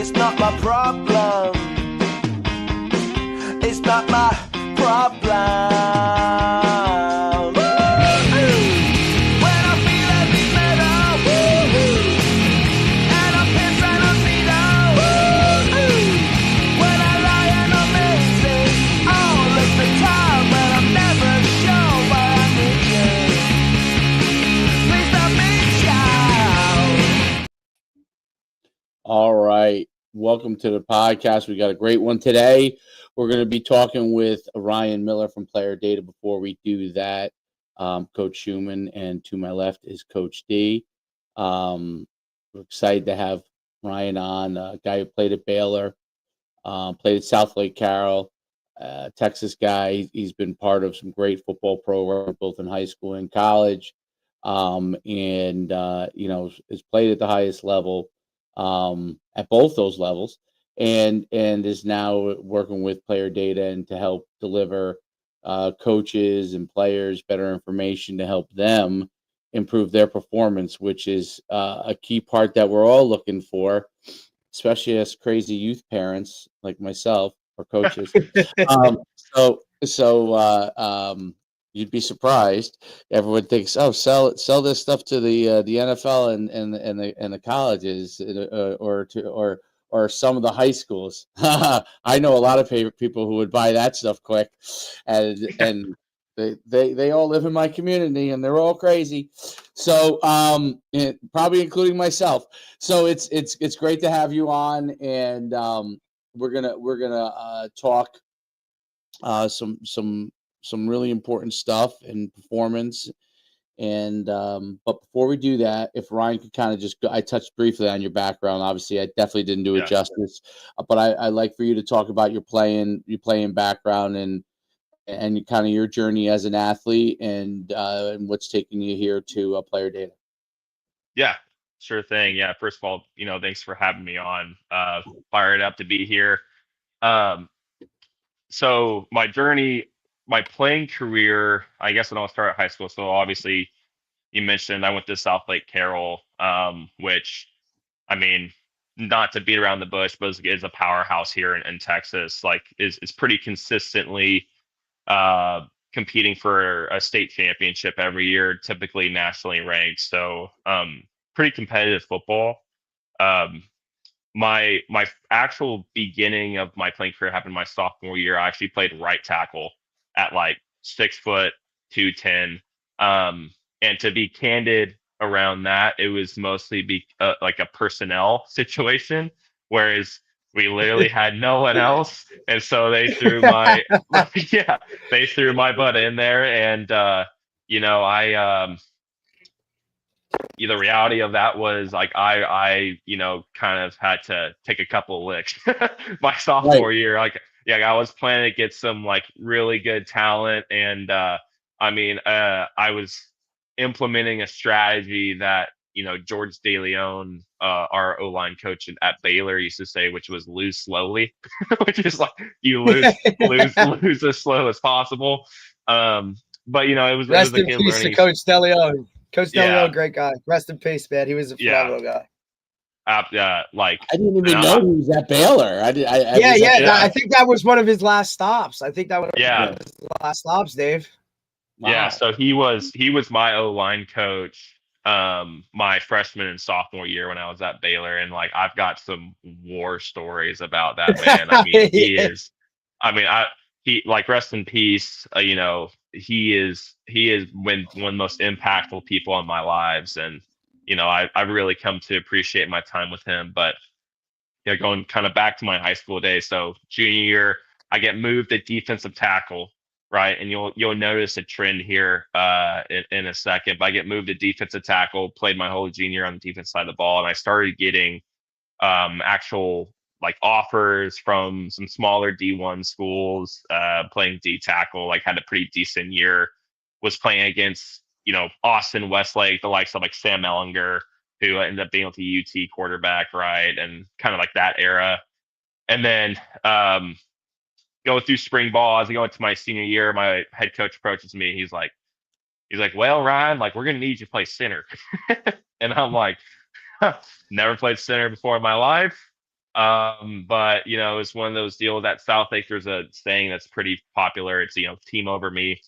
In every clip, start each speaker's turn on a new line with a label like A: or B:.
A: It's not my problem. It's not my problem. When I feel heavy metal, and I'm pissed and I'm Zito. When I lie and I'm missing all of the time, but I'm never sure why I need you. Please don't be shout.
B: All right. Welcome to the podcast. We got a great one today. We're going to be talking with Ryan Miller from Player Data. Before we do that, Coach Schumann, and to my left is Coach D. We're excited to have Ryan on, a guy who played at Baylor, played at South Lake Carroll, Texas guy. He's been part of some great football programs, both in high school and college, and has played at the highest level at both those levels, and is now working with Player Data and to help deliver coaches and players better information to help them improve their performance, which is a key part that we're all looking for, especially as crazy youth parents like myself or coaches. You'd be surprised. Everyone thinks, "Oh, sell this stuff to the NFL and the colleges, or some of the high schools." I know a lot of people who would buy that stuff quick, and they all live in my community, and they're all crazy. So probably including myself. So it's great to have you on, and we're gonna talk some really important stuff and performance. And but before we do that, if Ryan could kind of just go, I touched briefly on your background. Obviously, I definitely didn't do it justice, but I like for you to talk about your playing background and kind of your journey as an athlete and what's taking you here to Player Data.
C: Yeah, sure thing. Yeah, first of all, thanks for having me on. Fired up to be here. So my journey, my playing career, I guess when I was started high school. So obviously, you mentioned I went to South Lake Carroll, which, I mean, not to beat around the bush, but is a powerhouse here in Texas. Like, is pretty consistently competing for a state championship every year, typically nationally ranked. So, pretty competitive football. My actual beginning of my playing career happened my sophomore year. I actually played right tackle at like 6'2", 210. And to be candid around that, it was mostly like a personnel situation, whereas we literally had no one else, and so they threw my they threw my butt in there, and I the reality of that was like I kind of had to take a couple of licks my sophomore year. Like, yeah, I was planning to get some like really good talent, and I was implementing a strategy that George DeLeon, our O-line coach at Baylor, used to say, which was lose slowly, which is like you lose as slow as possible. But it was
D: Rest
C: a
D: in
C: good
D: peace
C: learning.
D: to Coach DeLeon. Coach DeLeon,
C: Yeah.
D: great guy. Rest in peace, man. He was a phenomenal guy.
C: Like
B: I didn't even know he was at Baylor. I
D: think that was one of his last stops. I think that was one of his last stops, Dave.
B: Wow.
C: Yeah, so he was my O-line coach my freshman and sophomore year when I was at Baylor, and like I've got some war stories about that man. I mean, he like, rest in peace. He is one of the most impactful people in my lives, and I've really come to appreciate my time with him. But going kind of back to my high school days. So junior year, I get moved to defensive tackle, right? And you'll notice a trend here in a second. But I get moved to defensive tackle, played my whole junior on the defense side of the ball, and I started getting actual like offers from some smaller D1 schools, playing D tackle. Like, had a pretty decent year. Was playing against Austin Westlake, the likes of like Sam Ellinger, who ended up being with the UT quarterback, right? And kind of like that era. And then go through spring ball. As I go into my senior year, my head coach approaches me. He's like, "Well, Ryan, like, we're gonna need you to play center." And I'm like, never played center before in my life. But it's one of those deals at Southlake. There's a saying that's pretty popular. It's team over me.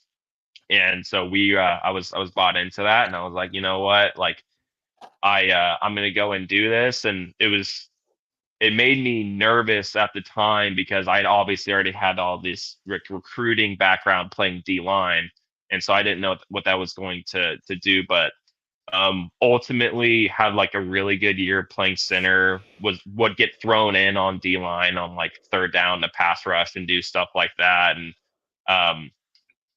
C: And so I was bought into that, and I was like, you know what, like I'm gonna go and do this. And it made me nervous at the time because I'd obviously already had all this recruiting background playing D line, and so I didn't know what that was going to do. But ultimately had like a really good year playing center. Would get thrown in on D line on like third down to pass rush and do stuff like that. And um,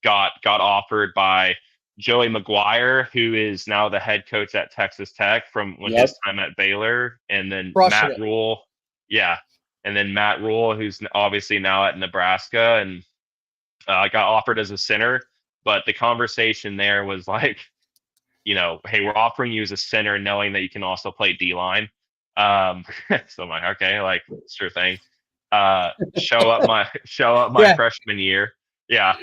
C: got offered by Joey McGuire, who is now the head coach at Texas Tech from when
B: Yep.
C: his time at Baylor, and then
D: Crushing
C: Matt
D: it.
C: Rule, yeah, and then Matt Rule, who's obviously now at Nebraska, and got offered as a center. But the conversation there was like, hey, we're offering you as a center, knowing that you can also play D line. So I'm like, okay, like sure thing. Show up my
D: Yeah.
C: freshman year. Yeah.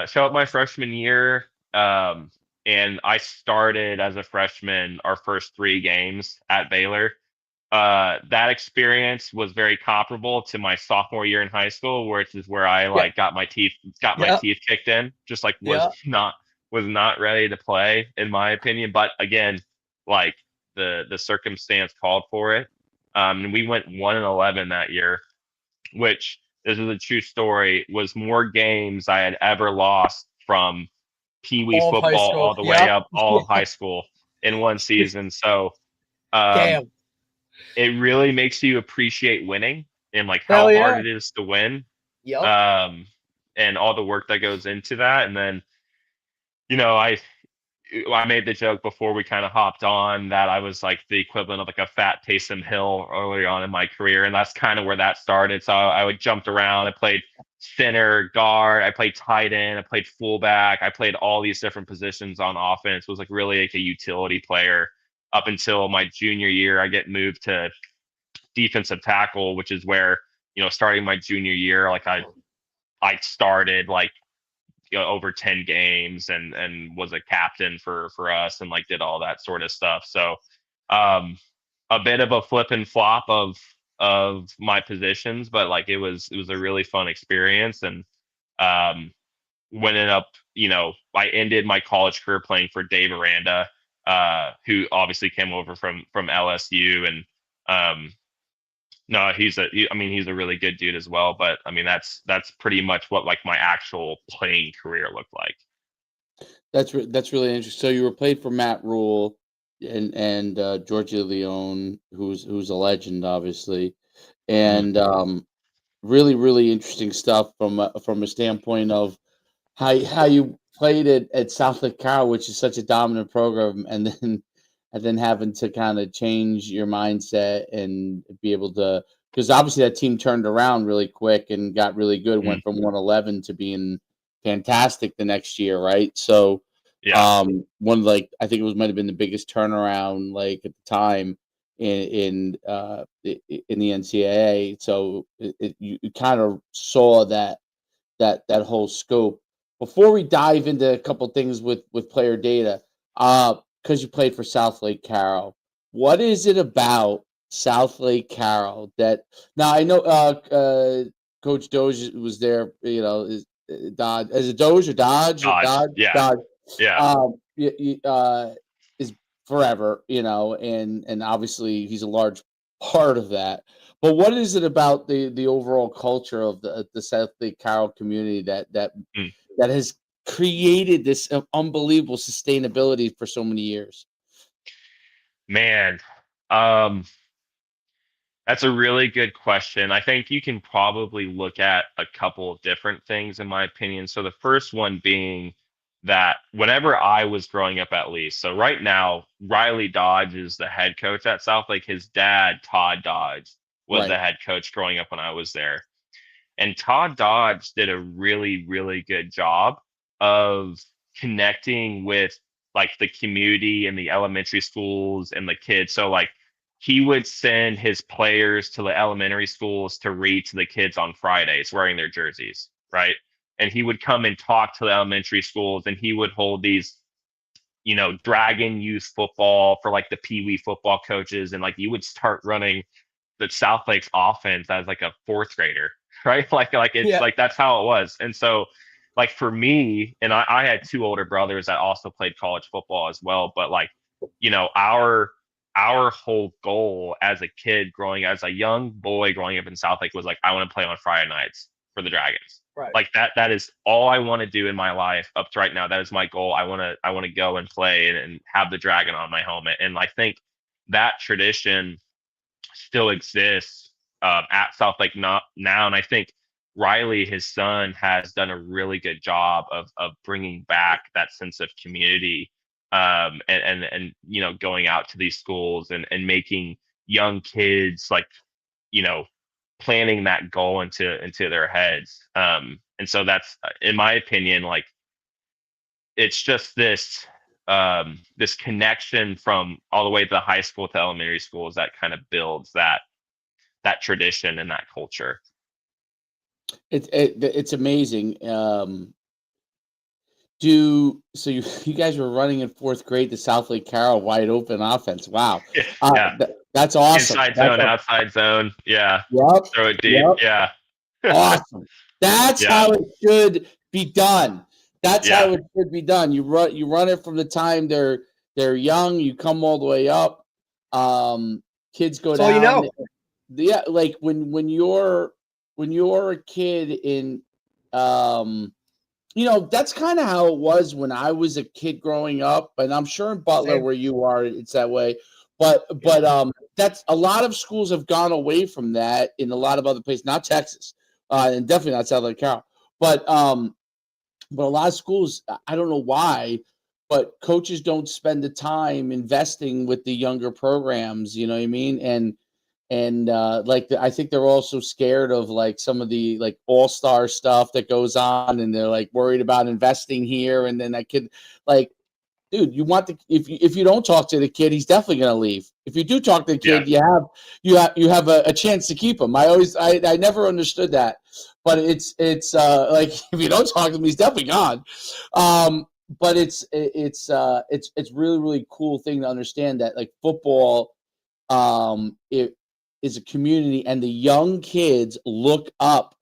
C: Show up my freshman year. And I started as a freshman our first 3 games at Baylor. That experience was very comparable to my sophomore year in high school, which is where I like got my teeth kicked in, just like was not ready to play, in my opinion. But again, like the circumstance called for it. And we went 1-11 that year, which, this is a true story, was more games I had ever lost from Pee Wee
D: All of high
C: football
D: school.
C: all the way
D: Yep.
C: up all of high school in one season. So
D: Damn.
C: it really makes you appreciate winning and like how
D: Hell yeah.
C: hard it is to win.
D: Yep.
C: And all the work that goes into that. And then, I made the joke before we kind of hopped on that I was like the equivalent of like a fat Taysom Hill early on in my career. And that's kind of where that started. So I would jumped around. I played center, guard, I played tight end, I played fullback, I played all these different positions on offense. It was like really like a utility player up until my junior year. I get moved to defensive tackle, which is where, starting my junior year, like I started like over 10 games and was a captain for us and like did all that sort of stuff. So a bit of a flip and flop of my positions, but like it was a really fun experience. And ended up, I ended my college career playing for Dave Aranda, who obviously came over from LSU. And no, he's a really good dude as well. But I mean, that's pretty much what like my actual playing career looked like.
B: That's really interesting. So you were played for Matt Rule and Georgia Leone, who's a legend, obviously, and really really interesting stuff from a standpoint of how you played at South Lake Carroll, which is such a dominant program, and then having to kind of change your mindset and be able to, because obviously that team turned around really quick and got really good, went from 111 to being fantastic the next year, right? So one of, like, I think it might have been the biggest turnaround like at the time in the NCAA. So you kind of saw that whole scope. Before we dive into a couple things with player data, because you played for South Lake Carroll, what is it about South Lake Carroll that, now I know Coach Doge was there, is Dodge, is it Doge or Dodge?
C: Dodge.
B: Is forever, and obviously he's a large part of that. But what is it about the overall culture of the South Lake Carroll community that has created this unbelievable sustainability for so many years?
C: Man, that's a really good question. I think you can probably look at a couple of different things, in my opinion. So the first one being that whenever I was growing up, at least, so right now, Riley Dodge is the head coach at South Lake. His dad, Todd Dodge, was the head coach growing up when I was there. And Todd Dodge did a really, really good job of connecting with like the community and the elementary schools and the kids. So like he would send his players to the elementary schools to read to the kids on Fridays wearing their jerseys, right? And he would come and talk to the elementary schools, and he would hold these, Dragon youth football for like the Pee Wee football coaches. And like you would start running the South Lakes offense as like a fourth grader, right? Like it's like that's how it was. And so like for me, and I had two older brothers that also played college football as well, but like, you know, our whole goal as a kid growing as a young boy growing up in South Lake was like, I want to play on Friday nights for the Dragons.
D: Right.
C: Like that is all I want to do in my life up to right now. That is my goal. I want to go and play and have the dragon on my helmet. And I think that tradition still exists at South Lake now. And I think Riley, his son, has done a really good job of bringing back that sense of community, and you know, going out to these schools and making young kids like, you know, planting that goal into their heads. And so that's, in my opinion, like it's just this this connection from all the way to the high school to elementary schools that kind of builds that tradition and that culture.
B: It's amazing. You guys were running in fourth grade the South Lake Carroll wide open offense. Wow.
C: Yeah.
B: That's awesome.
C: Inside zone, outside zone. Yeah.
B: Yep.
C: Throw it deep.
B: Yep.
C: Yeah.
B: Awesome. That's how it should be done. That's how it should be done. You run it from the time they're young. You come all the way up. Kids go down.
D: All you know.
B: Yeah, like when you're a kid in, you know, that's kind of how it was when I was a kid growing up, and I'm sure in Butler where you are, it's that way. But that's a lot of schools have gone away from that in a lot of other places, not Texas, and definitely not South Lake Carroll. But a lot of schools, I don't know why, but coaches don't spend the time investing with the younger programs. You know what I mean? And I think they're also scared of like some of the like all-star stuff that goes on, and they're like worried about investing here. And then that kid, like, dude, you want if you don't talk to the kid, he's definitely going to leave. If you do talk to the kid, you have a chance to keep him. I never understood that, but it's like if you don't talk to him, he's definitely gone. But it's really, really cool thing to understand that like football, it is a community, and the young kids look up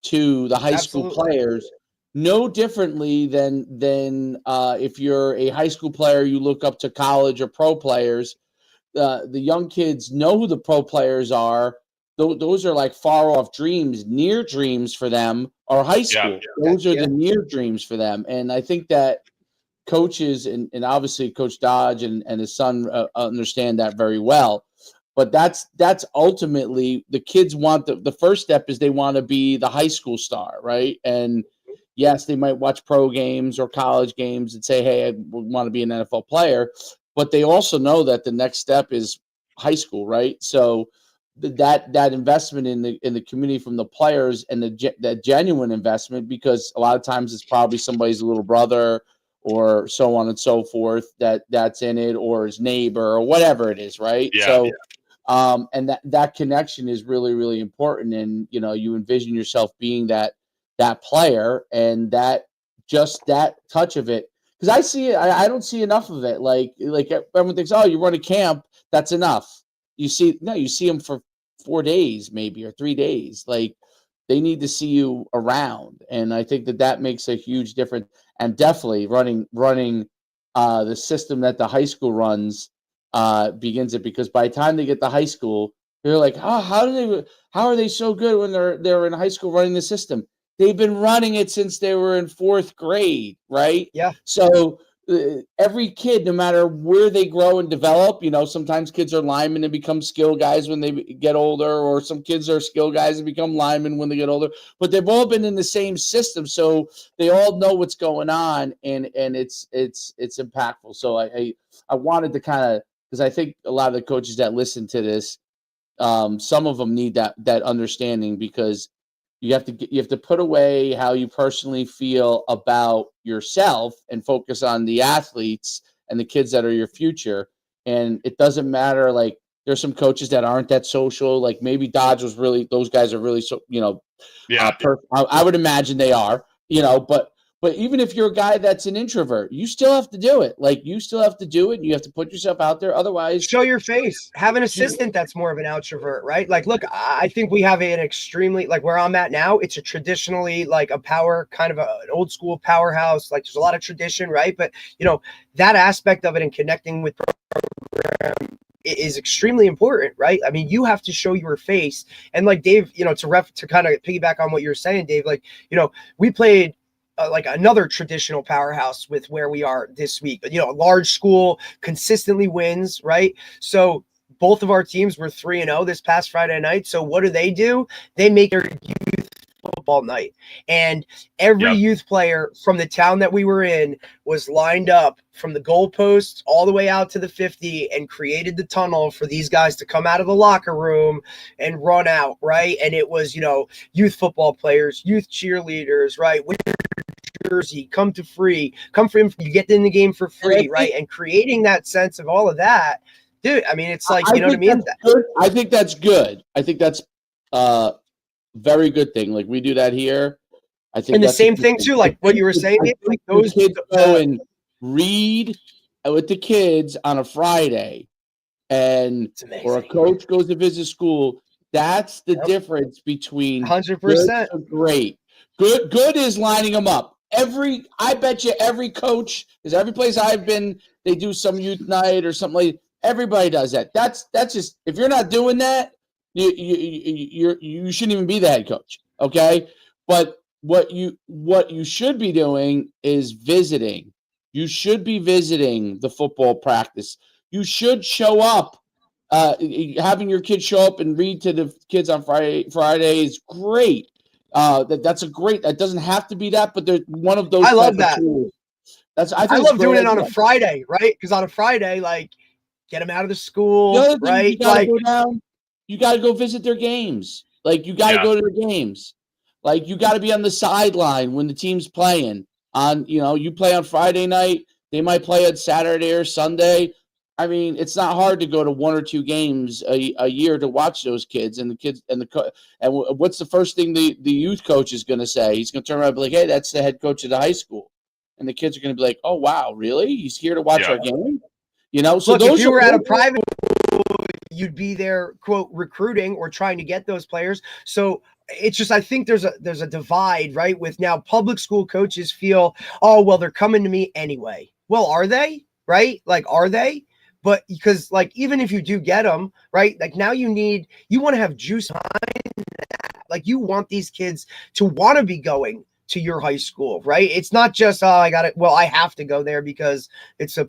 B: to the high school players no differently than if you're a high school player, you look up to college or pro players. The young kids know who the pro players are. Those are like far off dreams. Near dreams for them are high school. Those are the near dreams for them. And I think that coaches and obviously Coach Dodge and his son understand that very well. But that's ultimately the kids want the first step is they want to be the high school star, right? And yes, they might watch pro games or college games and say, hey, I want to be an NFL player. But they also know that the next step is high school, right? So that investment in the community from the players and that genuine investment, because a lot of times it's probably somebody's little brother or so on and so forth that's in it, or his neighbor or whatever it is, right? And that connection is really, really important. And, you know, you envision yourself being that player, and that touch of it. Because I see it, I don't see enough of it. Like everyone thinks, oh, you run a camp, that's enough. You see them for 4 days maybe, or 3 days. Like they need to see you around. And I think that makes a huge difference. And definitely running the system that the high school runs begins it, because by the time they get to high school, they're like, oh, how are they so good when they're in high school running the system? They've been running it since they were in fourth grade, right?
D: Yeah.
B: So every kid, no matter where they grow and develop, you know, sometimes kids are linemen and become skill guys when they get older, or some kids are skill guys and become linemen when they get older. But they've all been in the same system, so they all know what's going on, and it's impactful. So I wanted to kind of, because I think a lot of the coaches that listen to this, some of them need that understanding, because you have to put away how you personally feel about yourself and focus on the athletes and the kids that are your future. And it doesn't matter, like there's some coaches that aren't that social, like maybe Dodge was really, those guys are really, so, you know, I would imagine they are, you know, but But even if you're a guy that's an introvert, you still have to do it. Like, you still have to do it. You have to put yourself out there. Otherwise,
D: show your face. Have an assistant that's more of an introvert, right? Like, look, I think we have an extremely, like where I'm at now, it's a traditionally like a power, kind of an old school powerhouse. Like, there's a lot of tradition, right? But, you know, that aspect of it and connecting with program is extremely important, right? I mean, you have to show your face. And like Dave, you know, to kind of piggyback on what you're saying, Dave, like, you know, we played like another traditional powerhouse with where we are this week, but, you know, a large school consistently wins, right? So both of our teams were 3-0 this past Friday night. So what do? They make their youth football night, and every youth player from the town that we were in was lined up from the goalposts all the way out to the 50 and created the tunnel for these guys to come out of the locker room and run out, right? And it was, you know, youth football players, youth cheerleaders, right? Jersey, come for him, you get in the game for free, right? And creating that sense of all of that, dude, I mean, it's like, you know what I mean?
B: I think that's good. I think that's very good thing. Like, we do that here. I think,
D: and the same thing too, like what you were saying, like those
B: kids go and read with the kids on a Friday, and or a coach goes to visit school. That's the difference between
D: 100%.
B: Great. Good is lining them up. I bet you every coach, because every place I've been, they do some youth night or something like. Everybody does that. That's just, if you're not doing that, you shouldn't even be the head coach. Okay, but what you should be doing is visiting. You should be visiting the football practice. You should show up. Having your kids show up and read to the kids on Friday is great. That's a great. That doesn't have to be that, but there's one of those.
D: I love that. I love doing it on a Friday, right? Because on a Friday, like, get them out of the school, right?
B: You got to go visit their games. Like, you got to go to their games. Like, you got to be on the sideline when the team's playing. You play on Friday night. They might play on Saturday or Sunday. I mean, it's not hard to go to one or two games a year to watch those kids and the kids and what's the first thing the youth coach is going to say? He's going to turn around and be like, "Hey, that's the head coach of the high school," and the kids are going to be like, "Oh, wow, really? He's here to watch our game?" You know, so
D: look, if you were at a private school, you'd be there, quote, recruiting or trying to get those players. So it's just, I think there's a divide, right? With now public school coaches feel, oh, well, they're coming to me anyway. Well, are they? Right? Like, are they? But because, like, even if you do get them, right? Like, now you want to have juice behind that. Like, you want these kids to want to be going to your high school, right? It's not just, oh, I have to go there because it's a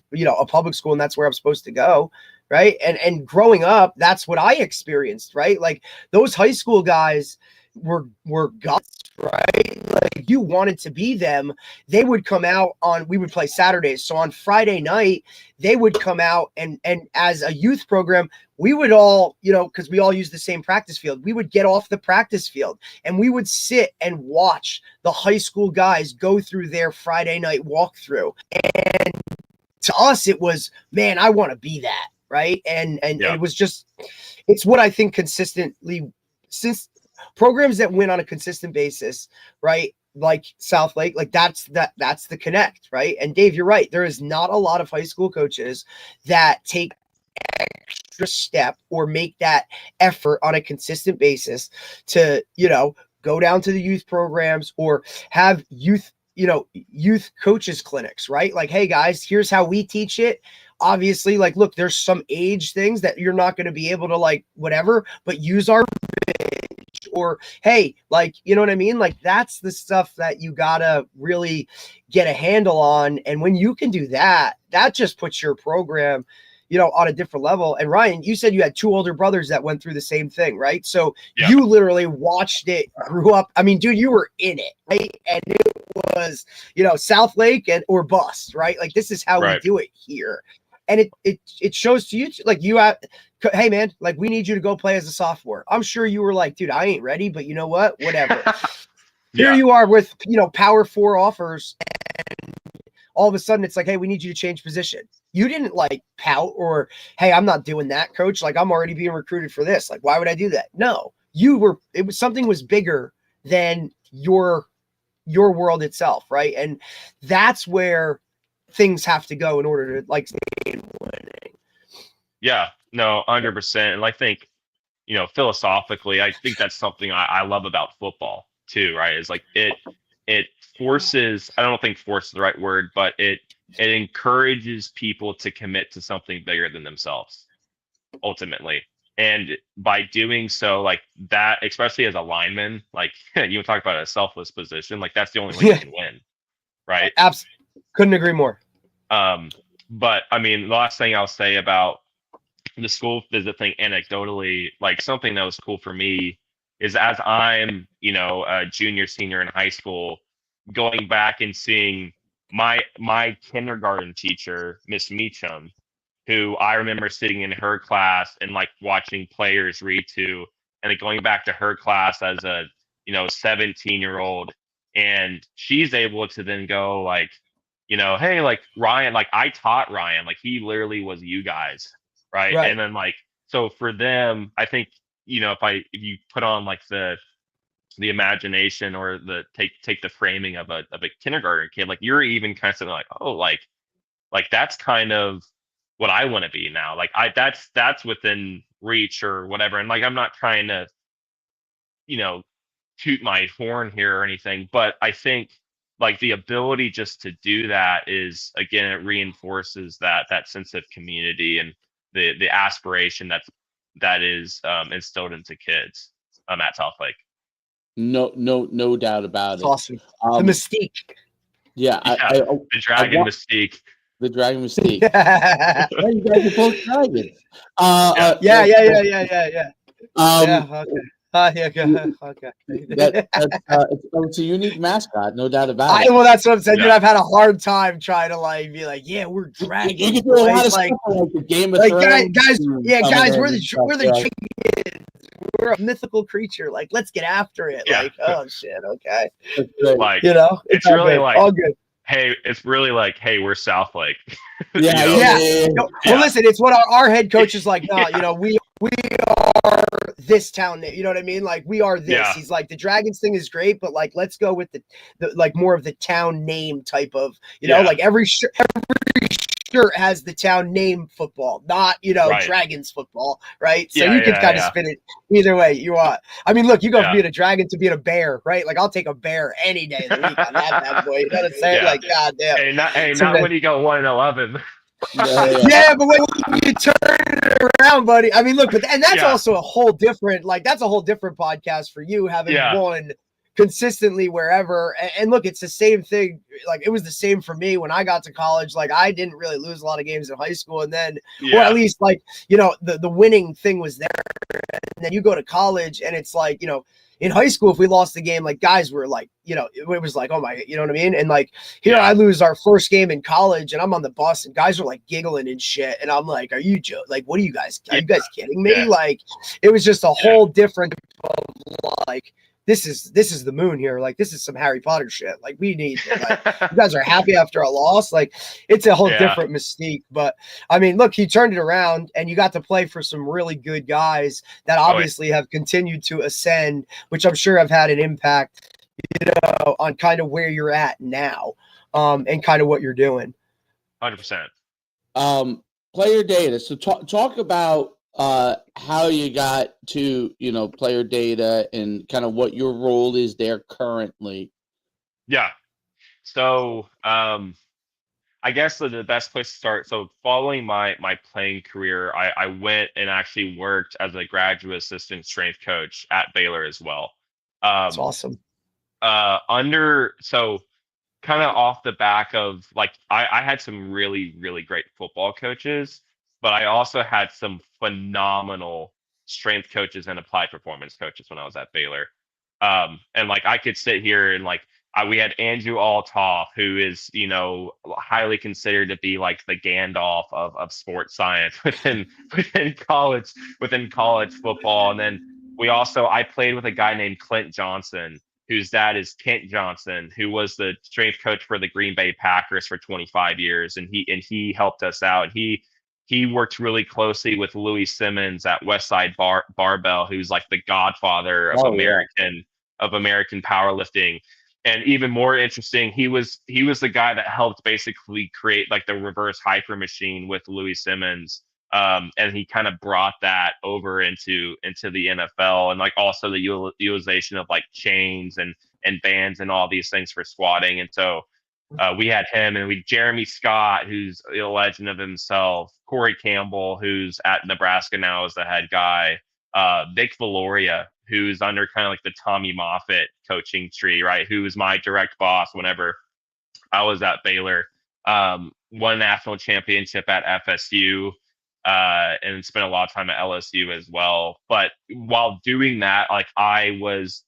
D: public school and that's where I'm supposed to go, right? And growing up, that's what I experienced, right? Like, those high school guys were guts, right? Like, you wanted to be them. They would come out we would play Saturdays. So on Friday night, they would come out and as a youth program, we would all, because we all use the same practice field, we would get off the practice field and we would sit and watch the high school guys go through their Friday night walkthrough. And to us, it was, man, I want to be that, right? And it was just, it's what I think consistently, since programs that win on a consistent basis, right? Like South Lake, like that's the connect, right? And Dave, you're right. There is not a lot of high school coaches that take extra step or make that effort on a consistent basis to, go down to the youth programs or have youth coaches clinics, right? Like, hey guys, here's how we teach it. Obviously, like, look, there's some age things that you're not going to be able to, like, whatever, but use our or, hey, like, you know what I mean? Like, that's the stuff that you gotta really get a handle on. And when you can do that, that just puts your program, on a different level. And Ryan, you said you had two older brothers that went through the same thing, right? So you literally watched it, grew up. I mean, dude, you were in it, right? And it was, South Lake or bust, right? Like, this is how we do it here. And it shows to you, like, hey man, like, we need you to go play as a sophomore. I'm sure you were like, dude, I ain't ready, but you know what? Whatever. Here you are with, Power 4 offers, and all of a sudden it's like, hey, we need you to change position. You didn't, like, pout or, hey, I'm not doing that, coach. Like, I'm already being recruited for this. Like, why would I do that? No, something was bigger than your your world itself, right? And that's where things have to go in order to like stay winning.
C: Yeah, no, 100%. And I think, philosophically, I think that's something I love about football too, right? Is like it forces, I don't think force is the right word, but it encourages people to commit to something bigger than themselves ultimately. And by doing so, like that, especially as a lineman, like you talk about a selfless position, like that's the only way you can win, right?
D: Absolutely. Couldn't agree more.
C: But I mean, the last thing I'll say about the school visit thing anecdotally, like something that was cool for me is as I'm, a junior, senior in high school, going back and seeing my kindergarten teacher, Miss Meacham, who I remember sitting in her class and like watching players read to, and like going back to her class as a 17-year-old, and she's able to then go like, hey, like Ryan, like I taught Ryan, like he literally was you guys, right?
D: Right.
C: And then like so for them, I think if you put on like the imagination or the take the framing of a kindergarten kid, like you're even kind of saying like, oh, like that's kind of what I want to be now. Like that's within reach or whatever. And like I'm not trying to, toot my horn here or anything, but I think like the ability just to do that is, again, it reinforces that sense of community and the aspiration that is instilled into kids at Southlake.
B: No doubt about
D: It's
B: it.
D: awesome. The mystique.
B: Yeah,
C: the dragon mystique.
B: The dragon mystique.
D: Yeah.
B: You guys are both dragons.
D: Yeah. Okay. Okay.
B: It's a unique mascot, no doubt about it.
D: Well, that's what I'm saying.
C: Yeah.
D: Dude, I've had a hard time trying to like be like, yeah, we're dragons.
B: You can do a lot of
D: like,
B: stuff like the Game of
D: like
B: Thrones.
D: guys, we're the
B: Right.
D: dragons. We're a mythical creature. Like, let's get after it.
C: Yeah.
D: Like, oh shit, okay.
C: Like
D: It's
C: it's really
D: good.
C: like
D: all good.
C: hey, it's really like, hey, we're Southlake.
D: Yeah. Well, listen, it's what our head coach is like. No, we are this town. You know what I mean? Like we are this.
C: Yeah.
D: He's like the Dragons thing is great, but like let's go with the like more of the town name type of. Like every shirt has the town name football, not
C: Right.
D: Dragons football, right? So
C: Yeah,
D: you can
C: yeah,
D: kind of
C: yeah.
D: spin it either way you want. I mean, look, you go from
C: Yeah.
D: being a dragon to being a bear, right? Like I'll take a bear any day of the week on that bad boy. You know what I'm saying?
C: Yeah.
D: Like, goddamn.
C: Hey,
D: So
C: not
D: then-
C: when you go 1-11.
D: Yeah, but when you turn it around, buddy. I mean, look, and that's
C: Yeah.
D: also a whole different, that's a whole different podcast for you having won consistently wherever. And look, it's the same thing. Like it was the same for me when I got to college. Like I didn't really lose a lot of games in high school, and then, or at least like the winning thing was there. And then you go to college, and it's like in high school, if we lost the game, like guys were like, it was like, oh my, you know what I mean? And like here I lose our first game in college and I'm on the bus and guys are like giggling and shit. And I'm like, are you like, what are you guys kidding me?
C: Yeah.
D: Like, it was just a whole different, like, this is the moon here. Like, this is some Harry Potter shit. Like we need, like, you guys are happy after a loss. Like it's a whole different mystique. But I mean, look, he turned it around and you got to play for some really good guys that obviously have continued to ascend, which I'm sure have had an impact, on kind of where you're at now, and kind of what you're doing.
C: 100%.
B: Player data. So talk about how you got to player data and kind of what your role is there currently.
C: Yeah. So I guess the best place to start. So following my playing career, I went and actually worked as a graduate assistant strength coach at Baylor as well.
D: That's awesome.
C: So kind of off the back of like I had some really, really great football coaches, but I also had some phenomenal strength coaches and applied performance coaches when I was at Baylor. And like I could sit here and like we had Andrew Altoff, who is highly considered to be like the Gandalf of sports science within college football. And then I played with a guy named Clint Johnson, whose dad is Kent Johnson, who was the strength coach for the Green Bay Packers for 25 years, and he helped us out. And he worked really closely with Louis Simmons at Westside Barbell, who's like the godfather of American powerlifting. And even more interesting, he was the guy that helped basically create like the reverse hyper machine with Louis Simmons. And he kind of brought that over into the NFL, and like also the utilization of like chains and bands and all these things for squatting. And so we had him, and we Jeremy Scott, who's a legend of himself, Corey Campbell, who's at Nebraska now as the head guy, Vic Valoria, who's under kind of like the Tommy Moffitt coaching tree, right? Who was my direct boss whenever I was at Baylor. Won national championship at FSU, and spent a lot of time at LSU as well. But while doing that, like I was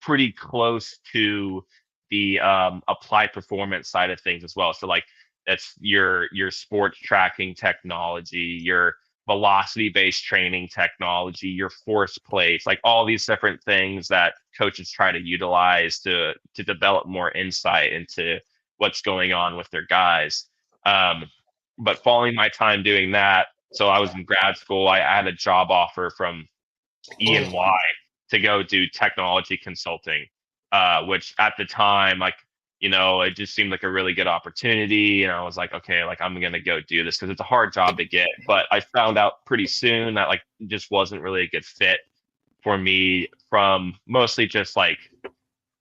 C: pretty close to the applied performance side of things as well. So like that's your sports tracking technology, your velocity based training technology, your force plates, like all these different things that coaches try to utilize to develop more insight into what's going on with their guys. But following my time doing that, so I was in grad school, I had a job offer from E&Y to go do technology consulting, which at the time, like, it just seemed like a really good opportunity. And I was like, okay, like I'm going to go do this because it's a hard job to get. But I found out pretty soon that like it just wasn't really a good fit for me, from mostly just like,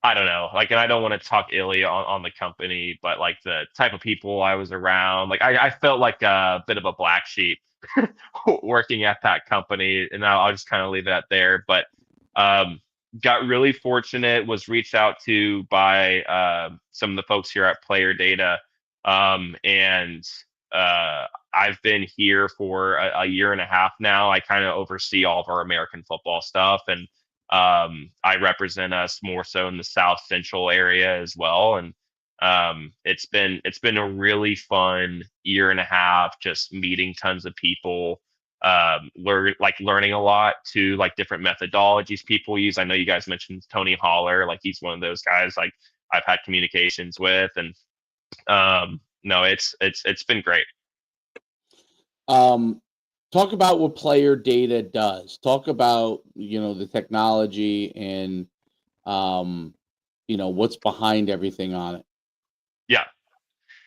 C: I don't know, like, and I don't want to talk illy on the company, but like the type of people I was around, like I felt like a bit of a black sheep working at that company, and I'll just kind of leave that there. But got really fortunate, was reached out to by some of the folks here at Player Data, and I've been here for a year and a half now. I kind of oversee all of our American football stuff, and I represent us more so in the South Central area as well. And it's been a really fun year and a half, just meeting tons of people, learning a lot too, like different methodologies people use. I know you guys mentioned Tony Holler, like he's one of those guys like I've had communications with, and no, it's been great.
B: Talk about what Player Data does. Talk about, the technology and, what's behind everything on it.
C: Yeah.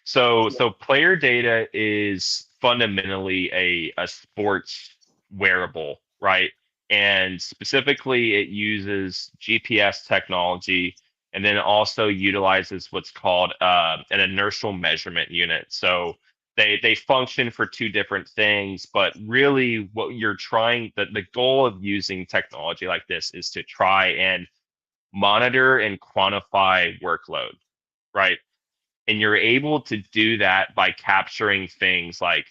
C: So Player Data is fundamentally a sports wearable, right? And specifically, it uses GPS technology, and then also utilizes what's called an inertial measurement unit. So they function for two different things, but really what you're trying, the goal of using technology like this is to try and monitor and quantify workload, right? And you're able to do that by capturing things like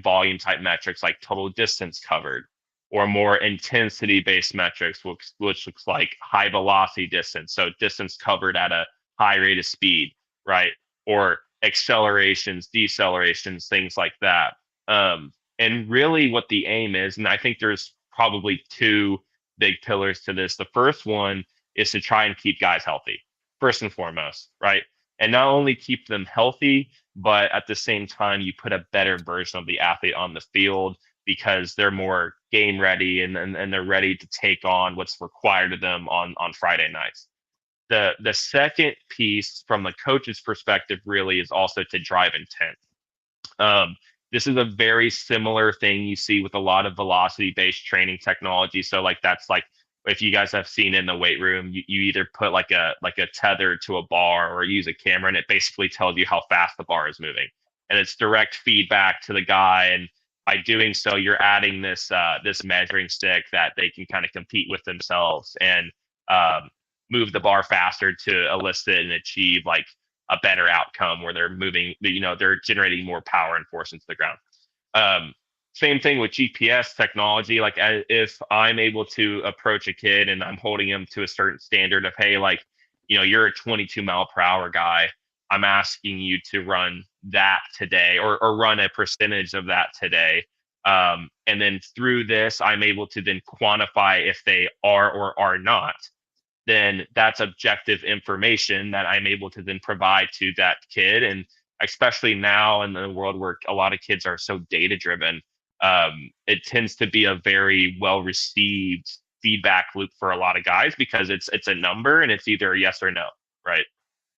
C: volume type metrics like total distance covered, or more intensity based metrics, which looks like high velocity distance, so distance covered at a high rate of speed, right? Or accelerations, decelerations, things like that. And really what the aim is, and I think there's probably two big pillars to this. The first one is to try and keep guys healthy, first and foremost, right? And not only keep them healthy, but at the same time, you put a better version of the athlete on the field because they're more game ready, and they're ready to take on what's required of them on Friday nights. The second piece from the coach's perspective really is also to drive intent. This is a very similar thing you see with a lot of velocity based training technology. So like that's like, if you guys have seen in the weight room, you either put like a tether to a bar or use a camera, and it basically tells you how fast the bar is moving, and it's direct feedback to the guy. And by doing so, you're adding this measuring stick that they can kind of compete with themselves and move the bar faster to elicit and achieve like a better outcome where they're moving, they're generating more power and force into the ground. Same thing with GPS technology. Like if I'm able to approach a kid and I'm holding him to a certain standard of, hey, like, you're a 22 mile per hour guy, I'm asking you to run that today, or run a percentage of that today. And then through this, I'm able to then quantify if they are or are not. Then that's objective information that I'm able to then provide to that kid. And especially now in the world where a lot of kids are so data driven, it tends to be a very well received feedback loop for a lot of guys because it's a number and it's either yes or no, right?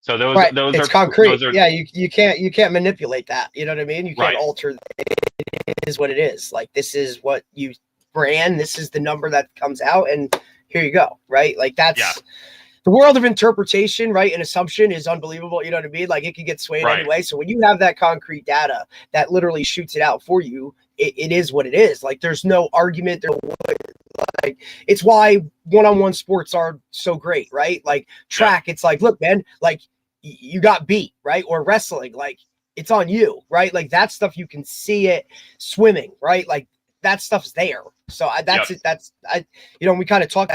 C: So
D: Right.
C: those
D: It's
C: are
D: concrete.
C: those are
D: Yeah, you can't manipulate that. You know what I mean? You can't
C: right.
D: alter. It is what it is. Like, this is what you brand. This is the number that comes out, and here you go. Right? Like, that's
C: Yeah.
D: the world of interpretation, right? And assumption is unbelievable. You know what I mean? Like, it can get swayed
C: Right.
D: anyway. So when you have that concrete data that literally shoots it out for you, it is what it is. Like, there's no argument. Like, it's why one-on-one sports are so great, right? Like track, it's like, look, man, like you got beat, right? Or wrestling, like it's on you, right? Like that stuff, you can see it. Swimming, right? Like that stuff's there. So that's it. That's we kind of talked,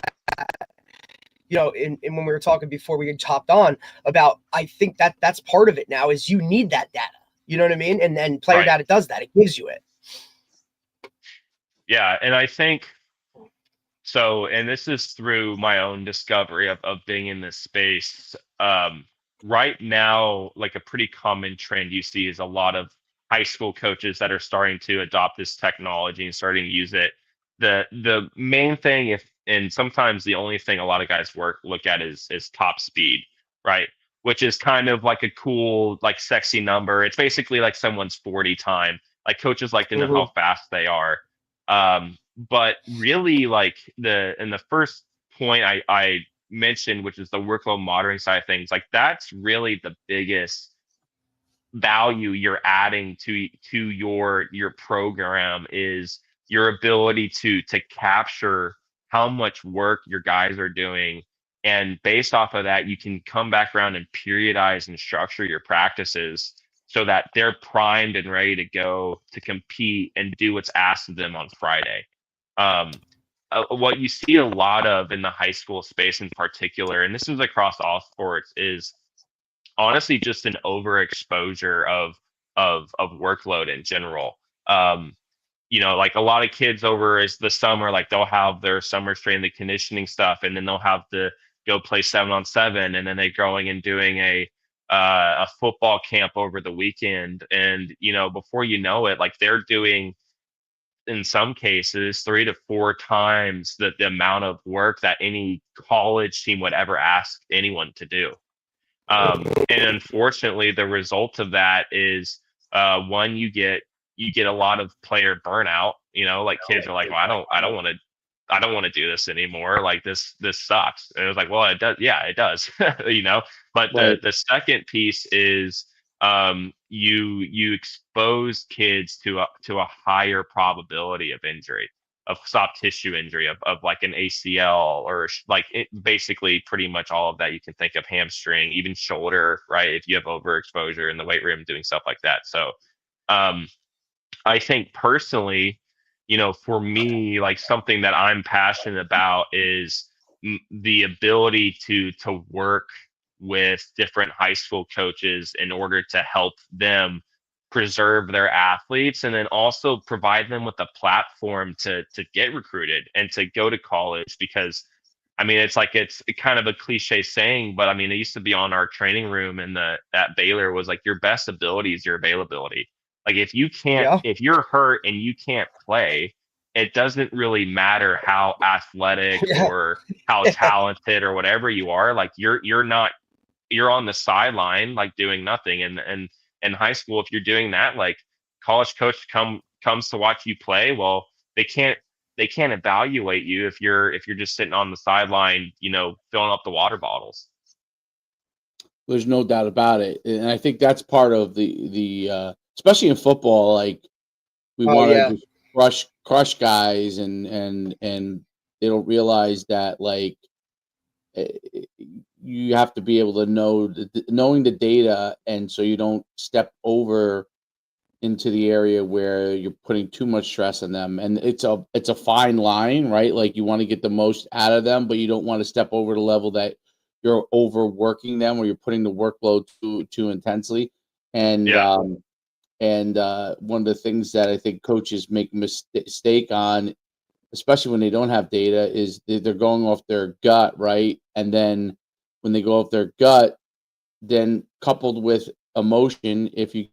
D: in when we were talking before we had hopped on about, I think that's part of it now is you need that data. You know what I mean? And then player data does that. It gives you it.
C: Yeah. And I think so, and this is through my own discovery of being in this space. Right now, like a pretty common trend you see is a lot of high school coaches that are starting to adopt this technology and starting to use it. The main thing, and sometimes the only thing a lot of guys look at is top speed, right? Which is kind of like a cool, like sexy number. It's basically like someone's 40 time. Like coaches like to know how fast they are. But really, like the first point I mentioned, which is the workload monitoring side of things, like that's really the biggest value you're adding to your program, is your ability to capture how much work your guys are doing, and based off of that you can come back around and periodize and structure your practices so that they're primed and ready to go to compete and do what's asked of them on Friday. What you see a lot of in the high school space in particular, and this is across all sports, is honestly just an overexposure of workload in general. Like a lot of kids over is the summer, like they'll have their summer strength and conditioning stuff, and then they'll have to go play 7-on-7, and then they're going and doing a football camp over the weekend, and before you know it, like they're doing, in some cases, 3 to 4 times the amount of work that any college team would ever ask anyone to do. And unfortunately, the result of that is one, you get a lot of player burnout. Like kids are like, well, I don't want to do this anymore. Like this sucks. And it was like, well, it does. Yeah, it does. But the second piece is you expose kids to a higher probability of injury, of soft tissue injury, of like an ACL, or basically pretty much all of that you can think of, hamstring, even shoulder, right? If you have overexposure in the weight room doing stuff like that. So I think personally, for me, like something that I'm passionate about is the ability to work with different high school coaches in order to help them preserve their athletes, and then also provide them with a platform to get recruited and to go to college. Because it's kind of a cliche saying, but it used to be on our training room at Baylor, was like, your best ability is your availability. Like if you're hurt and you can't play, it doesn't really matter how athletic or how talented or whatever you are. Like you're on the sideline, like doing nothing. And in high school, if you're doing that, like college coach comes to watch you play, well, they can't evaluate you if you're just sitting on the sideline, filling up the water bottles.
B: There's no doubt about it, and I think that's part of the especially in football. Like we want to just crush guys, and they don't realize that like you have to be able to knowing the data, and so you don't step over into the area where you're putting too much stress on them. And it's a fine line, right? Like you want to get the most out of them, but you don't want to step over the level that you're overworking them or you're putting the workload too intensely. And one of the things that I think coaches make a mistake on, especially when they don't have data, is they're going off their gut, right? And then when they go off their gut, then coupled with emotion, if you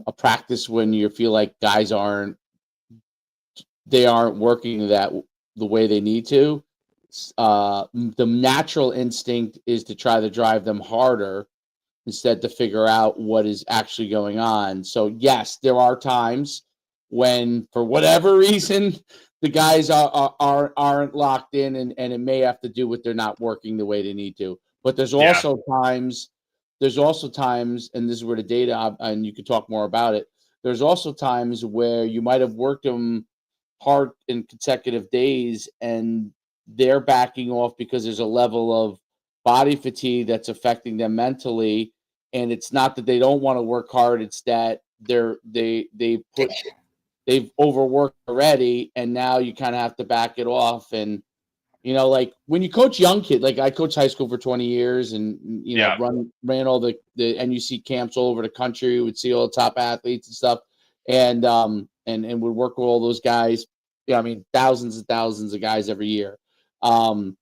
B: a practice when you feel like guys aren't working the way they need to, the natural instinct is to try to drive them harder instead to figure out what is actually going on. So yes, there are times when, for whatever reason, the guys aren't locked in, and it may have to do with they're not working the way they need to. But there's also times, and this is where the data, and you can talk more about it. There's also times where you might have worked them hard in consecutive days, and they're backing off because there's a level of body fatigue that's affecting them mentally. And it's not that they don't want to work hard; it's that they've overworked already, and now you kind of have to back it off. And like when you coach young kids, like I coached high school for 20 years, and ran all the NUC camps all over the country. Would see all the top athletes and stuff, and would work with all those guys. Yeah, I mean thousands and thousands of guys every year. And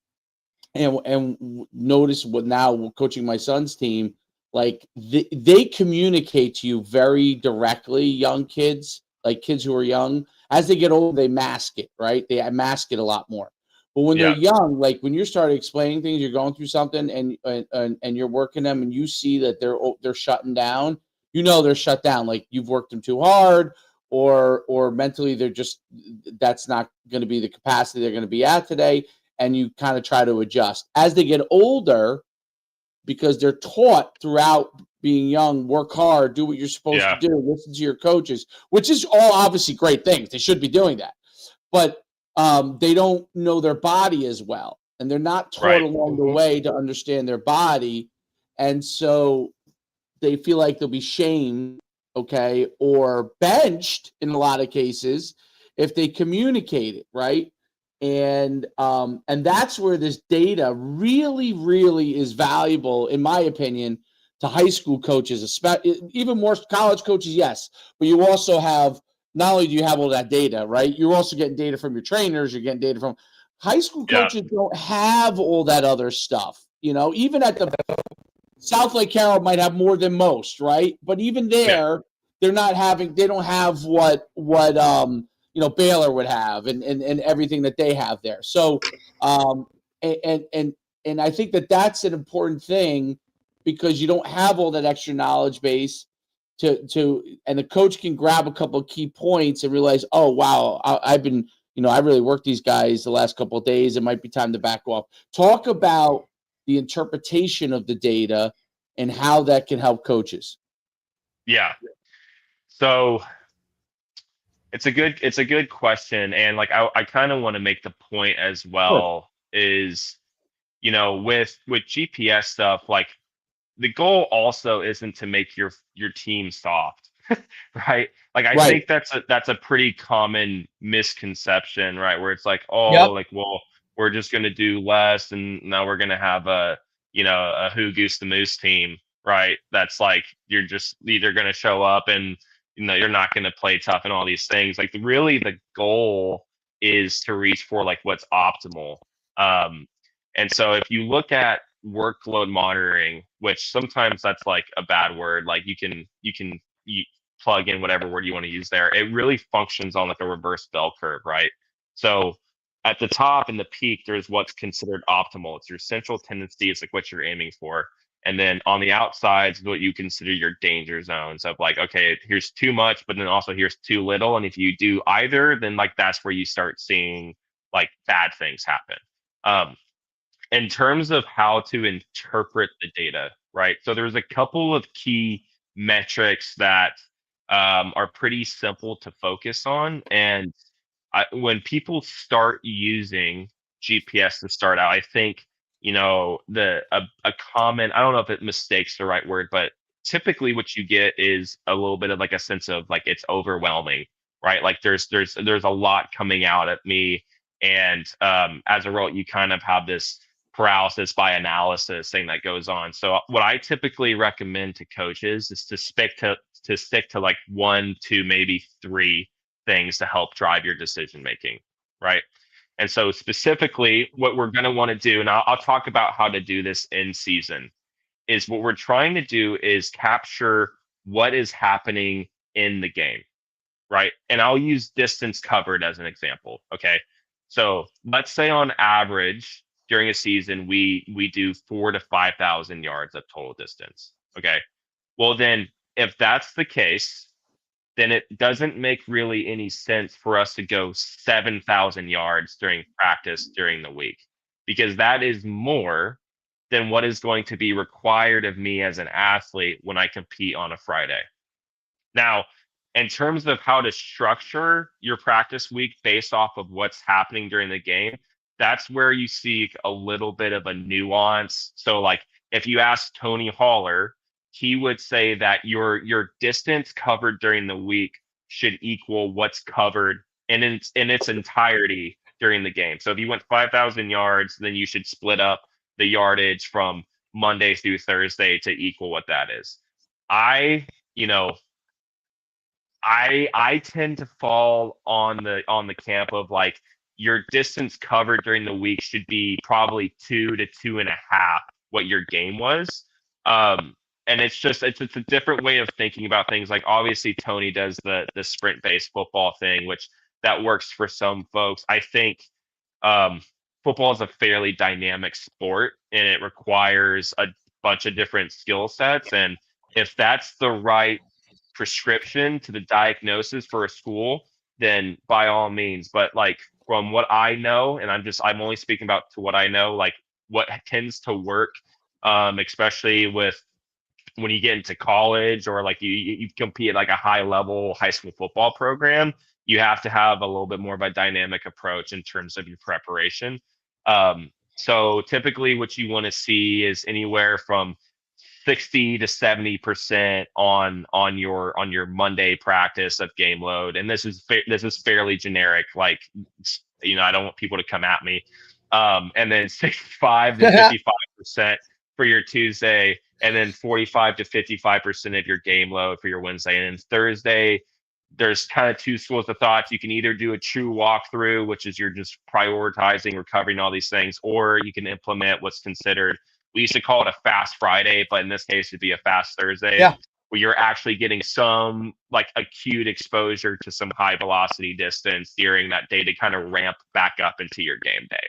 B: notice what now coaching my son's team, like they communicate to you very directly. Young kids, like kids who are young, as they get older, they mask it, right? They mask it a lot more. But when they're young, like when you start explaining things, you're going through something, and you're working them, and you see that they're shutting down. They're shut down. Like you've worked them too hard, or mentally they're just, that's not going to be the capacity they're going to be at today. And you kind of try to adjust as they get older, because they're taught throughout being young, work hard, do what you're supposed to do, listen to your coaches, which is all obviously great things. They should be doing that. But they don't know their body as well. And they're not taught along the way to understand their body. And so they feel like they'll be shamed, okay, or benched in a lot of cases if they communicate it, right? And that's where this data really, really is valuable, in my opinion, to high school coaches, even more college coaches, yes. But you also have, not only do you have all that data, right? You're also getting data from your trainers. You're getting data from high school coaches. Don't have all that other stuff. Even at the South Lake Carroll might have more than most, right? But even there, they don't have what Baylor would have and everything that they have there. So, and I think that that's an important thing, because you don't have all that extra knowledge base and the coach can grab a couple of key points and realize, oh, wow, I've been, I really worked these guys the last couple of days. It might be time to back off. Talk about the interpretation of the data and how that can help coaches.
C: Yeah. So it's a good question. And like, I kind of want to make the point as well, is, with GPS stuff, like the goal also isn't to make your team soft, right? Like I think that's a pretty common misconception, right? Where it's like, like, well, we're just going to do less, and now we're going to have a Who Goose the Moose team, right? That's like, you're just either going to show up and you're not going to play tough and all these things. Like really the goal is to reach for like what's optimal. And so if you look at workload monitoring, which sometimes that's like a bad word, like you plug in whatever word you want to use there, it really functions on like a reverse bell curve, right? So at the top in the peak, there's what's considered optimal. It's your central tendency. It's like what you're aiming for. And then on the outsides, what you consider your danger zones of like, okay, here's too much, but then also here's too little. And if you do either, then like that's where you start seeing like bad things happen. In terms of how to interpret the data, right? So there's a couple of key metrics that are pretty simple to focus on. And when people start using GPS to start out, I think, a common, I don't know if it mistakes the right word, but typically what you get is a little bit of like a sense of like, it's overwhelming, right? Like there's a lot coming out at me. And as a result, you kind of have this paralysis by analysis thing that goes on. So what I typically recommend to coaches is to stick to like 1, 2, maybe 3 things to help drive your decision making, right? And so specifically what we're going to want to do, and I'll talk about how to do this in season, is what we're trying to do is capture what is happening in the game, right? And I'll use distance covered as an example, okay? So let's say on average during a season we do 4 to 5,000 yards of total distance. Okay. Well then, if that's the case, then it doesn't make really any sense for us to go 7,000 yards during practice during the week, because that is more than what is going to be required of me as an athlete when I compete on a Friday. Now, in terms of how to structure your practice week based off of what's happening during the game, that's where you see a little bit of a nuance. So, like, if you ask Tony Holler, he would say that your distance covered during the week should equal what's covered in its entirety during the game. So if you went 5,000 yards, then you should split up the yardage from Monday through Thursday to equal what that is. I, you know, I tend to fall on the camp of like your distance covered during the week should be probably 2 to 2.5 what your game was. And it's a different way of thinking about things. Like obviously Tony does the sprint based football thing, which that works for some folks. I think football is a fairly dynamic sport and it requires a bunch of different skill sets. And if that's the right prescription to the diagnosis for a school, then by all means. But like from what I know, and I'm only speaking about to what I know, like what tends to work, especially with when you get into college or like you compete at like a high level high school football program, you have to have a little bit more of a dynamic approach in terms of your preparation. So typically what you want to see is anywhere from 60 to 70% on your Monday practice of game load, and this is fairly generic. Like, I don't want people to come at me. And then 65 to 55% for your Tuesday, and then 45 to 55% of your game load for your Wednesday, and then Thursday. There's kind of two schools of thought. You can either do a true walkthrough, which is you're just prioritizing, recovering all these things, or you can implement what's considered, we used to call it a fast Friday, but in this case, it'd be a fast Thursday, where you're actually getting some like acute exposure to some high velocity distance during that day to kind of ramp back up into your game day.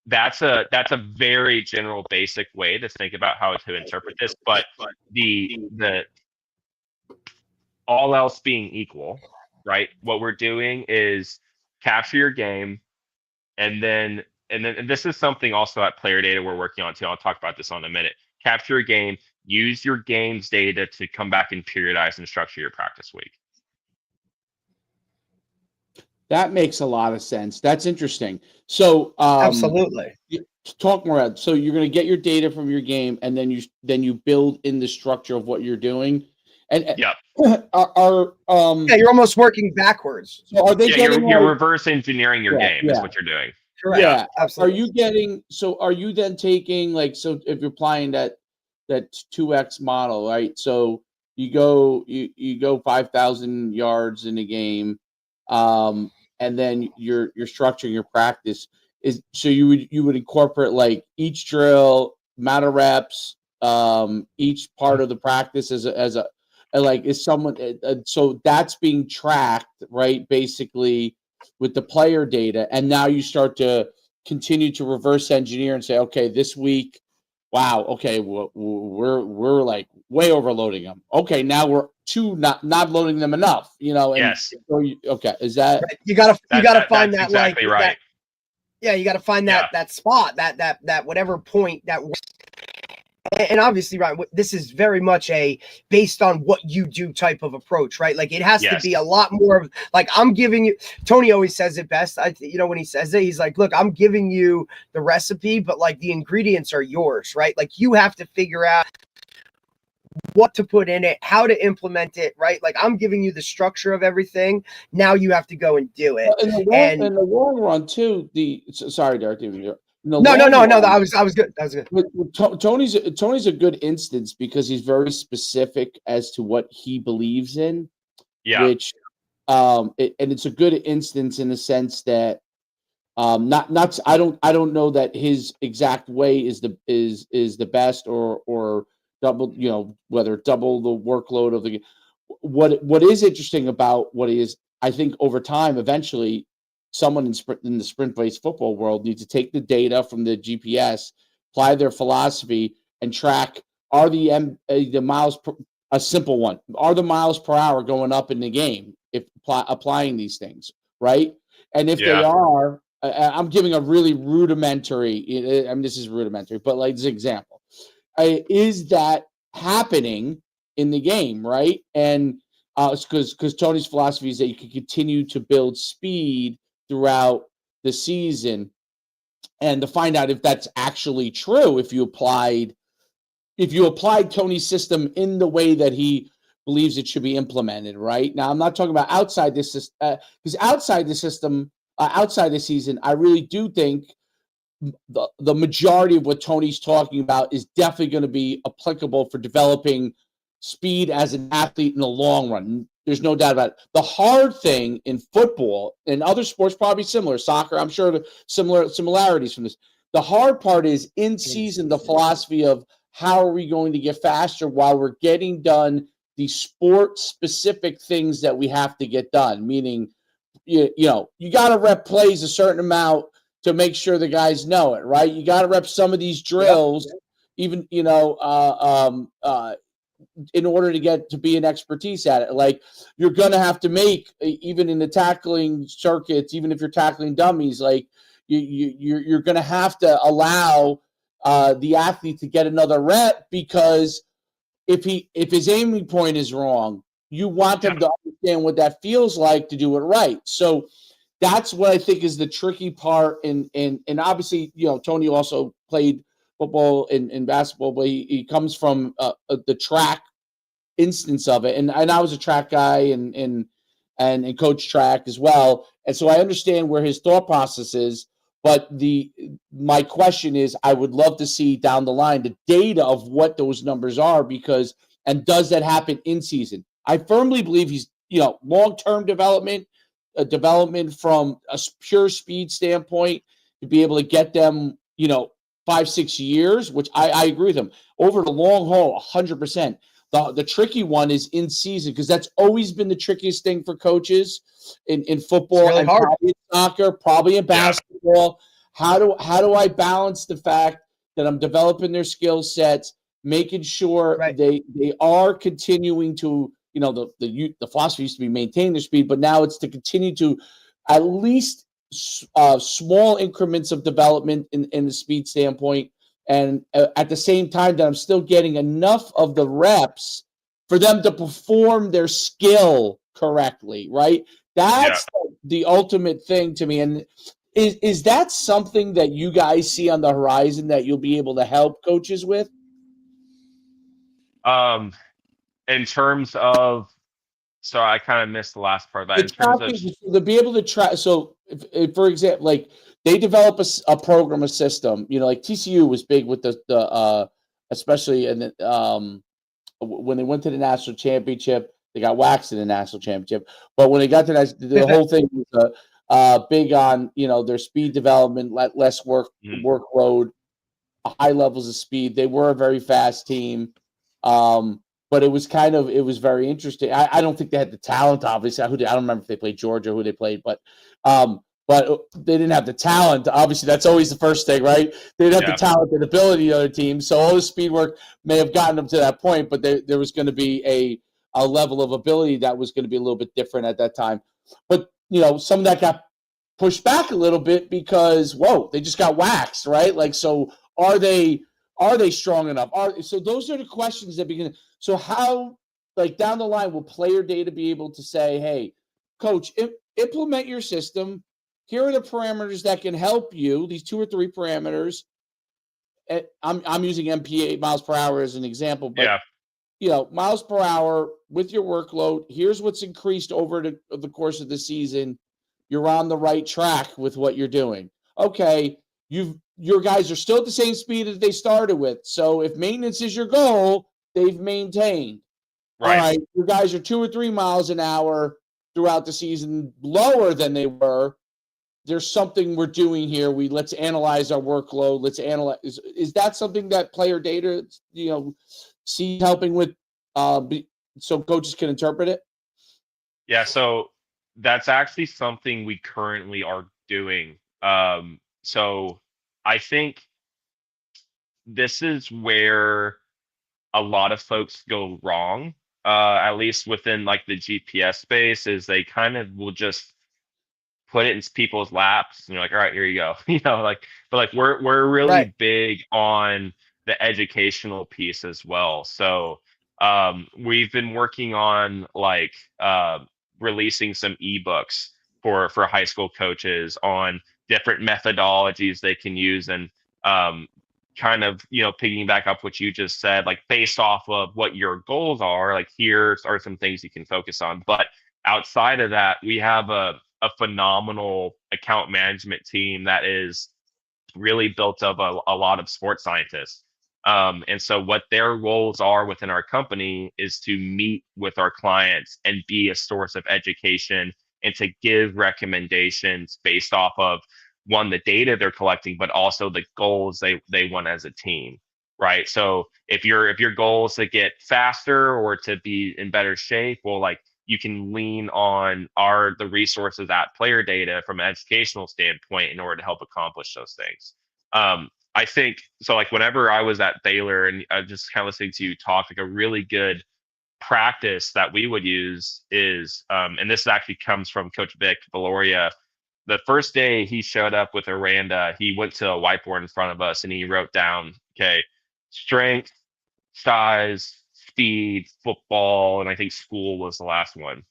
C: That's a very general, basic way to think about how to interpret this. But the all else being equal, right? What we're doing is capture your game, and then this is something also at Player Data we're working on too. I'll talk about this in a minute. Capture a game, use your game's data to come back and periodize and structure your practice week.
B: That makes a lot of sense. That's interesting. So
D: absolutely.
B: Talk more about. So you're going to get your data from your game, and then you build in the structure of what you're doing. And
C: yeah,
D: you're almost working backwards.
B: So are they getting?
C: You're reverse engineering your game is what you're doing.
D: Correct.
B: Yeah,
D: absolutely.
B: Are you getting? So are you then taking like, so if you're applying that 2x model, right? So you go 5,000 yards in a game, and then you're structuring your practice. So you would incorporate like each drill, amount of reps, each part of the practice as a like is someone, so that's being tracked, right? Basically with the player data, and now you start to continue to reverse engineer and say, okay, this week, wow, okay, we're like way overloading them. Okay, now we're not loading them enough, And
C: yes.
B: So okay, is that
D: right. You gotta find that
C: exactly
D: like
C: right.
D: You got to find that spot, that whatever point that. And obviously, right, this is very much a based on what you do type of approach, right? Like it has to be a lot more of like, I'm giving you, Tony always says it best. When he says it, he's like, look, I'm giving you the recipe, but like the ingredients are yours, right? Like you have to figure out what to put in it, how to implement it, right? Like I'm giving you the structure of everything. Now you have to go and do it.
B: In the long run too, sorry, Derek.
D: No. That was good. That was good.
B: Tony's a good instance because he's very specific as to what he believes in.
C: Yeah.
B: Which, and it's a good instance in the sense that, I don't know that his exact way is the best or double, whether double the workload of the. What is interesting about what he is, I think over time, eventually, someone in the sprint-based football world needs to take the data from the GPS, apply their philosophy, and track, are the miles per, a simple one, are the miles per hour going up in the game if applying these things, right? And if they are, I'm giving a really rudimentary, I mean, this is rudimentary, but like this example, is that happening in the game, right? And because Tony's philosophy is that you can continue to build speed throughout the season, and to find out if that's actually true, if you applied Tony's system in the way that he believes it should be implemented, right? Now, I'm not talking about outside this system, because outside the system, outside the season, I really do think the majority of what Tony's talking about is definitely going to be applicable for developing speed as an athlete in the long run. There's no doubt about it. The hard thing in football and other sports, probably similar, soccer, I'm sure the similarities from this. The hard part is in season, the philosophy of how are we going to get faster while we're getting done the sport specific things that we have to get done, meaning, you got to rep plays a certain amount to make sure the guys know it, right? You got to rep some of these drills, even, in order to get to be an expertise at it. Like, you're going to have to make, even in the tackling circuits, even if you're tackling dummies, like you're going to have to allow the athlete to get another rep, because if his aiming point is wrong, you want them to understand what that feels like to do it right. So that's what I think is the tricky part. And obviously, Tony also played football and basketball, but he comes from the track instance of it. And I was a track guy and coach track as well. And so I understand where his thought process is. But my question is, I would love to see down the line the data of what those numbers are, and does that happen in season? I firmly believe he's, long-term development from a pure speed standpoint to be able to get them, 5-6 years, which I agree with him. Over the long haul, 100%. The tricky one is in season, because that's always been the trickiest thing for coaches in football,
D: really
B: and
D: hard.
B: probably in soccer, probably in basketball. How do I balance the fact that I'm developing their skill sets, making sure they are continuing to, the philosophy used to be maintain their speed, but now it's to continue to at least small increments of development in the speed standpoint. And at the same time that I'm still getting enough of the reps for them to perform their skill correctly, right? That's the ultimate thing to me. And is that something that you guys see on the horizon that you'll be able to help coaches with?
C: In terms of, so I kind of missed the last part of that. In terms of
B: to be able to try, so if, for example, like they develop a program, a system, like TCU was big with the especially in when they went to the national championship, they got waxed in the national championship. But when they got to the whole thing was big on their speed development, less workload, high levels of speed. They were a very fast team. But it was very interesting. I don't think they had the talent, obviously. I don't remember if they played Georgia, who they played, but they didn't have the talent. Obviously, that's always the first thing, right? They didn't have the talent and ability of the other teams. So all the speed work may have gotten them to that point, but there was going to be a level of ability that was going to be a little bit different at that time. But, some of that got pushed back a little bit because, they just got waxed, right? Like, so are they strong enough? So those are the questions that begin. So how, like down the line, will player data be able to say, hey, coach, implement your system. Here are the parameters that can help you, these 2 or 3 parameters. I'm using MPA, miles per hour, as an example. But, miles per hour with your workload, here's what's increased over the course of the season. You're on the right track with what you're doing. Okay, your guys are still at the same speed that they started with. So if maintenance is your goal, they've maintained. Right. All right, your guys are 2 or 3 miles an hour throughout the season, lower than they were. There's something we're doing here. Let's analyze our workload. Let's analyze. Is that something that player data, sees helping with, so coaches can interpret it?
C: Yeah. So that's actually something we currently are doing. So I think this is where a lot of folks go wrong, at least within like the GPS space, is they kind of will just put it in people's laps and you're like, all right, here you go. Like, but like we're
D: Right.
C: really big on the educational piece as well. So we've been working on like releasing some ebooks for high school coaches on different methodologies they can use, and um kind of picking back up what you just said, like based off of what your goals are, like here are some things you can focus on. But outside of that, we have a phenomenal account management team that is really built of a lot of sports scientists. And so what their roles are within our company is to meet with our clients and be a source of education and to give recommendations based off of one, the data they're collecting, but also the goals they want as a team. Right. So if your goal is to get faster or to be in better shape, well, like you can lean on the resources at Player Data from an educational standpoint in order to help accomplish those things. I think so. Like whenever I was at Baylor and just kind of listening to you talk, like a really good practice that we would use is, and this actually comes from Coach Vic Valoria. The first day he showed up with Aranda, he went to a whiteboard in front of us and he wrote down, okay, strength, size, speed, football, and I think school was the last one.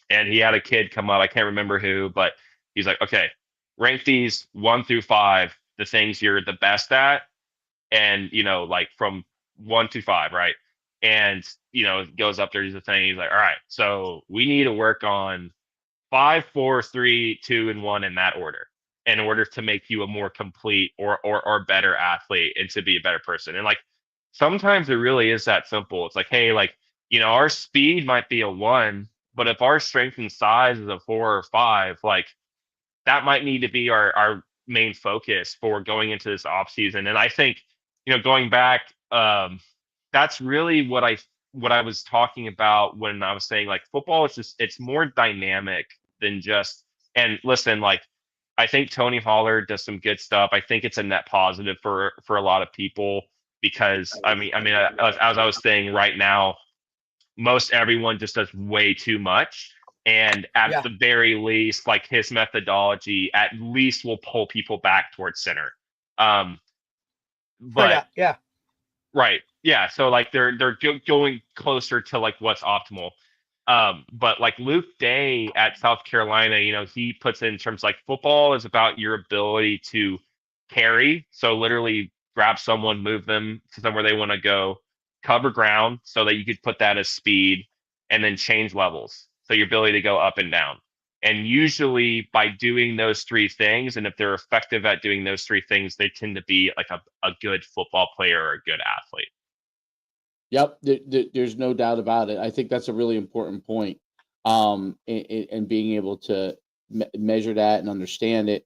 C: And he had a kid come up, I can't remember who, but he's like, okay, rank these 1 through 5, the things you're the best at, and like from 1 to 5, right? And it goes up there, he's the thing, he's like, all right, so we need to work on 5, 4, 3, 2, and 1 in that order to make you a more complete or better athlete and to be a better person. And like sometimes it really is that simple. It's like, hey, like, our speed might be a 1, but if our strength and size is a 4 or 5, like that might need to be our main focus for going into this off season. And I think, going back, that's really what I was talking about when I was saying like football is just, it's more dynamic than just, and listen, like I think Tony Holler does some good stuff. I think it's a net positive for a lot of people because as I was saying right now, most everyone just does way too much. And at
D: Yeah.
C: the very least, like his methodology at least will pull people back towards center. But
D: Yeah.
C: right, yeah. So like they're going closer to like what's optimal. But like Luke Day at South Carolina, he puts in terms like football is about your ability to carry. So literally grab someone, move them to somewhere they want to go, cover ground so that you could put that as speed, and then change levels. So your ability to go up and down. And usually by doing those 3 things, and if they're effective at doing those 3 things, they tend to be like a good football player or a good athlete.
B: Yep, there's no doubt about it. I think that's a really important point, and being able to measure that and understand it.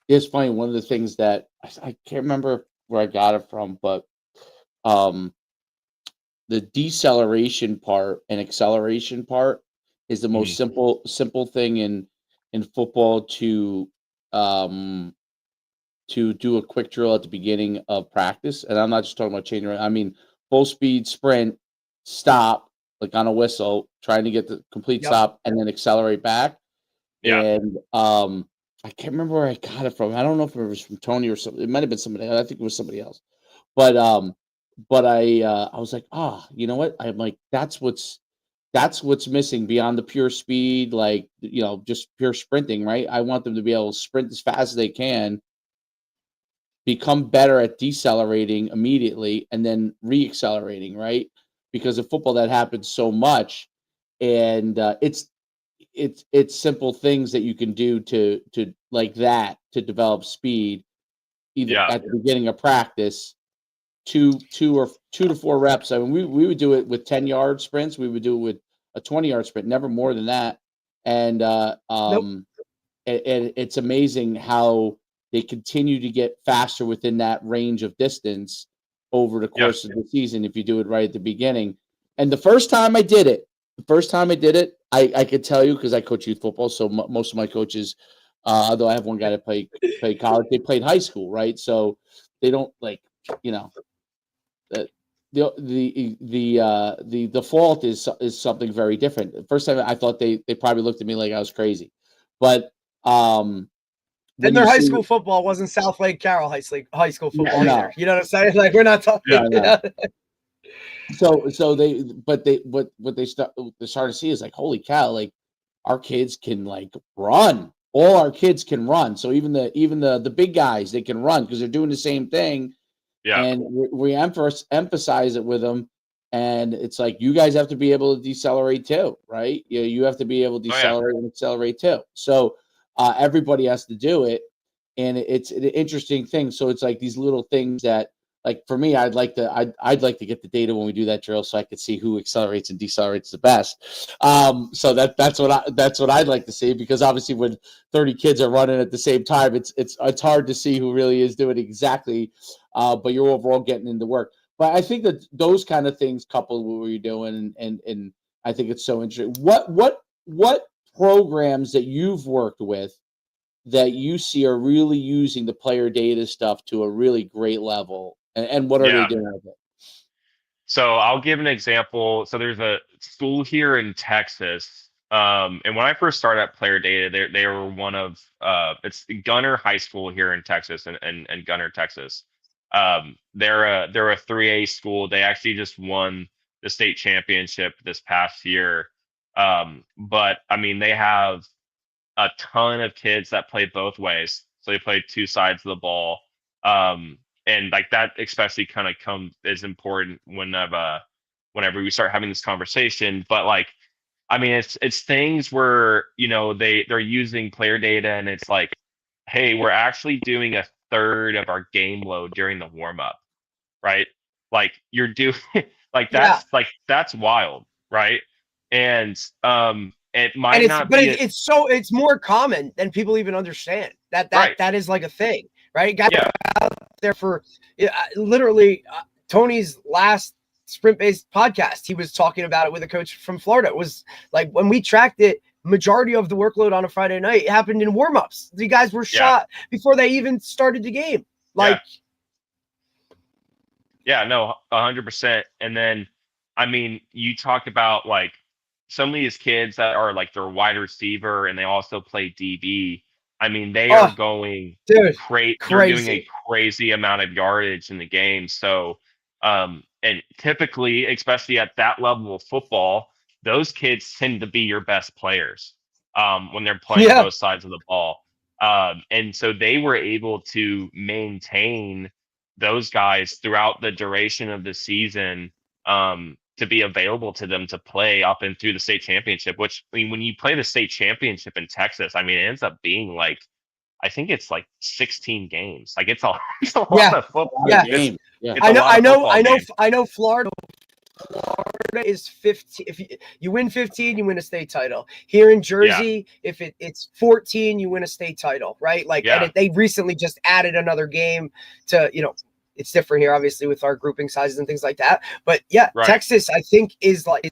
B: It's funny. One of the things that I can't remember where I got it from, but the deceleration part and acceleration part is the most simple thing in football to do a quick drill at the beginning of practice. And I'm not just talking about changing around. I mean, full speed sprint, stop, like on a whistle, trying to get the complete stop and then accelerate back.
C: Yeah.
B: And I can't remember where I got it from. I don't know if it was from Tony or something. It might have been somebody else. I think it was somebody else. But I was like, you know what? I'm like, that's what's missing beyond the pure speed, like just pure sprinting, right? I want them to be able to sprint as fast as they can, become better at decelerating immediately and then re-accelerating, right? Because of football that happens so much, and it's simple things that you can do to like that to develop speed, either at the beginning of practice, 2 to 4 reps. I mean, we would do it with 10-yard sprints. We would do it with a 20-yard sprint, never more than that. And it's amazing how they continue to get faster within that range of distance over the course of the season if you do it right at the beginning. And the first time I did it, the first time I did it, I could tell you because I coach youth football. So most of my coaches, although I have one guy that played college, they played high school, right? So they don't like, you know, the default is something very different. The first time I thought they probably looked at me like I was crazy, but
D: And
B: when
D: their
B: you
D: high
B: see-
D: school football wasn't South Lake Carroll high school football
B: no.
D: either. You know what I'm saying? Like we're not talking.
B: Yeah, no.
D: you know?
B: So they what they start to see is like, holy cow, like our kids can like run. All our kids can run. So even the big guys, they can run because they're doing the same thing.
C: Yeah.
B: And we emphasize it with them. And it's like, you guys have to be able to decelerate too, right? You have to be able to decelerate and accelerate too. So everybody has to do it. And it's an interesting thing. So it's like these little things that, like for me, I'd like to get the data when we do that drill so I could see who accelerates and decelerates the best. So that's what I'd like to see, because obviously when 30 kids are running at the same time, it's hard to see who really is doing exactly. But you're overall getting into work. But I think that those kind of things coupled with what you're doing, and I think it's so interesting. What programs that you've worked with that you see are really using the player data stuff to a really great level, and what are they doing with it?
C: So I'll give an example. So there's a school here in Texas. And when I first started at Player Data, they were one of it's Gunner High School here in Texas and Gunner, Texas. They're a 3A school. They actually just won the state championship this past year. But I mean, they have a ton of kids that play both ways. So they play two sides of the ball. And like that especially kind of is important whenever we start having this conversation. But like, I mean, it's things where, you know, they're using player data, and it's like, hey, we're actually doing a third of our game load during the warm up, right? Like you're doing like that's wild, right? And it might not be,
D: it's more common than people even understand. That is like a thing, right? Guys out there for literally Tony's last sprint-based podcast, he was talking about it with a coach from Florida. It was like, when we tracked it, majority of the workload on a Friday night happened in warm-ups. The guys were shot before they even started the game. Like,
C: no, 100%. And then, I mean, you talk about like some of these kids that are like they're wide receiver and they also play DB. I mean, they are going crazy. They're doing a crazy amount of yardage in the game. So, and typically, especially at that level of football, those kids tend to be your best players when they're playing both sides of the ball. And so they were able to maintain those guys throughout the duration of the season to be available to them to play up and through the state championship, which, I mean, when you play the state championship in Texas, I mean, it ends up being like, I think it's like 16 games. Like it's a lot of football.
B: Game.
D: I know Florida is 15. If you win 15, you win a state title. Here in Jersey, if it's 14, you win a state title, right? Like, and they recently just added another game to, you know, it's different here, obviously, with our grouping sizes and things like that. But Texas, I think, is like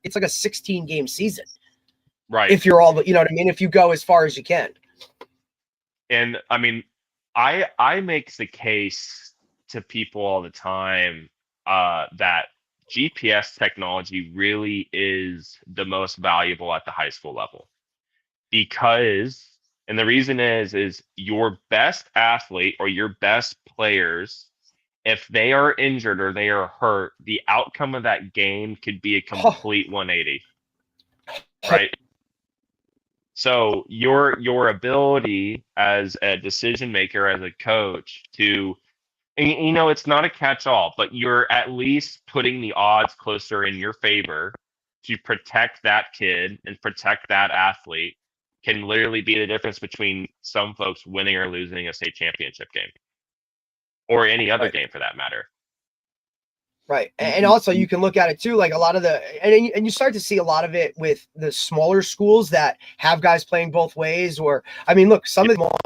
D: it's like a 16 game season,
C: right?
D: If you're all, you know what I mean? If you go as far as you can.
C: And I mean, I make the case to people all the time that GPS technology really is the most valuable at the high school level, because, and the reason is your best athlete or your best players, if they are injured or they are hurt, the outcome of that game could be a complete 180, right? So your ability as a decision maker, as a coach, to, you know, it's not a catch-all, but you're at least putting the odds closer in your favor to protect that kid and protect that athlete, can literally be the difference between some folks winning or losing a state championship game, or any other game for that matter.
D: Right. And also you can look at it too, like a lot of and you start to see a lot of it with the smaller schools that have guys playing both ways. Or, I mean, look, some of the small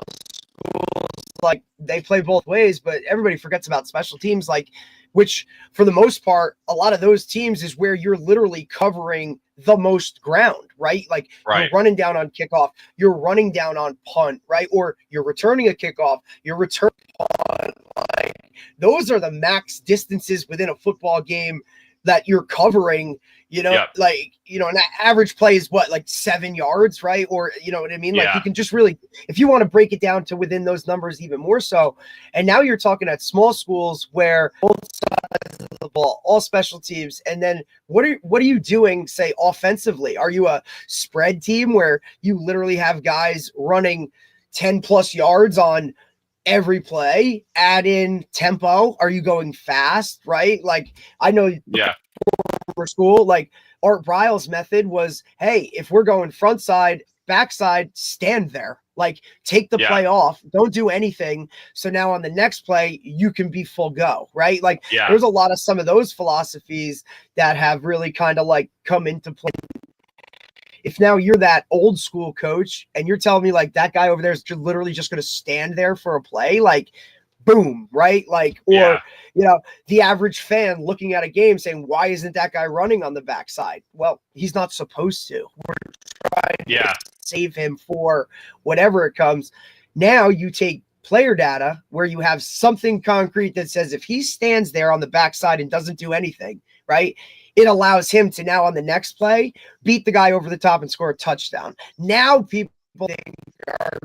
D: schools, like, they play both ways, but everybody forgets about special teams. Like, which for the most part, a lot of those teams is where you're literally covering the most ground, right? Like you're
C: Right.
D: running down on kickoff, you're running down on punt, right? Or you're returning a kickoff, you're returning punt. Like those are the max distances within a football game that you're covering,
C: Yep.
D: like, an average play is what, like 7 yards, right? Or, you know what I mean? Like
C: Yeah.
D: you can just really, if you want to break it down to within those numbers even more so. And now you're talking at small schools where both sides of the ball, all special teams. And then what are you doing, say, offensively? Are you a spread team where you literally have guys running 10 plus yards on every play? Add in tempo. Are you going fast, right? Like I know
C: Yeah.
D: for school, like Art Briles' method was, hey, if we're going front side, backside, stand there, like take the
C: Yeah.
D: play off, don't do anything. So now on the next play, you can be full go, right? Like
C: Yeah.
D: there's a lot of some of those philosophies that have really kind of like come into play. If now you're that old school coach and you're telling me like that guy over there is literally just going to stand there for a play, like boom, right? Like, or,
C: Yeah.
D: the average fan looking at a game saying, why isn't that guy running on the backside? Well, he's not supposed to. We're trying
C: Yeah.
D: to save him for whatever it comes. Now you take player data where you have something concrete that says if he stands there on the backside and doesn't do anything, right? It allows him to now on the next play beat the guy over the top and score a touchdown. Now people think are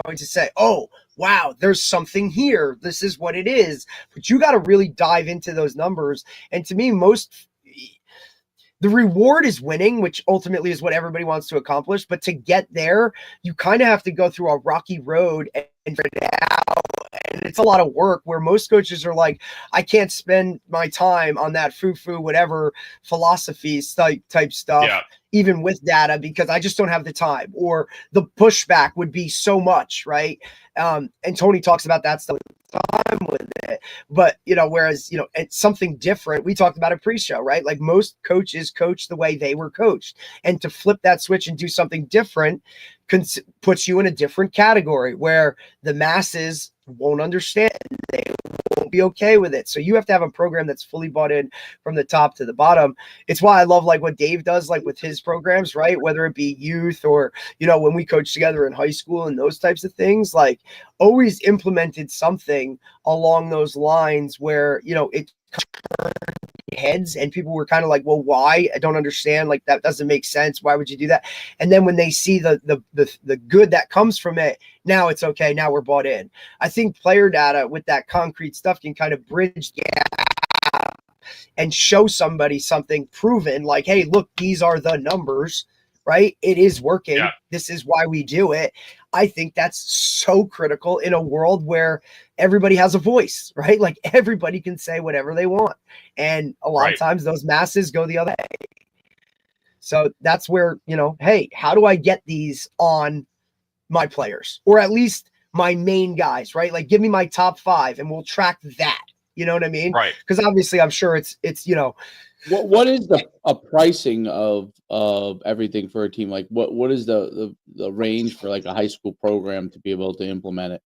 D: going to say, oh, wow, there's something here. This is what it is. But you got to really dive into those numbers. And to me, the reward is winning, which ultimately is what everybody wants to accomplish. But to get there, you kind of have to go through a rocky road and figure it out. And it's a lot of work where most coaches are like, I can't spend my time on that foo-foo, whatever philosophies type stuff,
C: Yeah.
D: even with data, because I just don't have the time, or the pushback would be so much, right? And Tony talks about that stuff time with it. But, whereas, it's something different. We talked about it pre-show, right? Like most coaches coach the way they were coached. And to flip that switch and do something different puts you in a different category where the masses won't understand. They won't be okay with it. So you have to have a program that's fully bought in from the top to the bottom. It's why I love like what Dave does, like with his programs, right? Whether it be youth or, when we coach together in high school and those types of things, like always implemented something along those lines where, it turned heads and people were kind of like, well, why? I don't understand. Like that doesn't make sense. Why would you do that? And then when they see the good that comes from it, now it's okay. Now we're bought in. I think player data with that concrete stuff can kind of bridge the gap and show somebody something proven like, hey, look, these are the numbers, right? It is working.
C: Yeah.
D: This is why we do it. I think that's so critical in a world where everybody has a voice, right? Like everybody can say whatever they want. And a lot of times those masses go the other way. So that's where, hey, how do I get these on my players, or at least my main guys, right? Like give me my top 5 and we'll track that. You know what I mean?
C: Right.
D: Because obviously I'm sure it's
B: what is the pricing of everything for a team? Like what is the range for like a high school program to be able to implement it?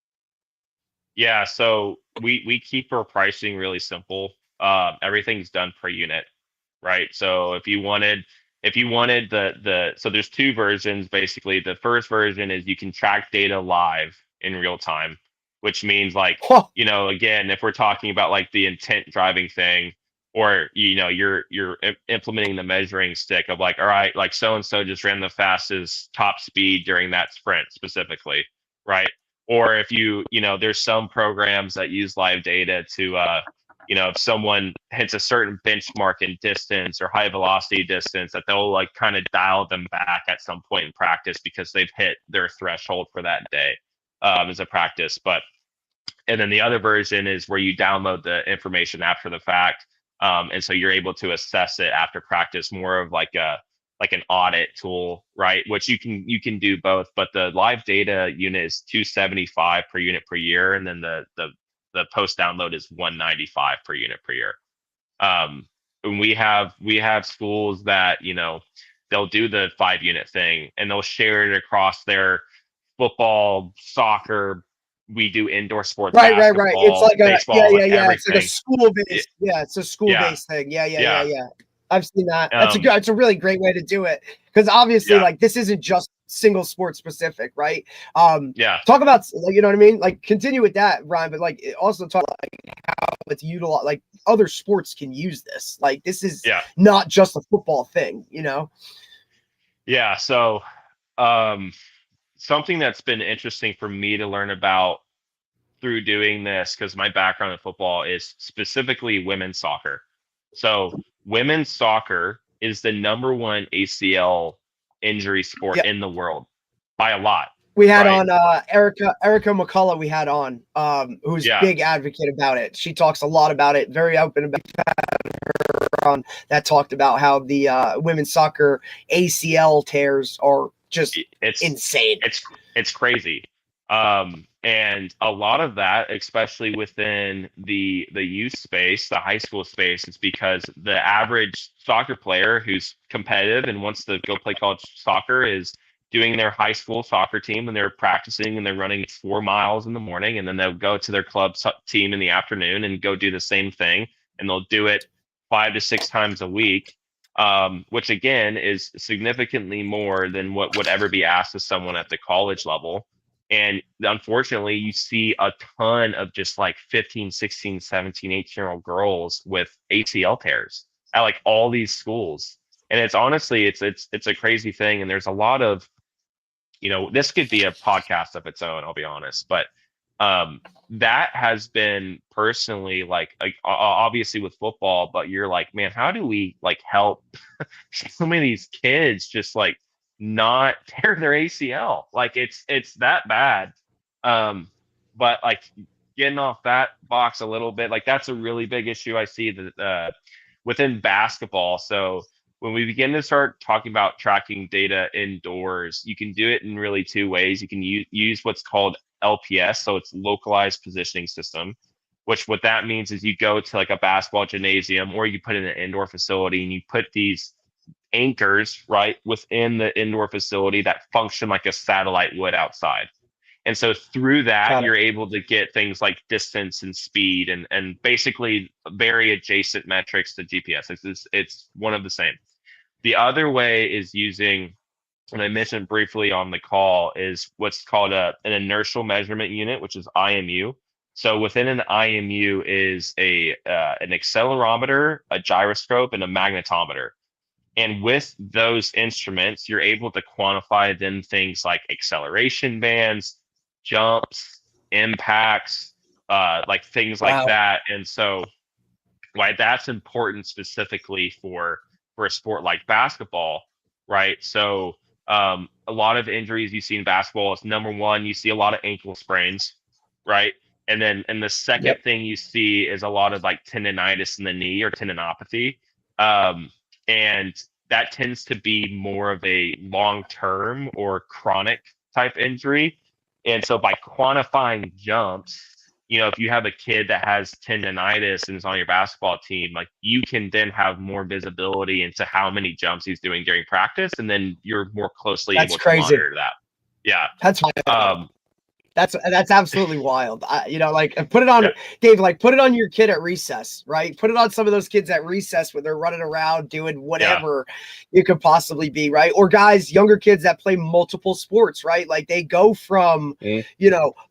C: Yeah, so we keep our pricing really simple. Everything's done per unit, right? So if you wanted so there's 2 versions basically. The first version is you can track data live in real time, which means like, again, if we're talking about like the intent driving thing, or you're implementing the measuring stick of like, all right, like so and so just ran the fastest top speed during that sprint specifically, right? Or if there's some programs that use live data to if someone hits a certain benchmark in distance or high velocity distance, that they'll like kind of dial them back at some point in practice because they've hit their threshold for that day as a practice. And then the other version is where you download the information after the fact. And so you're able to assess it after practice, more of like an audit tool, right? Which you can do both, but the live data unit is $275 per unit per year, and then the post download is $195 per unit per year. And we have schools that they'll do the 5 unit thing and they'll share it across their football, soccer, we do indoor sports,
D: Right. It's
C: basketball,
D: like
C: baseball, like
D: It's like a
C: everything.
D: school based. Yeah, it's a school based thing.
C: Yeah.
D: I've seen that.
C: Um,
D: It's a really great way to do it because obviously,
C: Yeah.
D: like, this isn't just single sport specific, right?
C: Yeah.
D: Talk about, like, you know what I mean? Like, continue with that, Ryan, but like also talk like how it's utilized, like other sports can use this. Like, this is
C: Yeah.
D: not just a football thing, you know?
C: Yeah. So, something that's been interesting for me to learn about through doing this, because my background in football is specifically women's soccer. So women's soccer is the number one ACL injury sport
D: Yep.
C: in the world by a lot.
D: We had
C: Right.
D: on Erica McCullough. We had on who's
C: Yeah.
D: big advocate about it. She talks a lot about it, very open about her on that. Talked about how the women's soccer ACL tears are just
C: It's
D: insane.
C: it's crazy. And a lot of that, especially within the youth space, the high school space, is because the average soccer player who's competitive and wants to go play college soccer is doing their high school soccer team, and they're practicing and they're running 4 miles in the morning, and then they'll go to their club team in the afternoon and go do the same thing, and they'll do it 5 to 6 times a week. Which again is significantly more than what would ever be asked of someone at the college level. And unfortunately, you see a ton of just like 15, 16, 17, 18-year-old girls with ACL tears at like all these schools. And it's honestly, it's a crazy thing. And there's a lot of, this could be a podcast of its own, I'll be honest, but that has been personally like obviously with football, but you're like, man, how do we like help so many of these kids just like not tear their ACL? Like it's that bad. But like getting off that box a little bit, like that's a really big issue I see that within basketball. So when we begin to start talking about tracking data indoors, you can do it in really 2 ways. You can use what's called LPS, so it's localized positioning system, which what that means is you go to like a basketball gymnasium or you put in an indoor facility and you put these anchors right within the indoor facility that function like a satellite would outside. And so through that, you're able to get things like distance and speed and basically very adjacent metrics to GPS. It's one of the same. The other way is using, and I mentioned briefly on the call, is what's called an inertial measurement unit, which is IMU. So within an IMU is an accelerometer, a gyroscope, and a magnetometer. And with those instruments, you're able to quantify then things like acceleration bands, jumps, impacts, like things like that. And so why that's important specifically for a sport like basketball, right? So a lot of injuries you see in basketball is, number one, you see a lot of ankle sprains, right? And the second thing you see is a lot of like tendonitis in the knee or tendinopathy. And that tends to be more of a long-term or chronic type injury. And so by quantifying jumps, if you have a kid that has tendonitis and is on your basketball team, like you can then have more visibility into how many jumps he's doing during practice, and then you're more closely able to monitor that. Yeah,
D: that's absolutely wild. Like put it on, Dave. Like put it on your kid at recess, right? Put it on some of those kids at recess when they're running around doing whatever you could possibly be, right? Or guys, younger kids that play multiple sports, right? Like they go from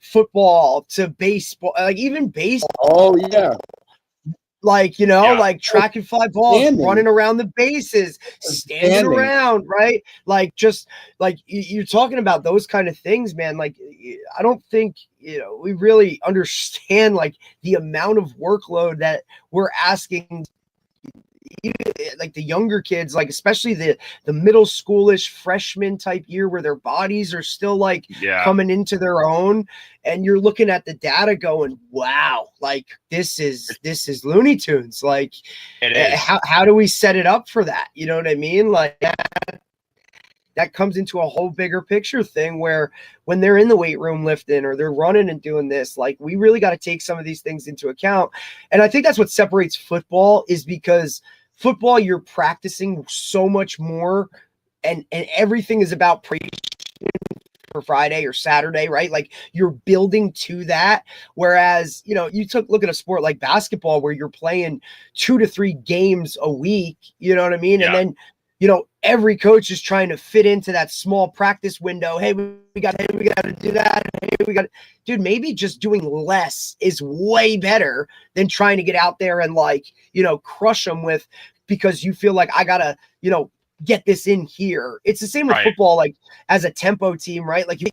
D: football to baseball, like even baseball.
B: Oh yeah.
D: Like, like track and fly balls, running around the bases, standing around, right? Like, just like you're talking about those kind of things, man. Like, I don't think, we really understand like the amount of workload that we're asking, like the younger kids, like especially the middle schoolish freshman type year where their bodies are still like coming into their own, and you're looking at the data going, wow, like this is Looney Tunes. Like how do we set it up for that? You know what I mean? Like that comes into a whole bigger picture thing where when they're in the weight room lifting or they're running and doing this, like we really got to take some of these things into account. And I think that's what separates football, is because football, you're practicing so much more and everything is about for Friday or Saturday, right? Like you're building to that. Whereas, you know, look at a sport like basketball where you're playing 2 to 3 games a week, you know what I mean?
C: Yeah.
D: And then, you know, every coach is trying to fit into that small practice window. Hey, we got to do that. Hey, dude, maybe just doing less is way better than trying to get out there and like, you know, crush them with, because you feel like I gotta, you know, get this in here. It's the same with
C: Right.
D: football, like as a tempo team, right? Like you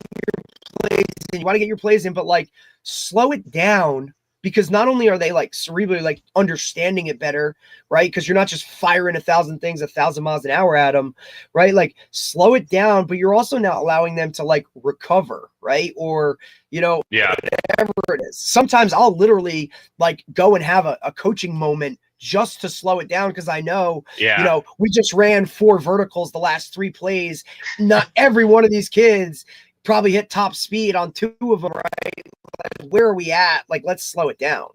D: want to get your plays in, but like slow it down, because not only are they like cerebrally like understanding it better, right? Because you're not just firing 1,000 things 1,000 miles an hour at them, right? Like slow it down, but you're also now allowing them to like recover, right? Or, you know, whatever it is. Sometimes I'll literally like go and have a coaching moment just to slow it down, because I know, you know, we just ran 4 verticals the last 3 plays. Not every one of these kids probably hit top speed on 2 of them, right? Like, where are we at? Like, let's slow it down.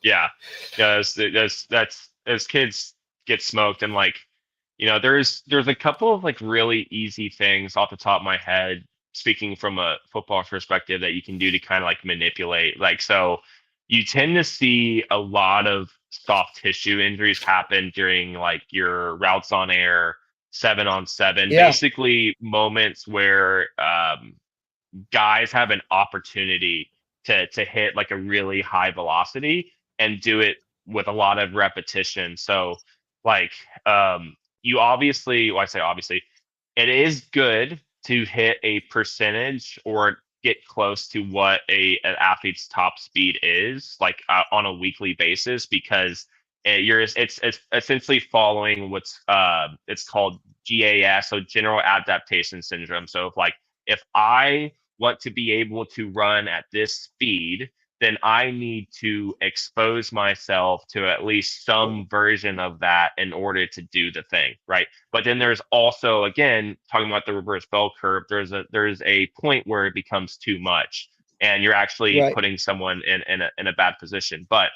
C: Yeah, that's as kids get smoked, and like, you know, there's a couple of like really easy things off the top of my head, speaking from a football perspective, that you can do to kind of like manipulate. Like, so you tend to see a lot of soft tissue injuries happen during like your routes on air, 7-on-7, basically moments where guys have an opportunity to hit like a really high velocity and do it with a lot of repetition. So like you obviously, well, I say obviously, it is good to hit a percentage or get close to what an athlete's top speed is, like on a weekly basis, because it's essentially following what's it's called GAS, so general adaptation syndrome. So if I want to be able to run at this speed, then I need to expose myself to at least some version of that in order to do the thing, right? But then there's also, again, talking about the reverse bell curve, there's a point where it becomes too much, and you're actually putting someone in a bad position. But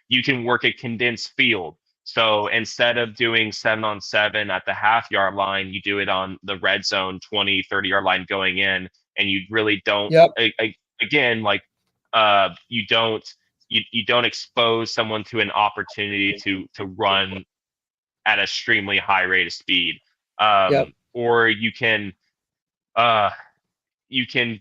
C: you can work a condensed field. So instead of doing 7-on-7 at the half-yard line, you do it on the red zone 20, 30-yard line going in, and you really don't again, like you don't expose someone to an opportunity to run at an extremely high rate of speed. Or you can you can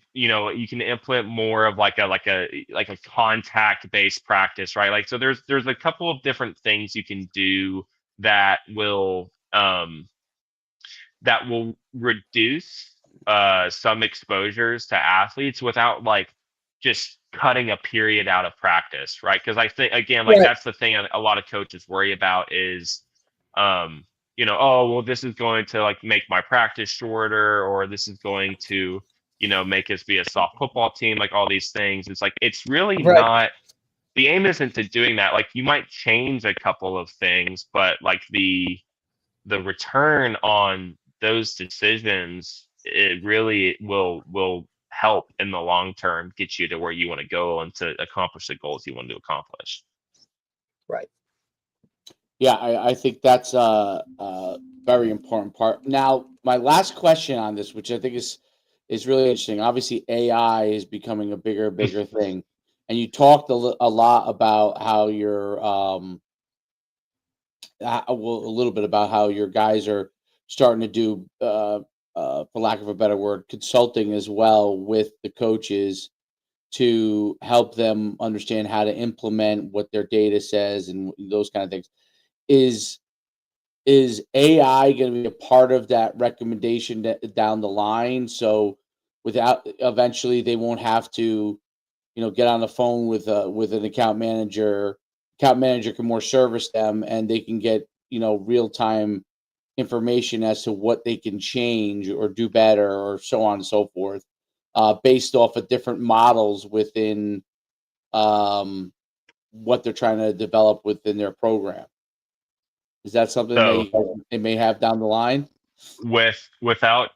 C: implement more of like a contact based practice, right? Like, so there's a couple of different things you can do that will reduce some exposures to athletes without like just cutting a period out of practice, right? Because I think, again, like that's the thing a lot of coaches worry about is you know, oh well, this is going to like make my practice shorter, or this is going to, you know, make us be a soft football team, like all these things. It's like, it's really not, the aim isn't to doing that. Like, you might change a couple of things, but like the return on those decisions, it really will help in the long term get you to where you want to go and to accomplish the goals you want to accomplish.
D: Right.
B: Yeah, I think that's a very important part. Now, my last question on this, which I think is really interesting. Obviously, AI is becoming a bigger thing, and you talked a lot about how you're a little bit about how your guys are starting to do, for lack of a better word, consulting as well with the coaches to help them understand how to implement what their data says and those kind of things. Is AI going to be a part of that recommendation down the line? So without, eventually they won't have to, you know, get on the phone with an account manager. Account manager can more service them, and they can get, you know, real time information as to what they can change or do better, or so on and so forth, based off of different models within what they're trying to develop within their program. Is that something they may have down the line?
C: Without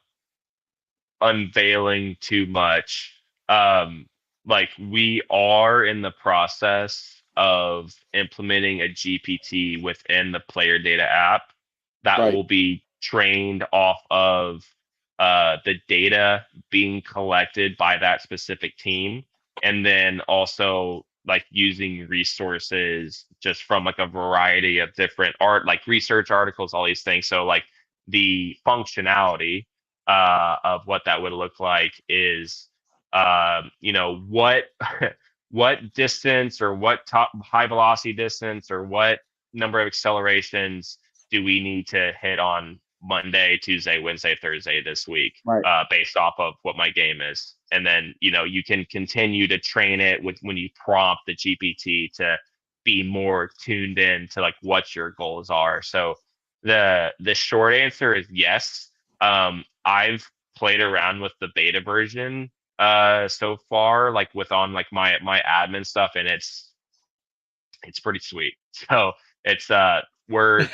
C: unveiling too much, like, we are in the process of implementing a GPT within the player data app that will be trained off of the data being collected by that specific team, and then also like using resources just from like a variety of different like research articles, all these things. So like the functionality of what that would look like is, what what distance or what top high velocity distance or what number of accelerations do we need to hit on Monday, Tuesday, Wednesday, Thursday this week,
B: Right.
C: based off of what my game is. And then, you can continue to train it with when you prompt the GPT to be more tuned in to like what your goals are. So the short answer is yes. I've played around with the beta version so far, like with on like my admin stuff, and it's pretty sweet. So it's where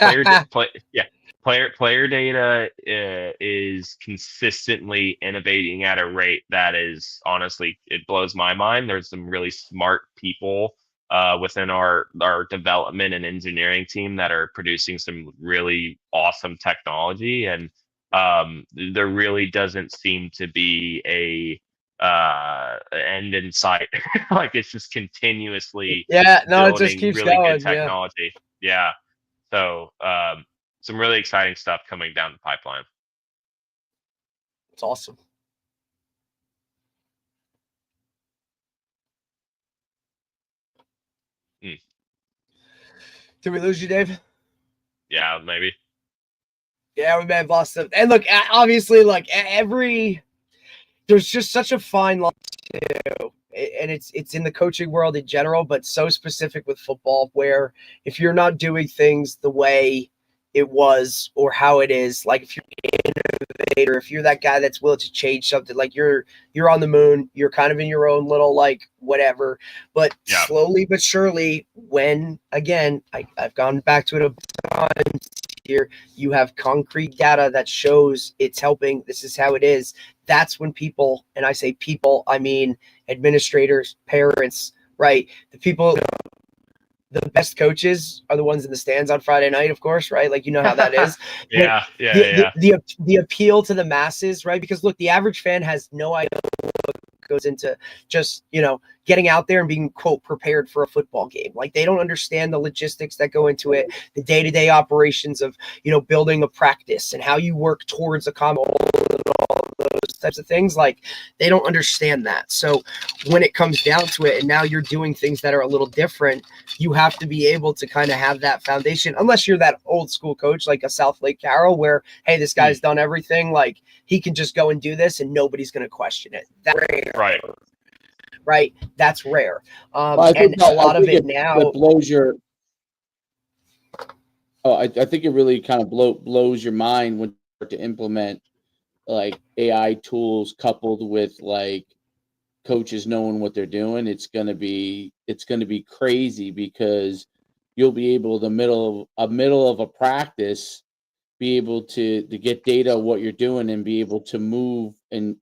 C: player data is consistently innovating at a rate that is, honestly, it blows my mind. There's some really smart people within our development and engineering team that are producing some really awesome technology, and there really doesn't seem to be a end in sight. Like it's just continuously
D: Yeah, no, it just
C: building
D: keeps
C: really good
D: going. Yeah,
C: technology. Yeah. So some really exciting stuff coming down the pipeline.
D: it's awesome. Did we lose you, Dave?
C: Yeah, maybe.
D: Yeah, we may have lost them. And look, obviously, like there's just such a fine line too, and it's in the coaching world in general, but so specific with football, where if you're not doing things the way it was or how it is, like if you're an innovator, if you're that guy that's willing to change something, like you're on the moon, you're kind of in your own little like whatever, but
C: Yeah.
D: slowly but surely, when again, I've gone back to it a ton here, you have concrete data that shows it's helping, this is how it is. That's when people, and I say people, I mean administrators, parents, right? The people, the best coaches are the ones in the stands on Friday night, of course, right? Like, you know how that is.
C: Yeah.
D: The appeal to the masses, right? Because look, the average fan has no idea what goes into just, getting out there and being, quote, prepared for a football game. Like, they don't understand the logistics that go into it, the day-to-day operations of, building a practice and how you work towards a common goal and all those types of things. Like, they don't understand that. So when it comes down to it, and now you're doing things that are a little different, you have to be able to kind of have that foundation, unless you're that old school coach, like a South Lake Carroll, where, hey, this guy's done everything. Like, he can just go and do this and nobody's going to question it. That's rare. Right. That's rare. And a lot of it now
B: it blows your. Oh, I think it really kind of blows your mind when you start to implement like AI tools coupled with like coaches knowing what they're doing. It's gonna be crazy, because you'll be able middle of a practice be able to get data of what you're doing and be able to move and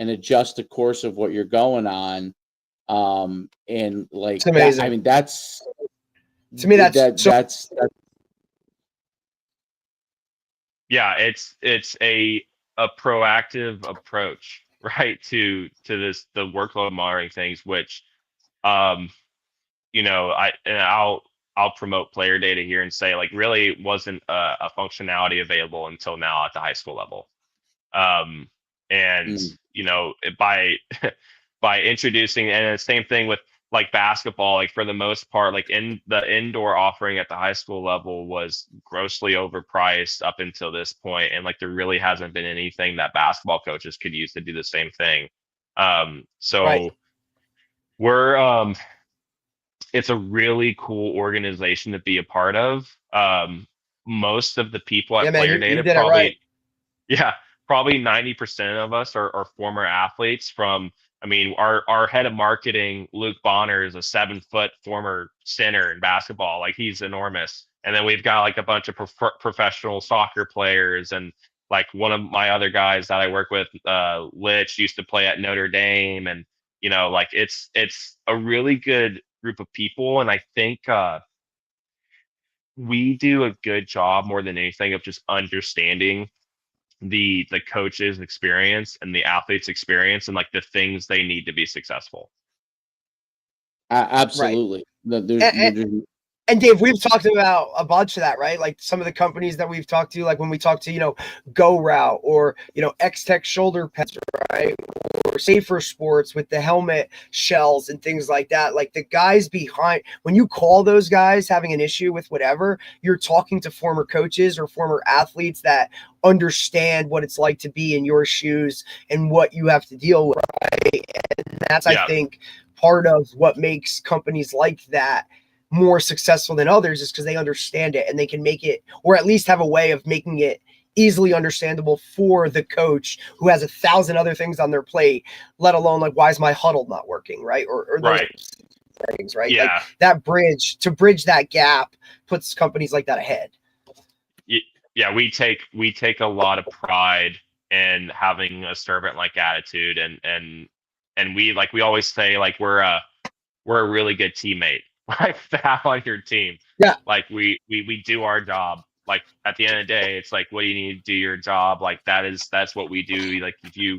B: adjust the course of what you're going on. And like,
D: it's amazing.
B: I mean, that's
D: to me, that's
C: yeah, it's a proactive approach, right, to the workload monitoring things, which I'll promote player data here and say, like, really it wasn't a functionality available until now at the high school level. And by by introducing, and the same thing with like basketball, like for the most part, like in the indoor offering at the high school level was grossly overpriced up until this point, and like there really hasn't been anything that basketball coaches could use to do the same thing. So
D: right.
C: we're it's a really cool organization to be a part of. Most of the people at Player
D: You
C: Data
D: did it right.
C: probably 90% of us are former athletes from, I mean, our head of marketing, Luke Bonner, is a 7-foot former center in basketball. Like, he's enormous. And then we've got like a bunch of professional soccer players. And like one of my other guys that I work with, Lich, used to play at Notre Dame. And, like it's a really good group of people. And I think we do a good job more than anything of just understanding the coach's experience and the athlete's experience and like the things they need to be successful.
B: Absolutely.
D: And Dave, we've talked about a bunch of that, right? Like some of the companies that we've talked to, like when we talk to, Go Route or, X-Tech shoulder pads, right? Or Safer Sports with the helmet shells and things like that. Like the guys behind, when you call those guys having an issue with whatever, you're talking to former coaches or former athletes that understand what it's like to be in your shoes and what you have to deal with, right? And that's, I think, part of what makes companies like that more successful than others is because they understand it and they can make it, or at least have a way of making it easily understandable for the coach who has 1,000 other things on their plate, let alone like, why is my huddle not working? Right. Or those things, right?
C: Yeah.
D: Like that bridge that gap puts companies like that ahead.
C: Yeah. We take a lot of pride in having a servant-like attitude and we always say like, we're a really good teammate. Like to have on your team.
D: Yeah.
C: Like we do our job. Like at the end of the day, it's like, what do you need to do your job? Like that's what we do. Like if you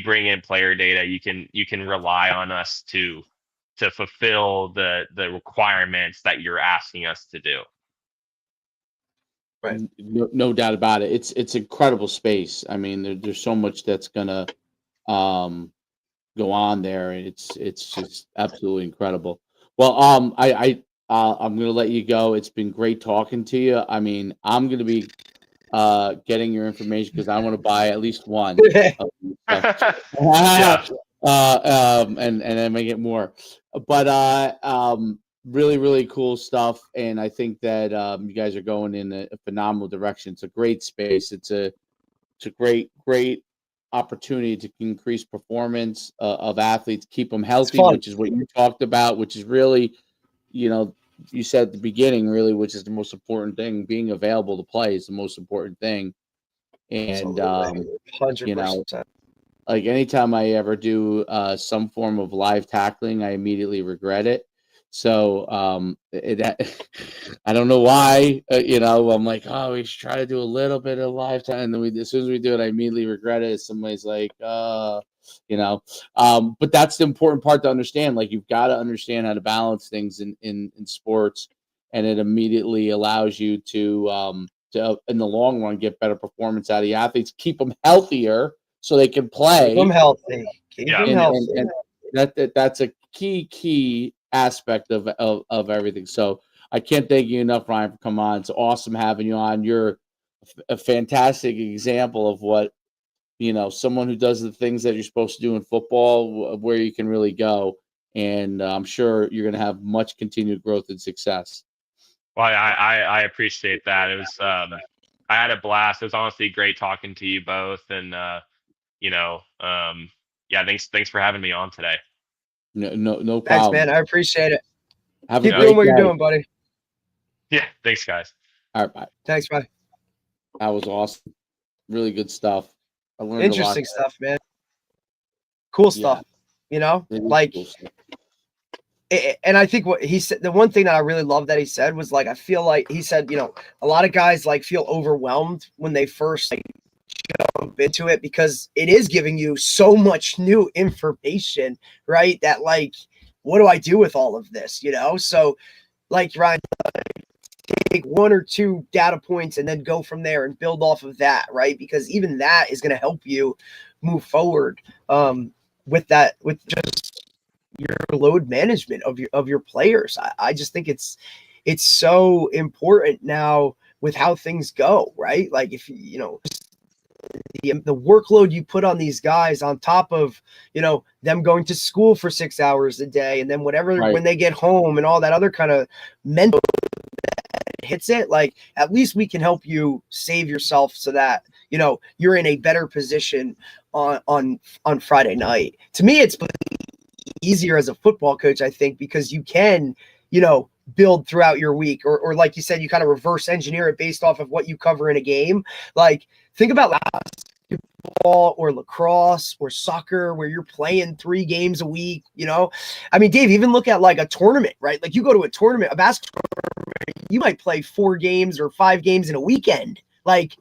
C: bring in player data, you can rely on us to fulfill the requirements that you're asking us to do.
D: Right.
B: No doubt about it. It's incredible space. I mean, there's so much that's gonna go on there. It's just absolutely incredible. Well, I'm gonna let you go. It's been great talking to you. I mean, I'm gonna be getting your information because I want to buy at least one.
C: Yeah.
B: And I may get more. But really, really cool stuff. And I think that you guys are going in a phenomenal direction. It's a great space. It's a great opportunity to increase performance of athletes, keep them healthy, which is what you talked about, which is really, you said at the beginning, really, which is the most important thing. Being available to play is the most important thing. And
D: 100%.
B: Like anytime I ever do some form of live tackling, I immediately regret it. So I don't know why, I'm like, oh, we should try to do a little bit of live time. And then as soon as we do it, I immediately regret it. Somebody's like, but that's the important part to understand. Like you've got to understand how to balance things in sports, and it immediately allows you to in the long run, get better performance out of the athletes, keep them healthier so they can play.
D: Keep them healthy.
B: And that's a key aspect of everything. So I can't thank you enough, Ryan, for coming on. It's awesome having you on. You're a fantastic example of what, someone who does the things that you're supposed to do in football, where you can really go. And I'm sure you're going to have much continued growth and success.
C: Well, I appreciate that. It was, I had a blast. It was honestly great talking to you both. And, thanks for having me on today.
B: No problem.
D: Thanks, man. I appreciate it.
B: Keep
D: doing what you're doing, buddy.
C: Yeah. Thanks, guys.
B: All right. Bye.
D: Thanks, bye.
B: That was awesome. Really good stuff. I learned
D: interesting stuff, man. Cool stuff. Like,
B: cool stuff.
D: And I think what he said, the one thing that I really love that he said was like, I feel like he said, a lot of guys like feel overwhelmed when they first jump into it because it is giving you so much new information, right? That like, what do I do with all of this? So like Ryan, take one or two data points and then go from there and build off of that, right? Because even that is going to help you move forward with just your load management of your players. I just think it's so important now with how things go, right? Like if the workload you put on these guys on top of them going to school for 6 hours a day and then whatever when they get home and all that other kind of mental that hits it, like at least we can help you save yourself so that you're in a better position on Friday night. To me, it's easier as a football coach, I think, because you can build throughout your week or like you said, you kind of reverse engineer it based off of what you cover in a game. Like think about basketball or lacrosse or soccer where you're playing 3 games a week. I mean, Dave, even look at like a tournament, right? Like you go to a tournament, a basketball tournament, you might play 4 games or 5 games in a weekend. Like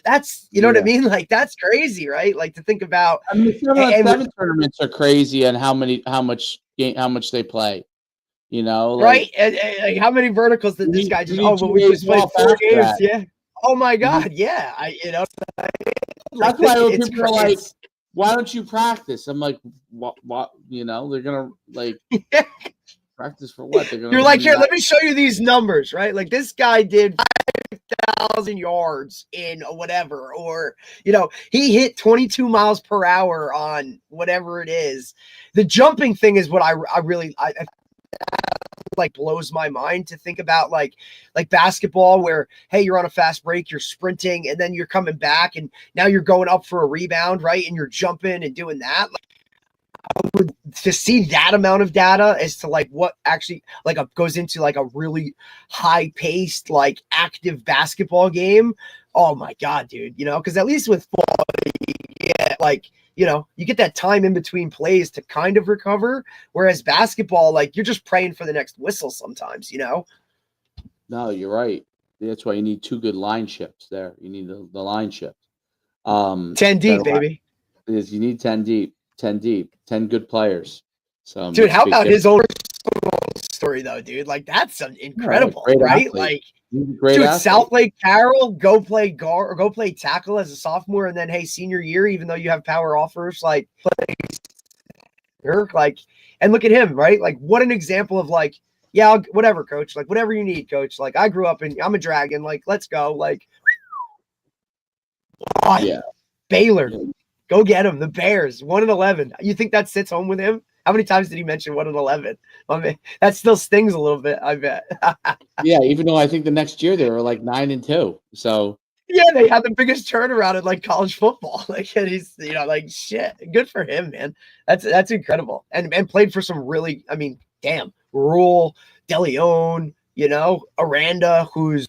D: That's, you know what I
B: Yeah.
D: mean? Like, that's crazy, right? Like, to think about.
B: I mean, some
D: And-
B: seven tournaments are crazy, and how much they play. You know, like
D: Right? And, like, how many verticals did this guy
B: you
D: just?
B: need
D: Oh,
B: 2
D: but we
B: days
D: just played
B: off
D: 4
B: after
D: games.
B: that.
D: Yeah. Oh my
B: You need-
D: God. Yeah.
B: That's why when
D: it's
B: people are like,
D: crazy.
B: "Why don't you practice?" I'm like, "What? You know, they're gonna like practice for what? They're gonna."
D: You're like,
B: be
D: here,
B: back-
D: let me show you these numbers, right? Like, this guy did 5,000 yards in whatever, or, you know, he hit 22 miles per hour on whatever it is. The jumping thing is what I really like blows my mind to think about, like basketball, where, hey, you're on a fast break, you're sprinting, and then you're coming back, and now you're going up for a rebound, right? And you're jumping and doing that. Like, to see that amount of data as to like what actually like goes into like a really high paced, like active basketball game. Oh my God, dude. You know, because at least with football, yeah, like, you know, you get that time in between plays to kind of recover. Whereas basketball, like, you're just praying for the next whistle sometimes, you know?
B: No, you're right. That's why you need 2 good line shifts there. You need the line shift.
D: 10 deep, baby.
B: Is you need 10 deep, 10 good players. So
D: Dude,
B: makes a
D: how
B: big
D: about
B: difference.
D: his own story though, dude? Like, that's incredible,
B: great
D: right?
B: athlete.
D: Like,
B: He's a great
D: dude,
B: athlete.
D: South Lake Carroll, go play guard or go play tackle as a sophomore, and then hey, senior year, even though you have power offers, like play like, and look at him, right? Like, what an example of like, yeah, whatever, coach, like whatever you need, coach. Like, I grew up I'm a Dragon, like, let's go, like,
B: Yeah.
D: Baylor, go get him. The Bears 1-11. You think that sits home with him? How many times did he mention 1-11? I mean, that still stings a little bit, I bet.
B: Yeah, even though I think the next year they were like 9-2. So
D: Yeah, they had the biggest turnaround in like college football. Like, and he's, you know, like, shit. Good for him, man. That's incredible. And played for some really, I mean, damn, Rule, DeLeon, you know, Aranda, who's,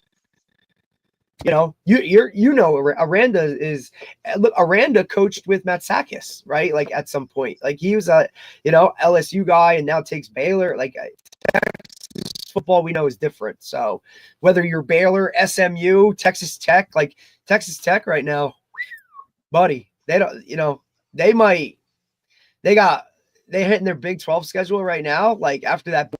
D: you know, Aranda is, look, Aranda coached with Matsakis, right? Like, at some point, like, he was a, you know, LSU guy and now takes Baylor. Like, football we know is different. So whether you're Baylor, SMU, Texas Tech, like Texas Tech right now, buddy, they don't, you know, they're hitting their Big 12 schedule right now. Like, after that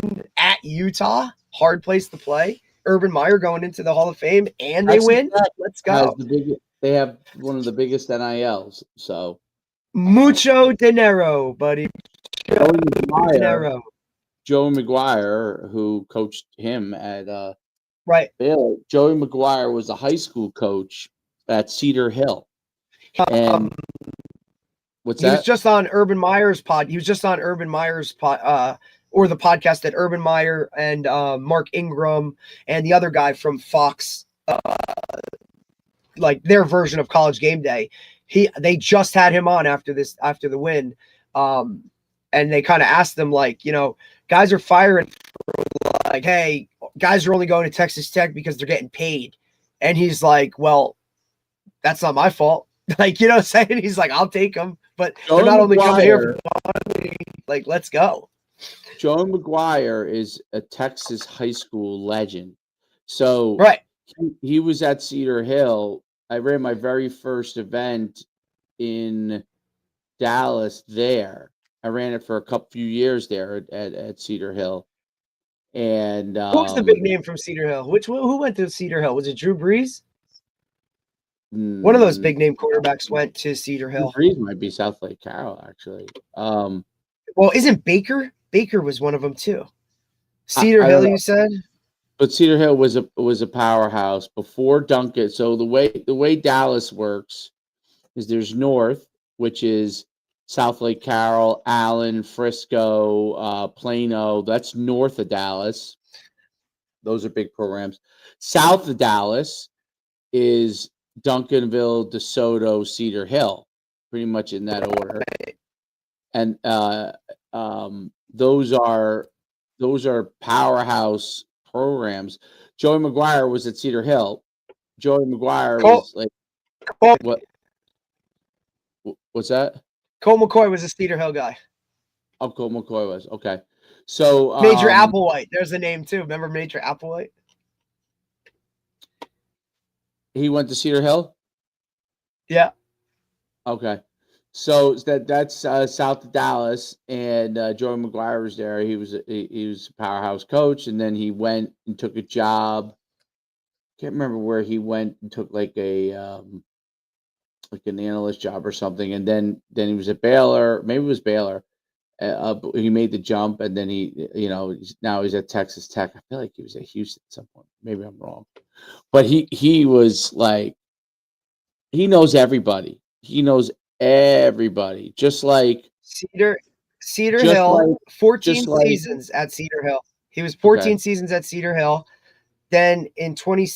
D: win at Utah, hard place to play. Urban Meyer going into the Hall of Fame, and they
B: Texas
D: win.
B: Tech
D: Let's go.
B: they have one of the biggest NILs. So
D: Mucho dinero, buddy. Dinero.
B: Joey McGuire, who coached him at
D: Right.
B: Baylor, Joey McGuire was a high school coach at Cedar Hill. And what's
D: He
B: that?
D: was just on Urban Meyer's pod. He was just on Urban Meyer's pod, or the podcast that Urban Meyer and Mark Ingram and the other guy from Fox, like their version of College Game Day. They just had him on after the win, and they kind of asked them, like, you know, guys are firing for, like, hey, guys are only going to Texas Tech because they're getting paid, and he's like, well, that's not my fault. Like, you know what I'm saying? He's like, I'll take them, but they're not only coming here for money. Like, let's go.
B: Joey McGuire is a Texas high school legend. So
D: Right.
B: he was at Cedar Hill. I ran my very first event in Dallas there. I ran it for a few years there at Cedar Hill. And
D: Who was the big name from Cedar Hill? Who went to Cedar Hill? Was it Drew Brees? One of those big name quarterbacks went to Cedar Hill.
B: Drew Brees might be South Lake Carroll, actually.
D: Well, isn't Baker? Baker was one of them too. Cedar Hill, you said?
B: But Cedar Hill was a powerhouse before Duncan. So the way Dallas works is there's North, which is South Lake Carroll, Allen, Frisco, Plano. That's north of Dallas. Those are big programs. South of Dallas is Duncanville, DeSoto, Cedar Hill, pretty much in that order. And those are powerhouse programs. Joey McGuire was at Cedar Hill. Joey McGuire was like what? What's that?
D: Cole McCoy was a Cedar Hill guy.
B: Oh, Cole McCoy was okay. So
D: Major Applewhite. There's the name too. Remember Major Applewhite?
B: He went to Cedar Hill.
D: Yeah.
B: Okay, so that's south of Dallas, and Joey McGuire was there. He was a powerhouse coach, and then he went and took a job. Can't remember where he went and took like an analyst job or something, and then he was at Baylor. Maybe it was Baylor. He made the jump, and then now he's at Texas Tech. I feel like he was at Houston at some point. Maybe I'm wrong, but he was like, he knows everybody. He knows everybody, just like
D: Cedar
B: just
D: Hill,
B: like
D: 14
B: just like
D: seasons at Cedar Hill. He was 14
B: okay,
D: seasons at Cedar Hill. Then in 20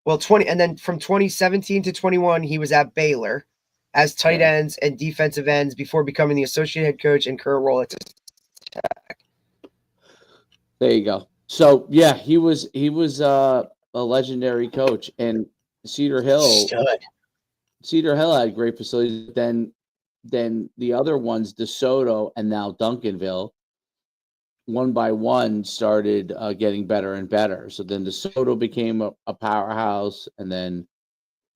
D: and then from 2017 to 21, he was at Baylor as tight
B: okay.
D: ends and defensive ends before becoming the associate head coach and current role at
B: There you go. So yeah, he was a legendary coach, and Cedar Hill
D: Stud.
B: had great facilities. Then the other ones, DeSoto and now Duncanville, one by one started getting better and better. So then DeSoto became a powerhouse, and then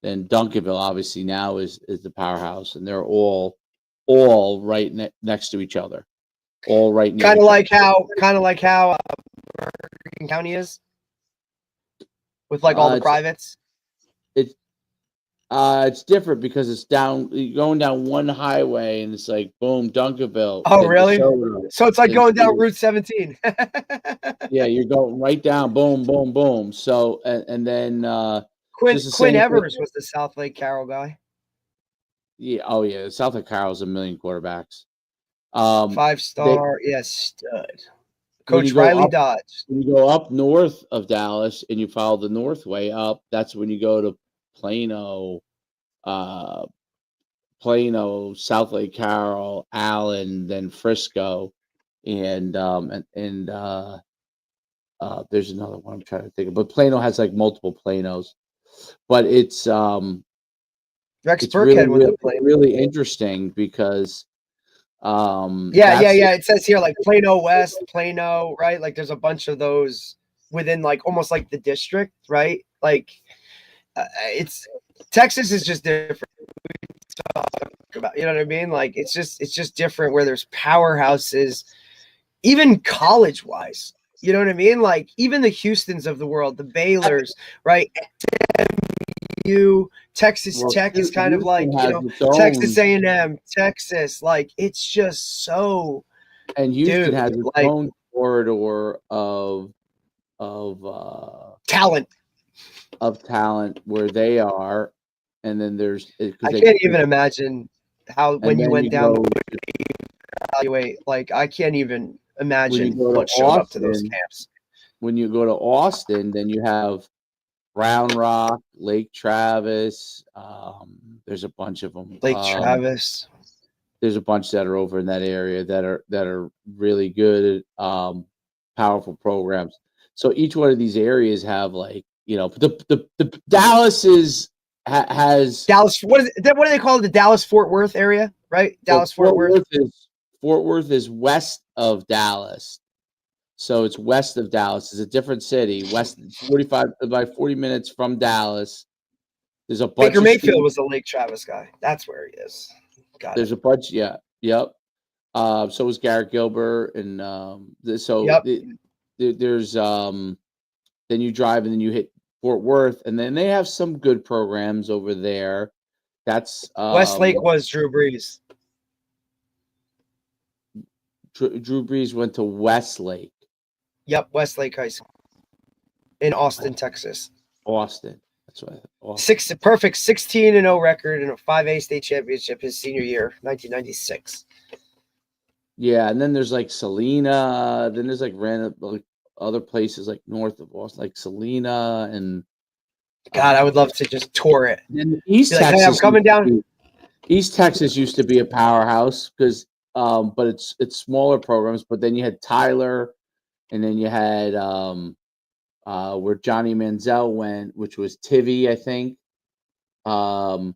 B: Duncanville obviously now is the powerhouse, and they're all right next to each other, all right near
D: Kind of
B: each other.
D: like how Bergen County is with like all the privates.
B: It's different because it's you're going down one highway, and it's like boom, Duncanville.
D: Oh,
B: then
D: really?
B: DeSoto,
D: So it's like
B: then
D: going down
B: Cedar.
D: Route 17.
B: Yeah, you're going right down, boom, boom, boom. So and then
D: Quinn
B: just the same thing.
D: Evers was the South Lake Carroll guy.
B: Yeah, oh yeah, South Lake Carroll's a million quarterbacks.
D: 5-star, yes, stud.
B: When
D: Coach
B: you go
D: Riley
B: up-
D: Dodge.
B: When you go up north of Dallas and you follow the northway up, that's when you go to Plano, South Lake Carroll, Allen, then Frisco, and there's another one I'm trying to think of, but Plano has like multiple Planos, but it's
D: Rex
B: it's
D: Burkhead went to
B: really,
D: Plano.
B: really interesting because
D: Yeah. It says here like Plano West, Plano, right? Like there's a bunch of those within like almost like the district, right? Like it's Texas is just different. You know what I mean? Like it's just different where there's powerhouses, even college wise. You know what I mean? Like even the Houstons of the world, the Baylors, right? Texas Tech is kind of like, Texas A&M, Texas, like it's just so.
B: And Houston
D: dude,
B: has its
D: like,
B: own corridor of
D: talent.
B: Where they are, and then there's.
D: I can't even imagine how when you went down to evaluate. Like I can't even imagine what showed up to those camps.
B: When you go to Austin, then you have Round Rock, Lake Travis. There's a bunch of them.
D: Lake Travis.
B: There's a bunch that are over in that area that are really good, powerful programs. So each one of these areas have like the Dallas has
D: Dallas. What do they call it? The Dallas Fort Worth area, right? Dallas Fort Worth.
B: Fort Worth is west of Dallas. So it's west of Dallas. It's a different city. West 40 minutes from Dallas. There's a bunch.
D: Baker Mayfield was the Lake Travis guy. That's where he is.
B: There's a bunch. Yeah. Yep. So was Garrett Gilbert, and there's then you drive and then you hit Fort Worth, and then they have some good programs over there. That's
D: Westlake was Drew Brees.
B: Drew Brees went to Westlake.
D: Yep, Westlake High School in Austin, Texas.
B: Austin. That's right.
D: Perfect 16-0 record and a 5A state championship his senior year, 1996.
B: Yeah, and then there's like Salina. Then there's like random other places like north of Austin, like Salina and.
D: God, I would love to just tour it.
B: And East Texas.
D: Like, hey, I'm coming down.
B: East Texas used to be a powerhouse because, but it's smaller programs. But then you had Tyler, and then you had where Johnny Manziel went, which was Tivy, I think. And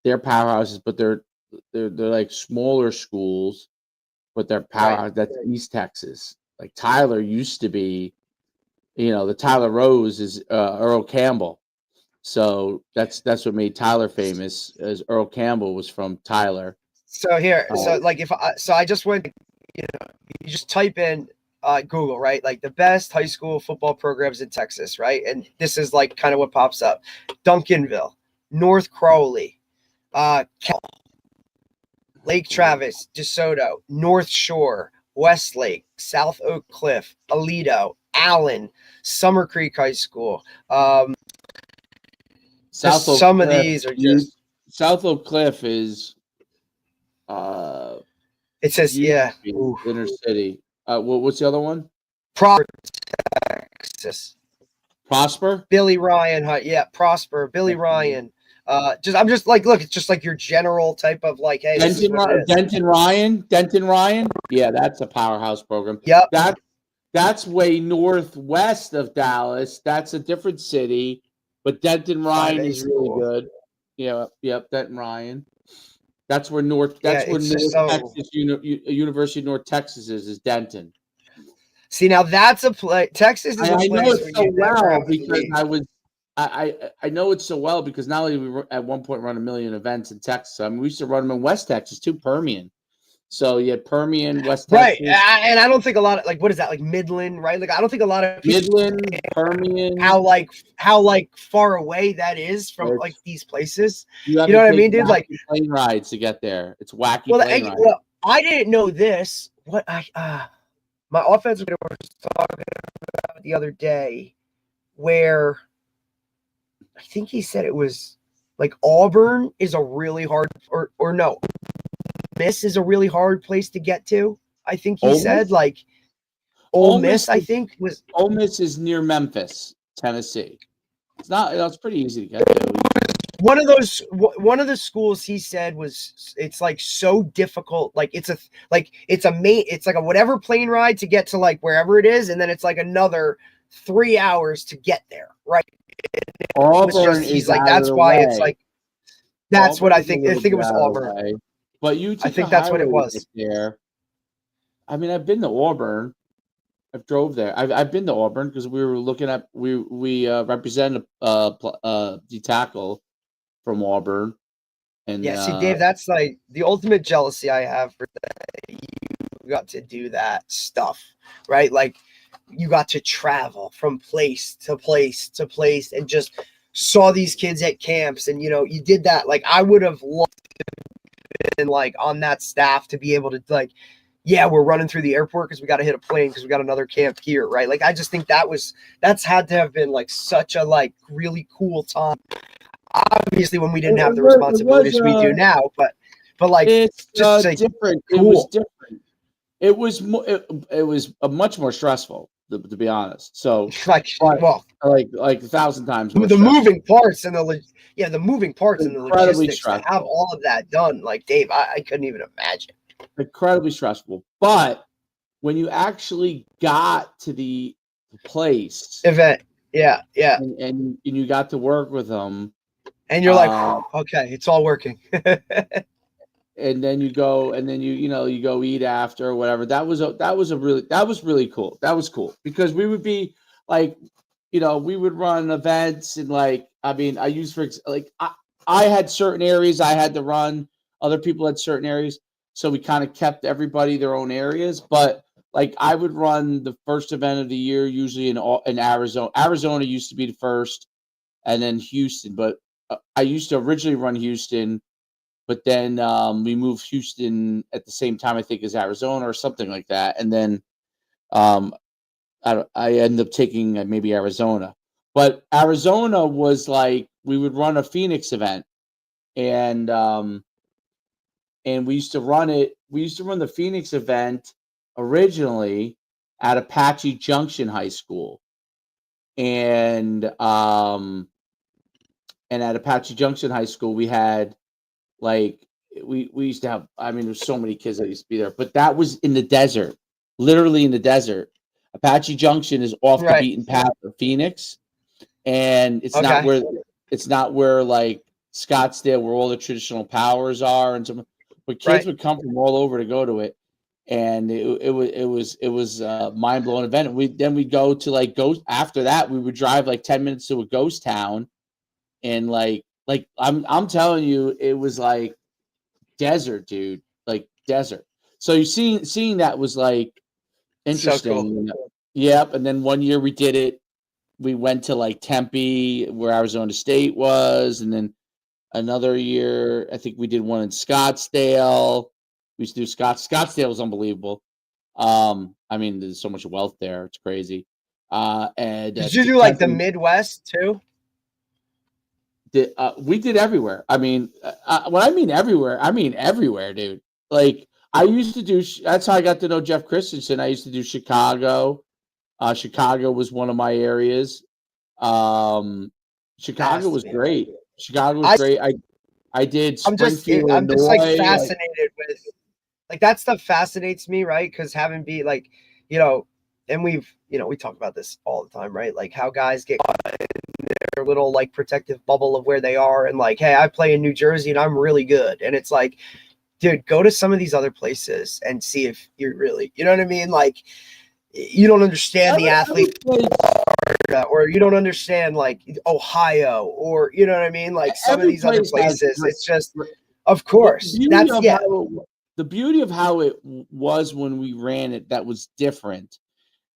B: they're powerhouses, but they're like smaller schools, but they're powerhouse. Right. That's East Texas. Like Tyler used to be the Tyler Rose is Earl Campbell. So that's what made Tyler famous, as Earl Campbell was from Tyler.
D: So here,
B: Oh.
D: so like I just went, you just type in Google, right? Like the best high school football programs in Texas, right? And this is like kind of what pops up: Duncanville, North Crowley, Lake Travis, DeSoto, North Shore, Westlake, South Oak Cliff, Aledo, Allen, Summer Creek High School. Some of these are just
B: South Oak Cliff is
D: it says
B: inner city. What's the other one?
D: Prosper, Texas.
B: Prosper?
D: Billy Ryan, Prosper, Billy Ryan. I'm just like, look, it's just like your general type of like, hey,
B: Denton Ryan. Yeah, that's a powerhouse program.
D: Yep.
B: That's way northwest of Dallas. That's a different city, but Denton Ryan is really good. Yeah, yep, Denton Ryan. That's where Texas University of North Texas is Denton.
D: See, now that's a place. Texas is a place.
B: I know it so well because I know it so well because not only we at one point run 1 million events in Texas. I mean, we used to run them in West Texas too, Permian. So you had Permian, West Texas,
D: right? And I don't think a lot of what is that, like Midland, right? Like I don't think a lot of people
B: Midland, Permian.
D: How far away that is from like these places.
B: You know what I mean, dude? Like plane rides to get there. It's wacky.
D: Well, I didn't know this. What my offensive coordinator was talking about the other day, where I think he said it was like Auburn is a really hard, or no, Miss is a really hard place to get to. I think he said like Ole Miss. I think was
B: Ole Miss is near Memphis, Tennessee. It's not. It's pretty easy to get to.
D: One of the schools he said it's like so difficult. Like it's like a whatever plane ride to get to like wherever it is, and then it's like another 3 hours to get there, right? He's like, that's why it's like, that's what I think. I think it was Auburn.
B: But I think that's what it was. There. I mean, I've been to Auburn. I've drove there. I've been to Auburn because we were looking at we represented the tackle from Auburn. And
D: see, Dave, that's like the ultimate jealousy I have for that. You got to do that stuff, right? Like you got to travel from place to place to place and just saw these kids at camps, and you did that. Like I would have loved to been like on that staff to be able to like, yeah, we're running through the airport because we got to hit a plane because we got another camp here, right? Like I just think that's had to have been like such a like really cool time. Obviously, when we didn't have the responsibilities we do now, but like
B: it's
D: just
B: different.
D: Cool.
B: It was different. It was much more stressful, to be honest. So like 1,000 times more
D: the moving parts and the moving parts and the logistics to have all of that done. Like Dave, I couldn't even imagine.
B: Incredibly stressful, but when you actually got to the place
D: event,
B: and you got to work with them.
D: And you're like, okay, it's all working.
B: And then you go, and then you go eat after or whatever. That was really cool. That was cool because we would be like, we would run events and like, I mean, I had certain areas I had to run. Other people had certain areas, so we kind of kept everybody their own areas. But like, I would run the first event of the year usually in Arizona. Arizona used to be the first, and then Houston, but I used to originally run Houston, but then we moved Houston at the same time, I think, as Arizona or something like that. And then I ended up taking maybe Arizona. But Arizona was like, we would run a Phoenix event. And we used to run it. We used to run the Phoenix event originally at Apache Junction High School. And at Apache Junction High School, we had like we used to have. I mean, there's so many kids that used to be there, but that was in the desert, literally in the desert. Apache Junction is off the beaten path of Phoenix, and it's not where like Scottsdale, where all the traditional powers are, and some. But kids would come from all over to go to it, and it was a mind blowing event. We'd go to like ghost. After that, we would drive like 10 minutes to a ghost town, and like I'm telling you, it was like desert, dude, like desert. So you seeing that was like interesting.
D: So cool.
B: You know? Yep. And then one year we did it. We went to like Tempe, where Arizona State was, and then another year, I think we did one in Scottsdale. We used to do Scottsdale was unbelievable. I mean, there's so much wealth there; it's crazy. And
D: Did you do like the Midwest too?
B: We did everywhere. I mean, when I mean everywhere, dude. Like I used to do. That's how I got to know Jeff Christensen. I used to do Chicago. Chicago was one of my areas. Chicago was great. Chicago was great. I did.
D: I'm just like fascinated with like that stuff fascinates me, right? Because having be like, you know, and we talk about this all the time, right? Like how guys get caught in their little like protective bubble of where they are, and like, hey, I play in New Jersey and I'm really good, and it's like, dude, go to some of these other places and see if you're really, you know what I mean? Like, you don't understand the athlete, or you don't understand like Ohio, or you know what I mean? Like some of these other places, it's just, of course,
B: the beauty of how it was when we ran it, that was different,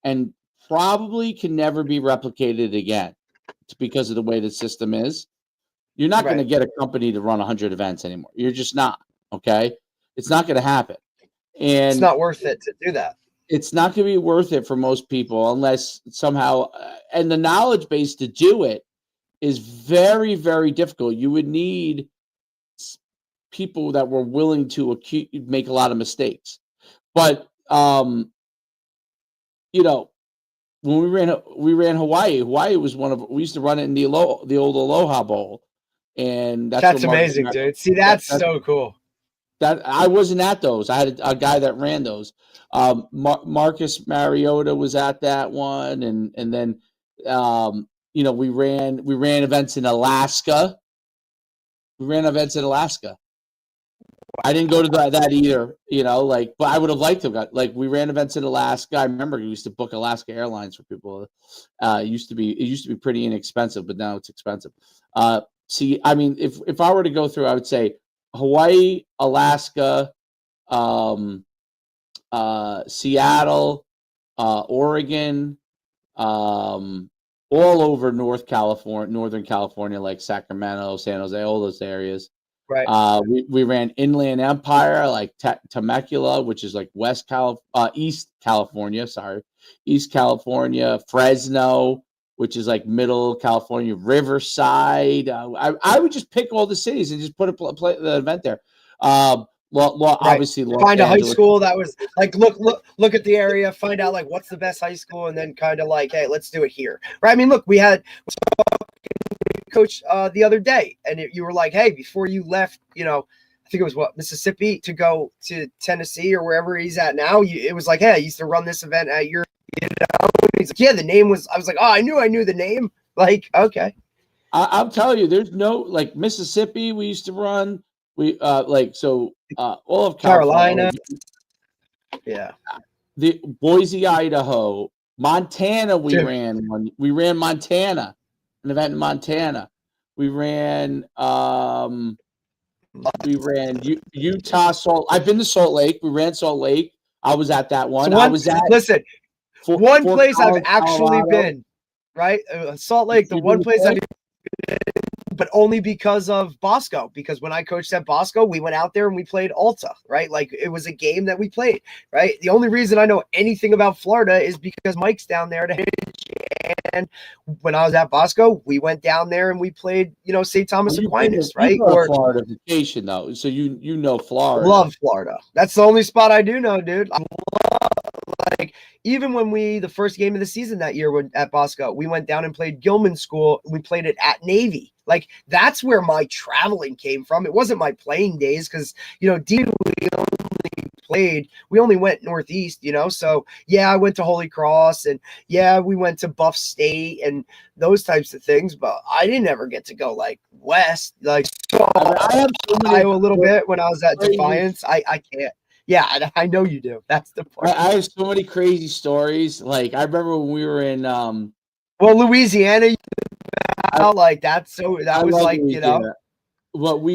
B: and probably can never be replicated again. It's because of the way the system is. You're not going to get a company to run 100 events anymore. You're just not. Okay, it's not going to happen, and
D: it's not worth it to do that.
B: It's not going to be worth it for most people unless somehow, and the knowledge base to do it is very, very difficult. You would need people that were willing to make a lot of mistakes. But, you know, when we ran Hawaii was we used to run it in the old Aloha Bowl. And
D: that's amazing, dude. See, that's so cool.
B: That I wasn't at those. I had a guy that ran those. Marcus Mariota was at that one, and then you know, we ran events in Alaska. I didn't go to that either, you know, like, but I would have liked to have like, we ran events in Alaska. I remember we used to book Alaska Airlines for people. It used to be pretty inexpensive, but now it's expensive. See, I mean, if I were to go through, I would say Hawaii, Alaska, Seattle, Oregon, all over Northern California, like Sacramento, San Jose, all those areas.
D: Right.
B: We ran Inland Empire, like Temecula, which is like East California, Fresno, which is like Middle California, Riverside. I would just pick all the cities and just put the event there. Obviously,
D: find a high school that was like, look at the area, find out like what's the best high school, and then kind of like, hey, let's do it here, right? I mean, look, we had coach the other day, and you were like, hey, before you left, you know, I think it was Mississippi to go to Tennessee or wherever he's at now. It was like, hey, I used to run this event at your, you know, he's like, yeah, the name was. I was like, oh, I knew the name. Like, okay,
B: I'm telling you, there's no like Mississippi. We used to run. We all of
D: Carolina, yeah,
B: the Boise, Idaho, Montana. We ran Montana, an event in Montana. We ran Utah, I've been to Salt Lake. We ran Salt Lake. I was at that one.
D: One place I've actually been, right? Salt Lake, the one place I've been, but only because of Bosco. Because when I coached at Bosco, we went out there and we played Alta, right? Like it was a game that we played, right? The only reason I know anything about Florida is because Mike's down there to Hitch. And when I was at Bosco, we went down there and we played, you know, St. Thomas Aquinas, right?
B: Or Florida vacation though, so you know Florida.
D: Love Florida. That's the only spot I do know, dude. Like even when the first game of the season that year at Bosco, we went down and played Gilman School. We played it at Navy. Like that's where my traveling came from. It wasn't my playing days because, you know, we only went Northeast, you know? So yeah, I went to Holy Cross and yeah, we went to Buff State and those types of things, but I didn't ever get to go like West, like I have Iowa a little bit when I was at Defiance. I can't, Yeah, I know you do. That's the part.
B: I have so many crazy stories. Like I remember when we were in
D: Well, Louisiana, like that
B: I
D: was
B: love
D: like, you know.
B: Louisiana. Well, we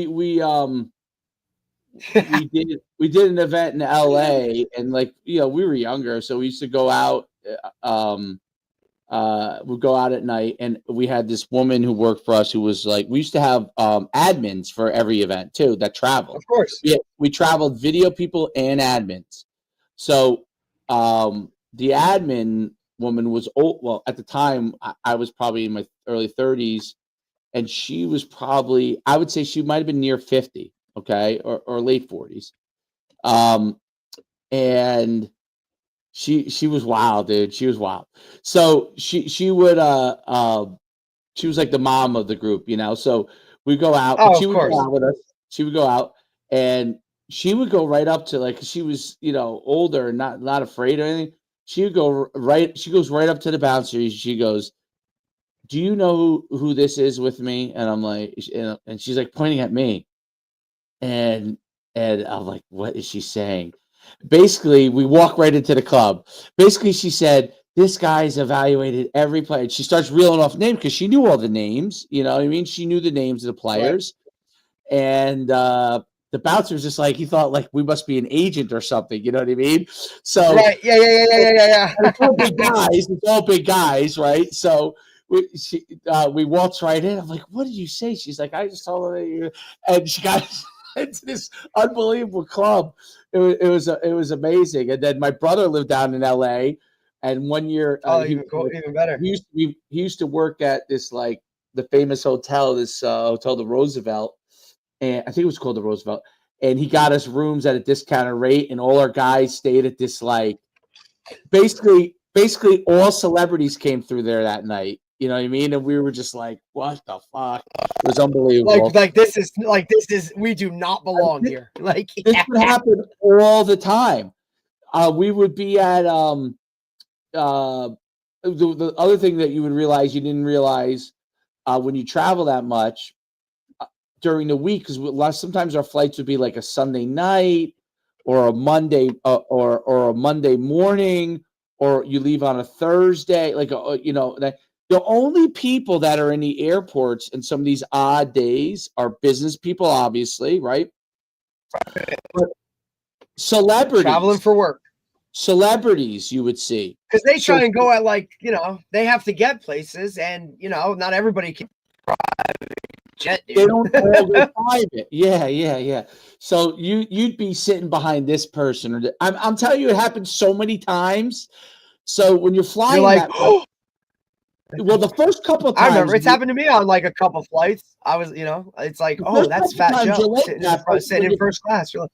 B: did an event in LA, and like we were younger, so we used to go out. We'd go out at night, and we had this woman who worked for us who was like, we used to have admins for every event too that traveled.
D: Of course.
B: We traveled video people and admins. So the admin woman was old. Well, at the time, I was probably in my early 30s, and she was probably, I would say she might have been near 50, okay, or late 40s. And she was wild, dude. She was wild. So she would she was like the mom of the group, So we go out,
D: Oh,
B: but she
D: of
B: would go
D: course.
B: out with us. She would go out, and she would go right up to, like, 'cause she was older and not afraid or anything. She would go right. She goes right up to the bouncer. She goes, "Do you know who this is with me?" And I'm like, and she's like pointing at me, and I'm like, what is she saying? Basically, we walk right into the club. Basically, she said, this guy's evaluated every player. She starts reeling off names because she knew all the names. You know what I mean? She knew the names of the players. And the bouncer was just like, he thought like we must be an agent or something. You know what I mean? So
D: Right. Yeah.
B: and it's all big guys. It's all big guys, right? So we waltz right in. I'm like, what did you say? She's like, I just told her that you, and she got into this unbelievable club. It was amazing. And then my brother lived down in LA, and one year
D: Even cool, even better.
B: he used to work at this, like, the famous hotel, this hotel, the Roosevelt, and I think it was called the Roosevelt. And he got us rooms at a discounted rate, and all our guys stayed at this, like, basically all celebrities came through there that night. You know what I mean? And we were just like, what the fuck? It was unbelievable.
D: Like this is we do not belong here. Like,
B: this would happen all the time. We would be at the other thing that you didn't realize when you travel that much during the week, because sometimes our flights would be like a Sunday night or a Monday or a Monday morning, or you leave on a Thursday, like the only people that are in the airports in some of these odd days are business people, obviously, right? But celebrities
D: traveling for work.
B: Celebrities you would see,
D: because they try and go at, like, they have to get places, and not everybody can drive jet, dude.
B: They don't all go private. Yeah. So you'd be sitting behind this person, or I'm telling you, it happens so many times. So when you're flying,
D: you're like,
B: well, the first couple of times,
D: I remember it's happened to me on like a couple flights. I was, it's like, oh, that's Fat Joe sitting in first class. You're like,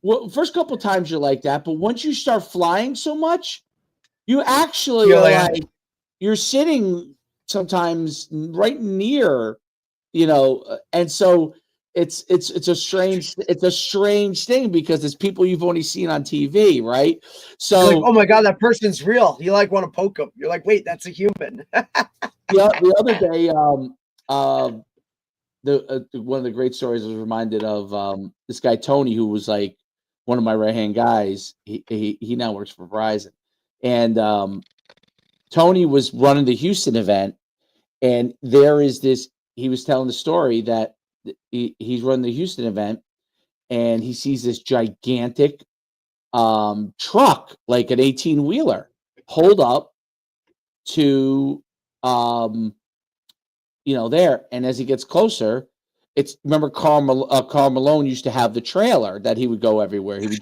B: well, first couple of times you're like that, but once you start flying so much, you actually you're sitting sometimes right near, and so it's a strange thing, because it's people you've only seen on TV, right? So
D: like, oh my god, that person's real. You like want to poke them. You're like, wait, that's a human.
B: the other day, one of the great stories I was reminded of, this guy Tony, who was like one of my right hand guys. He now works for Verizon, and Tony was running the Houston event, and there is this. He was telling the story that he's running the Houston event, and he sees this gigantic truck, like an 18-wheeler, hold up to there. And as he gets closer, remember Karl Malone used to have the trailer that he would go everywhere. He would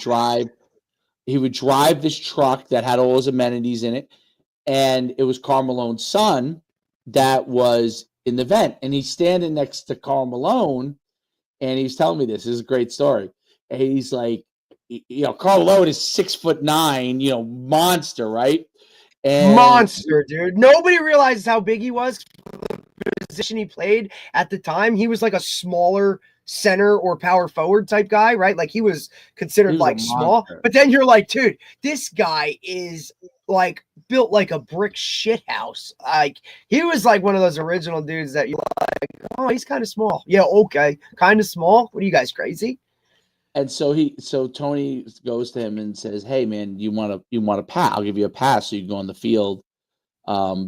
B: drive this truck that had all his amenities in it, and it was Karl Malone's son that was in the event, and he's standing next to Karl Malone, and he's telling me this is a great story. And he's like, Karl Malone is 6'9", monster, right? And
D: monster, dude. Nobody realizes how big he was. The position he played at the time, he was like a smaller center or power forward type guy, right? Like he was considered like small. But then you're like, dude, this guy is like built like a brick shit house. Like he was like one of those original dudes that you're like, oh, he's kind of small. Yeah, okay, kind of small. What are you guys, crazy?
B: And so Tony goes to him and says, "Hey man, you want a pass? I'll give you a pass so you can go on the field."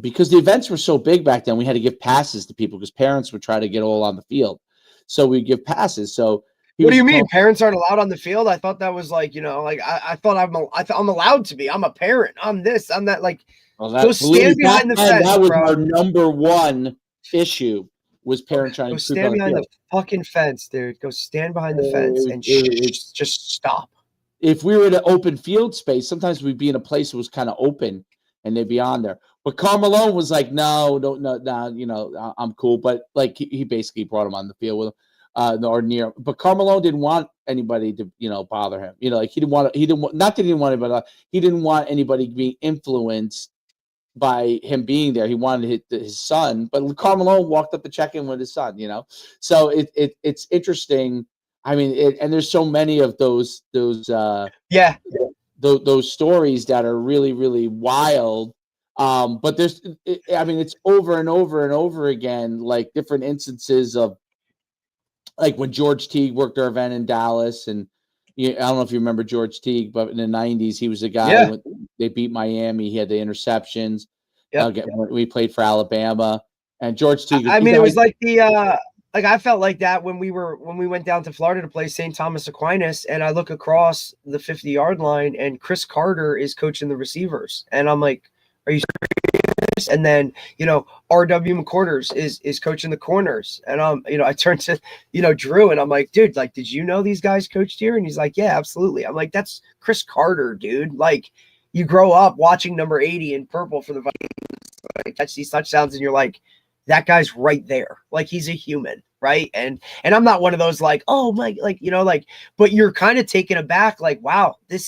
B: Because the events were so big back then, we had to give passes to people because parents would try to get all on the field. So we give passes. So
D: what do you mean parents aren't allowed on the field? I thought that was like, like I thought I'm allowed to be. I'm a parent. I'm this. I'm that. Like, go stand behind the fence.
B: That was
D: bro.
B: our number one issue. Was parents trying to
D: stand behind the fucking fence, dude. Go stand behind the fence and just stop.
B: If we were in an open field space, sometimes we'd be in a place that was kind of open and they'd be on there. But Carmelo was like, no, I'm cool. But like he basically brought him on the field with him, or near. But Carmelo didn't want anybody to, bother him. Like he didn't want, not that he didn't want anybody, he didn't want anybody being influenced by him being there. He wanted his son, but Carmelo walked up to check in with his son, So it's interesting. I mean, and there's so many of those stories that are really, really wild. But it's over and over and over again, like different instances of like when George Teague worked our event in Dallas. And I don't know if you remember George Teague, but in the 90s, he was a guy when they beat Miami. He had the interceptions. We played for Alabama, and George Teague.
D: It was like I felt like that when we went down to Florida to play St. Thomas Aquinas, and I look across the 50-yard line and Chris Carter is coaching the receivers. And I'm like, are you serious? And then, R.W. McCorders is coaching the corners. And I turned to, Drew, and I'm like, dude, like, did you know these guys coached here? And he's like, yeah, absolutely. I'm like, that's Chris Carter, dude. Like, you grow up watching number 80 in purple for the Vikings, like, catch these touchdowns, and you're like, that guy's right there. Like, he's a human, right? And I'm not one of those like, oh my, but you're kind of taken aback, like, wow, they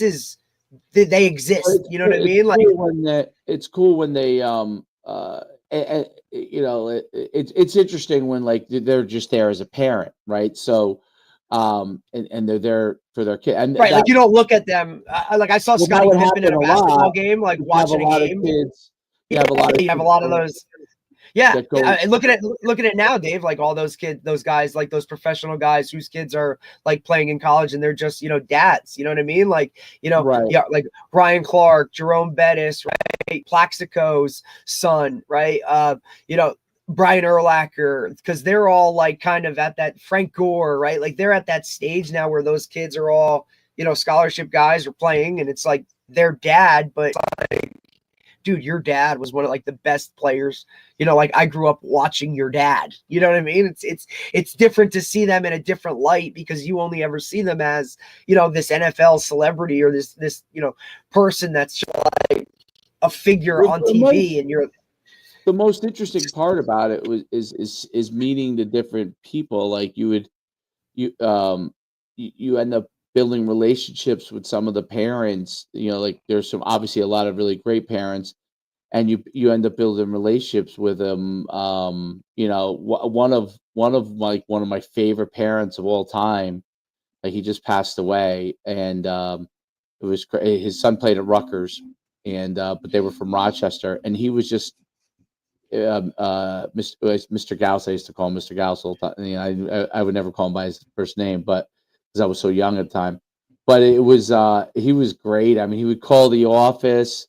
D: exist. You know what I mean? Like,
B: it's cool when they it's interesting when like they're just there as a parent, right? So and they're there for their kid, and
D: right, like you don't look at them like I saw Scottie Pippen in a basketball game, like watching a game.
B: You have a
D: lot of those. Yeah, and look at it now, Dave. Like all those kids, those guys, like those professional guys whose kids are like playing in college, and they're just dads. You know what I mean? Like
B: right.
D: Yeah, like Brian Clark, Jerome Bettis, right? Plaxico's son, right? Brian Urlacher, because they're all like kind of at that Frank Gore, right? Like they're at that stage now where those kids are all scholarship guys are playing, and it's like their dad, but like, dude, your dad was one of like the best players. Like I grew up watching your dad. You know what I mean? It's different to see them in a different light because you only ever see them as, this NFL celebrity or this, person that's like a figure on TV. And you're
B: the most interesting part about it is meeting the different people. Like you end up building relationships with some of the parents, like there's obviously a lot of really great parents, and you end up building relationships with them. One of my favorite parents of all time, like he just passed away, and it was his son played at Rutgers, and but they were from Rochester, and he was just Mr. Gauss. I used to call him Mr. Gauss all the time. I would never call him by his first name, but because I was so young at the time. But it was he was great. I mean, he would call the office.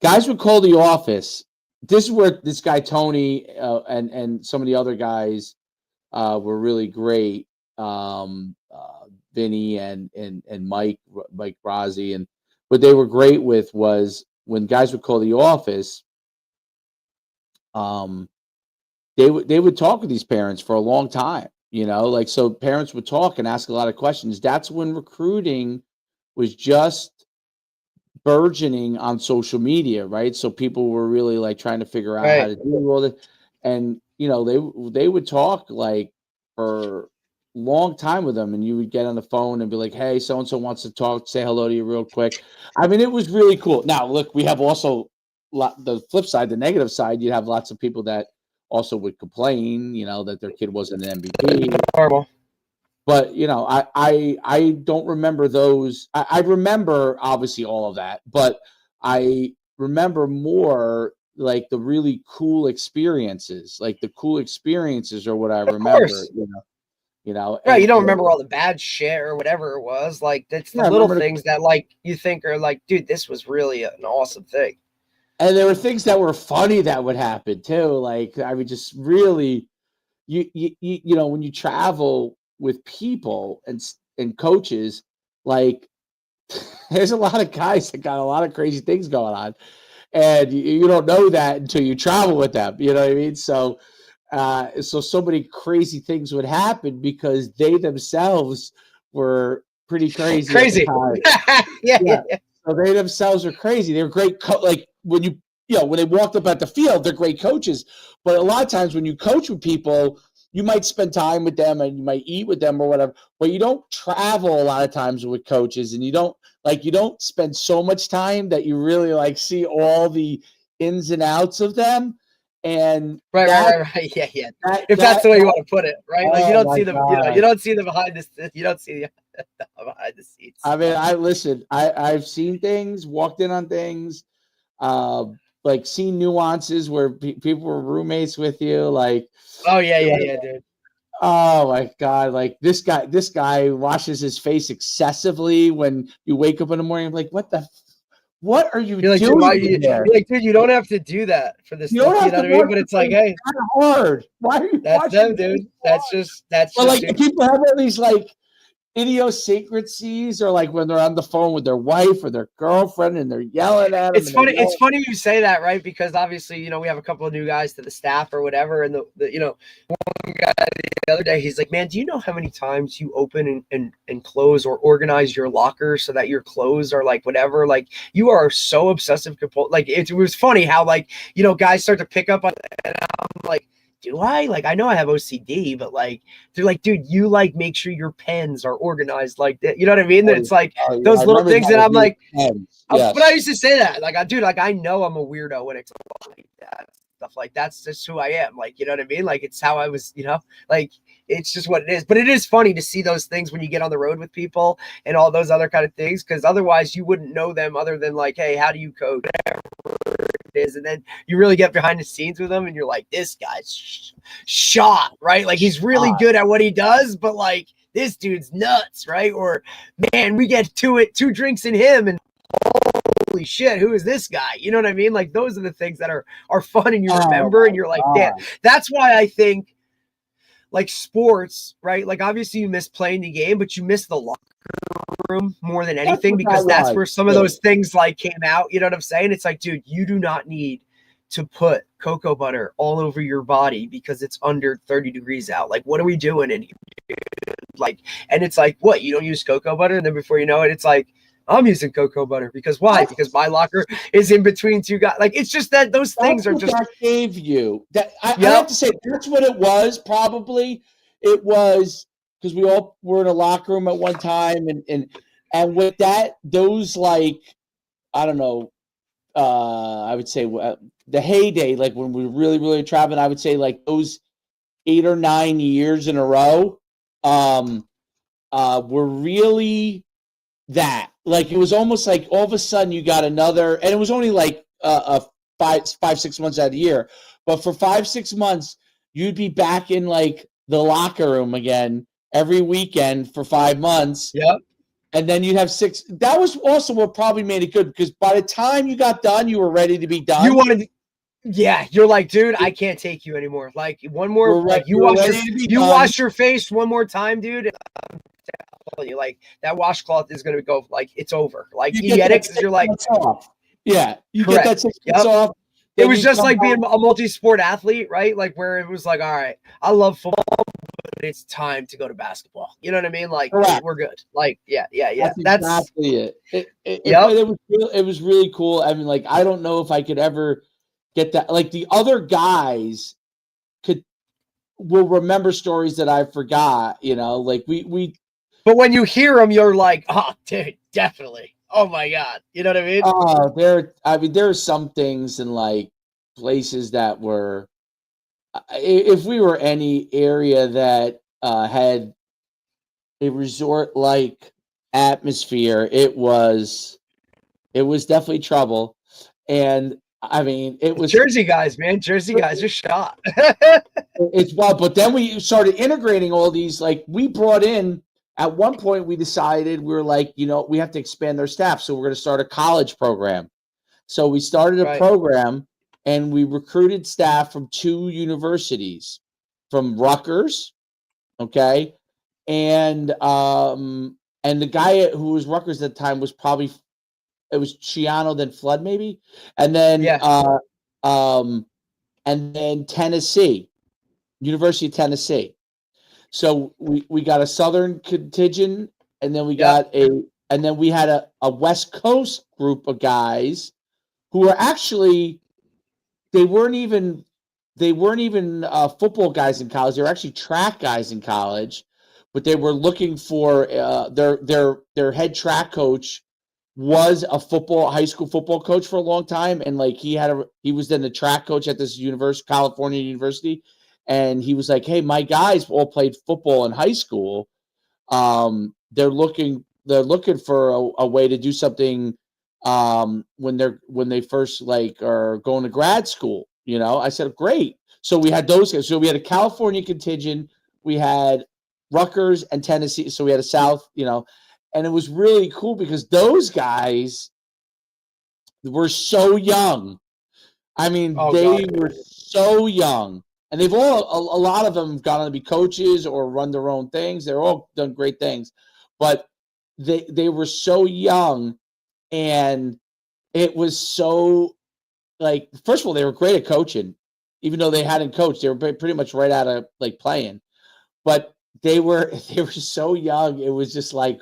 B: Guys would call the office. This is where this guy Tony and some of the other guys were really great. Vinny and Mike Rossi, and what they were great with was when guys would call the office. They would talk with these parents for a long time. So parents would talk and ask a lot of questions. That's when recruiting was just burgeoning on social media, right? So people were really like trying to figure out how to do all that. And, they would talk like for a long time with them, and you would get on the phone and be like, hey, so-and-so wants to talk, say hello to you real quick. I mean, it was really cool. Now, look, we have also the flip side, the negative side. You have lots of people that also would complain, that their kid wasn't an MVP.
D: Horrible.
B: But I don't remember those. I remember obviously all of that, but I remember more like the really cool experiences, like the cool experiences are what I remember. you know.
D: Right,
B: And
D: you don't remember all the bad shit or whatever it was. Like that's the
B: Yeah, I
D: little
B: remember
D: things that like you think are like, dude, this was really an awesome thing.
B: and there were things that were funny that would happen too. Like I would just really, you know, when you travel with people and coaches, like there's a lot of guys that got a lot of crazy things going on, and you don't know that until you travel with them. You know what I mean? So, so many crazy things would happen because they themselves were pretty crazy at the
D: Crazy.
B: time.
D: Yeah,
B: Yeah. So they themselves are crazy. They're great. Like when when they walked up at the field, they're great coaches. But a lot of times when you coach with people, you might spend time with them and you might eat with them or whatever. But you don't travel a lot of times with coaches, and you don't spend so much time that you really like see all the ins and outs of them. And
D: right. Yeah, yeah. If that's the way you want to put it, right? Like you
B: oh
D: don't
B: my
D: see them,
B: God.
D: you don't see the behind the, you don't see the behind the scenes.
B: I mean, I've seen things, walked in on things, like seen nuances where people were roommates with you, like,
D: Oh yeah, dude.
B: oh my God, like this guy washes his face excessively when you wake up in the morning. Like, what are you
D: You're like, dude,
B: doing
D: why
B: in there?
D: you're like, dude, you don't have to do that for this
B: You
D: stuff.
B: don't
D: You
B: have
D: know
B: to
D: what I mean?
B: wash
D: But
B: your
D: it's like,
B: face
D: hey,
B: that hard. Why are you
D: that's
B: washing
D: them,
B: your
D: dude.
B: face
D: That's
B: hard?
D: that's
B: But
D: just
B: like people have all these like idiosyncrasies, or like when they're on the phone with their wife or their girlfriend and they're yelling at them.
D: It's
B: And they're
D: funny. It's
B: yelling.
D: funny you say that, right? Because obviously, we have a couple of new guys to the staff or whatever, and the one guy the other day, he's like, "Man, do you know how many times you open and close or organize your locker so that your clothes are like whatever? Like you are so obsessive compulsive. Like it was funny how like guys start to pick up on that, and I'm like, do I? Like I know I have OCD, but like they're like, dude, you like make sure your pens are organized like that. You know what I mean? That it's like
B: Oh, yeah, I
D: those little
B: remember
D: things,
B: that
D: and
B: with
D: I'm
B: you
D: like.
B: and
D: But I
B: yes.
D: used to say that, like, I know I'm a weirdo when it's like that stuff. Like that's just who I am. Like, you know what I mean? Like it's how I was. Like it's just what it is. But it is funny to see those things when you get on the road with people and all those other kind of things, because otherwise you wouldn't know them other than like, hey, how do you code? Whatever it is, and then you really get behind the scenes with them, and you're like, this guy's shot, right? Like he's really good at what he does, but like. This dude's nuts, right? Or man, we get two drinks in him, and holy shit, who is this guy? You know what I mean? Like those are the things that are fun and you remember, and you're like, damn. That's why I think like sports, right? Like obviously you miss playing the game, but you miss the locker room more than anything, because that's where some of those things like came out. You know what I'm saying? It's like, dude, you do not need to put cocoa butter all over your body because it's under 30 degrees out. Like, what are we doing in here? Like, and it's like, what, you don't use cocoa butter? And then before you know it, it's like, I'm using cocoa butter because why? Because my locker is in between two guys. Like, it's just that those things are just.
B: That gave you that. I have to say that's what it was. Probably it was because we all were in a locker room at one time, and with that, those like I don't know. I would say the heyday, like when we were really traveling. I would say like those 8 or 9 years in a row, were really that. Like it was almost like all of a sudden you got another, and it was only like 5-6 months out of the year, but for 5-6 months you'd be back in like the locker room again every weekend for 5 months.
D: Yep.
B: And then you'd have 6. That was also what probably made it good, because by the time you got done, you were ready to be done.
D: You wanted. Yeah, you're like, dude, I can't take you anymore. Like one more, like you wash your face one more time, dude. I'm telling you, like that washcloth is gonna go like it's over. Like you get it because you're like,
B: off. Yeah, you
D: correct.
B: Get that 6 months off.
D: It was just like being a multi-sport athlete, right? Like where it was like, all right, I love football, but it's time to go to basketball. You know what I mean? Like we're good. Like yeah.
B: That's exactly it. It was really cool. I mean, like I don't know if I could ever get that. Like the other guys will remember stories that I forgot. Like we.
D: But when you hear them, you're like, oh, dude, definitely. Oh my God. You know what I mean?
B: There are some things in like places that were, if we were any area that had a resort like atmosphere, it was definitely trouble. And I mean, it was
D: Jersey guys, man. Jersey guys are shot.
B: it's wild. But then we started integrating all these. Like we brought in at one point, we decided we were like, we have to expand their staff, so we're going to start a college program. So we started a
D: Right.
B: program, and we recruited staff from 2 universities, from Rutgers, okay, and the guy who was Rutgers at the time was probably. It was Chiano, then Flood, maybe, and then and then Tennessee, University of Tennessee. So we got a Southern contingent, and then we got we had a West Coast group of guys who were actually they weren't even football guys in college. They were actually track guys in college, but they were looking for their head track coach was a high school football coach for a long time, and like he was then the track coach at this California university, and he was like, "Hey, my guys all played football in high school. They're looking for a way to do something when they first like are going to grad school." I said, "Great." So we had those guys. So we had a California contingent, we had Rutgers and Tennessee. So we had a South, and it was really cool because those guys were so young. I mean, they were so young, and they've a lot of them gone on to be coaches or run their own things. They're all done great things, but they were so young, and it was so like, first of all, they were great at coaching, even though they hadn't coached. They were pretty much right out of like playing, but they were so young. It was just like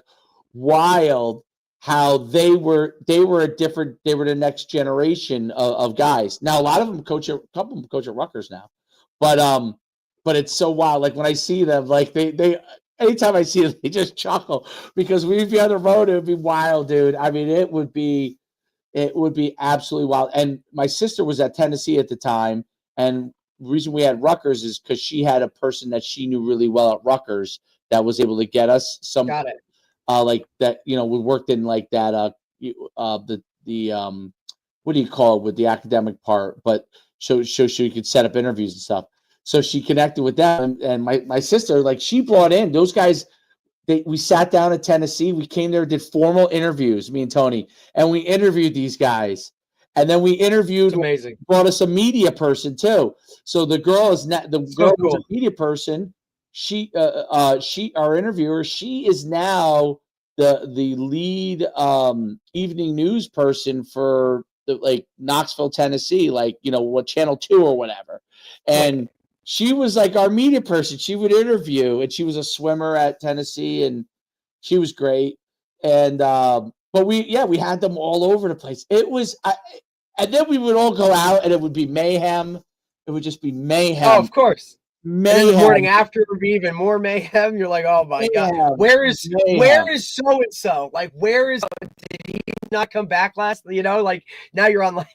B: wild how they were the next generation of guys. Now a lot of them coach a couple of them coach at Rutgers now, but it's so wild. Like when I see them, like they anytime I see them, they just chuckle because we'd be on the road. It would be wild, dude. I mean, it would be absolutely wild. And my sister was at Tennessee at the time, and the reason we had Rutgers is because she had a person that she knew really well at Rutgers that was able to get us some.
D: Got it.
B: Like that, we worked in like that, what do you call it with the academic part, but so she could set up interviews and stuff. So she connected with them, and my sister, like she brought in those guys. We sat down at Tennessee. We came there, did formal interviews, me and Tony, and we interviewed these guys. And then we interviewed, brought us a media person too. So the girl is was a media person. She our interviewer, she is now the lead evening news person for the Knoxville, Tennessee, what Channel 2 or whatever. And she was like our media person. She would interview, and she was a swimmer at Tennessee, and she was great. And but we had them all over the place. It was and then we would all go out, and it would be mayhem. It would just be mayhem.
D: Oh, of course.
B: Mayhem.
D: And the morning after would be even more mayhem. You're like, oh my god, where is so and so? Like, where is? Did he not come back last? Like now you're on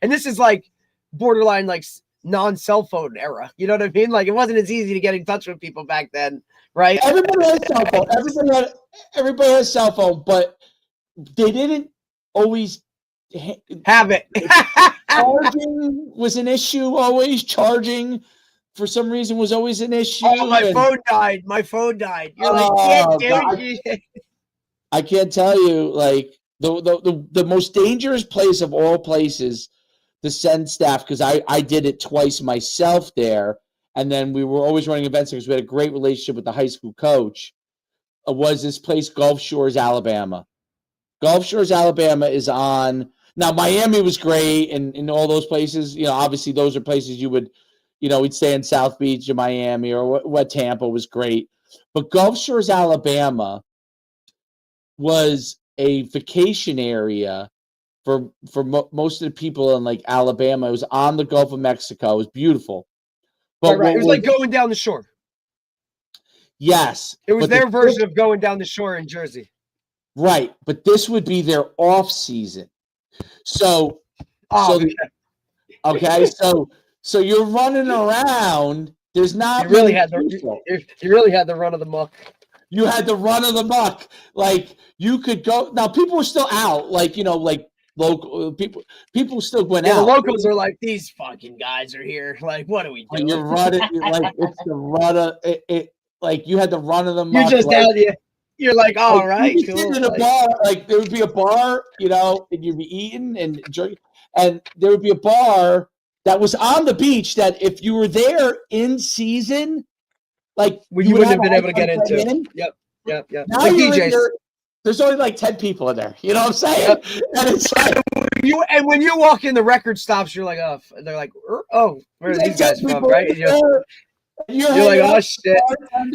D: and this is like borderline like non-cell phone era. You know what I mean? Like it wasn't as easy to get in touch with people back then, right?
B: Everybody had a cell phone. Everybody had a cell phone, but they didn't always
D: have it.
B: Charging was an issue. Always charging. For some reason, was always an issue.
D: Oh, my phone died. You're like, dude.
B: I can't tell you, like the most dangerous place of all places to send staff, because I did it twice myself there, and then we were always running events because we had a great relationship with the high school coach. Was this place Gulf Shores, Alabama? Gulf Shores, Alabama is on. Now Miami was great, and in all those places, obviously those are places you would. We'd stay in South Beach or Miami or what Tampa was great. But Gulf Shores, Alabama was a vacation area for most of the people in like Alabama. It was on the Gulf of Mexico. It was beautiful. But
D: right. It was like going down the shore.
B: Yes.
D: It was their version of going down the shore in Jersey.
B: Right. But this would be their off season. So, So you're running around. There's not.
D: You really had the run of the muck.
B: You had the run of the muck. Like you could go. Now people were still out. Like local people still went
D: Yeah, the
B: out.
D: locals are like, these fucking guys are here. Like, what are we doing?
B: You're running like it's the run of it. Like you had the run of the
D: You're
B: muck.
D: just
B: like,
D: out here. You're like, all right,
B: you'd be
D: cool.
B: sitting in a
D: Like,
B: bar, like there would be a bar, and you'd be eating and drinking, and there would be a bar that was on the beach that if you were there in season, like
D: well, you wouldn't have been able to get
B: hard time
D: into.
B: in.
D: Yep.
B: Now
D: Like
B: you're in
D: DJs.
B: there, there's only like 10 people in there. You know what I'm saying? And it's like
D: When you walk in, the record stops. You're like, oh, they're like, oh, where are
B: like
D: these guys
B: 10
D: from?
B: people
D: Right?
B: in there, and
D: You're like, oh shit.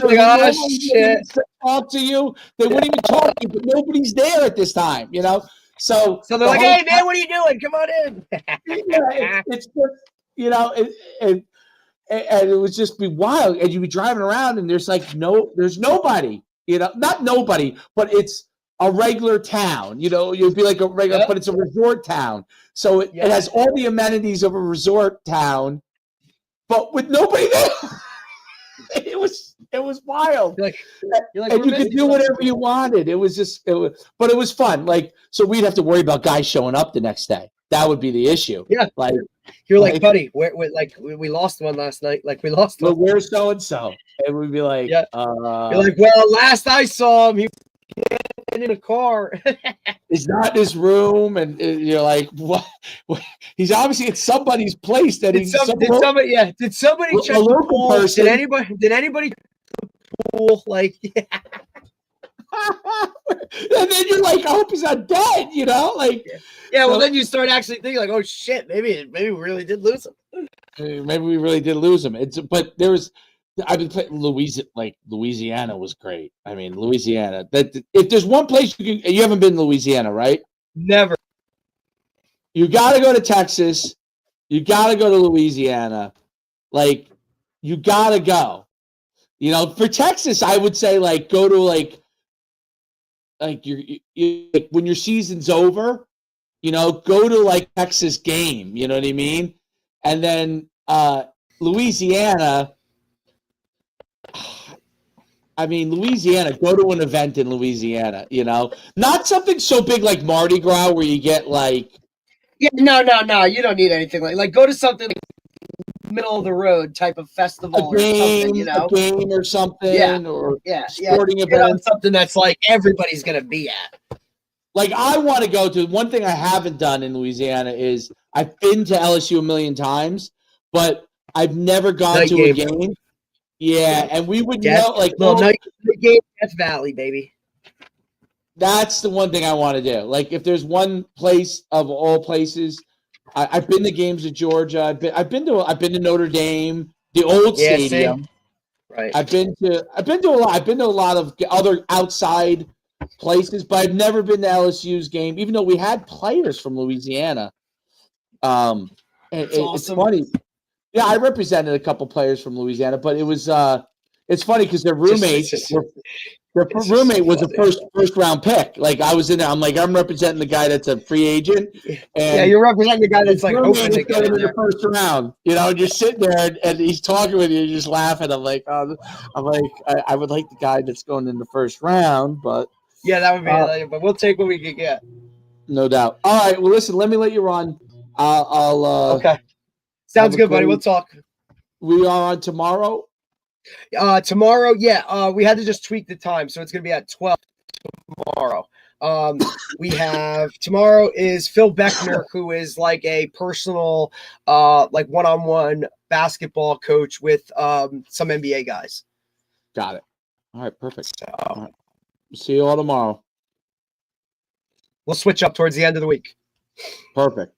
B: Like,
D: oh, shit.
B: Talk to you. They wouldn't even talk to you, but nobody's there at this time, So
D: So they're like, hey man, what are you doing? Come on in.
B: it's just, and it would just be wild. And you'd be driving around and there's nobody, not nobody, but it's a regular town, you'd be like a regular, but it's a resort town. So it has all the amenities of a resort town, but with nobody there. It was wild.
D: You're like,
B: and you could do whatever you wanted. But it was fun. Like, so we'd have to worry about guys showing up the next day. That would be the issue.
D: Yeah.
B: Like,
D: you're like, buddy, we lost one last night. Like, we lost one.
B: Where's so and so? And we'd be like,
D: you're like, well, last I saw him, he was in a car.
B: He's not in his room, and you're like, what? He's obviously at somebody's place. That
D: Did somebody check
B: a
D: the
B: local
D: pool?
B: person.
D: Did anybody check the pool? Like, yeah.
B: And then you're like, I hope he's not dead. Like,
D: yeah. Well, then you start actually thinking like, oh shit, maybe we really did lose him.
B: Maybe we really did lose him. But there was. I've been playing Louisiana was great. I mean, Louisiana. That if there's one place you haven't been to Louisiana, right?
D: Never.
B: You got to go to Texas. You got to go to Louisiana. Like, you got to go. For Texas, I would say like go to like when your season's over, go to like Texas game. You know what I mean? And then Louisiana. I mean, Louisiana, go to an event in Louisiana, not something so big like Mardi Gras where you get like.
D: Yeah, no. You don't need anything like go to something like middle of the road type of festival
B: a game or something, or sporting event.
D: Something that's like everybody's going to be at.
B: Like I want to go to one thing I haven't done in Louisiana is I've been to LSU a million times, but I've never gone to a game. Yeah, and we would know like
D: night game, Death Valley, baby.
B: That's the one thing I want to do. Like if there's one place of all places, I've been to games of Georgia. I've been to Notre Dame, the old stadium.
D: Same. Right.
B: I've been to a lot. I've been to a lot of other outside places, but I've never been to LSU's game, even though we had players from Louisiana.
D: Awesome.
B: It's funny. Yeah, I represented a couple players from Louisiana, but it was it's funny because their roommates their roommate was a first round pick. Like I was in there, I'm representing the guy that's a free agent. And
D: you're representing the guy that's like hoping to get in
B: the first round. And you're sitting there and he's talking with you, you're just laughing. I'm like, I would like the guy that's going in the first round, but
D: yeah, that would be. But we'll take what we can get.
B: No doubt. All right. Well, listen. Let me let you run. I'll
D: okay. Sounds good, buddy. We'll talk.
B: We are on tomorrow.
D: Tomorrow, yeah. We had to just tweak the time, so it's gonna be at 12 tomorrow. We have tomorrow is Phil Beckner, who is like a personal, like one-on-one basketball coach with some NBA guys.
B: Got it. All right, perfect. So, all right. See you all tomorrow.
D: We'll switch up towards the end of the week.
B: Perfect.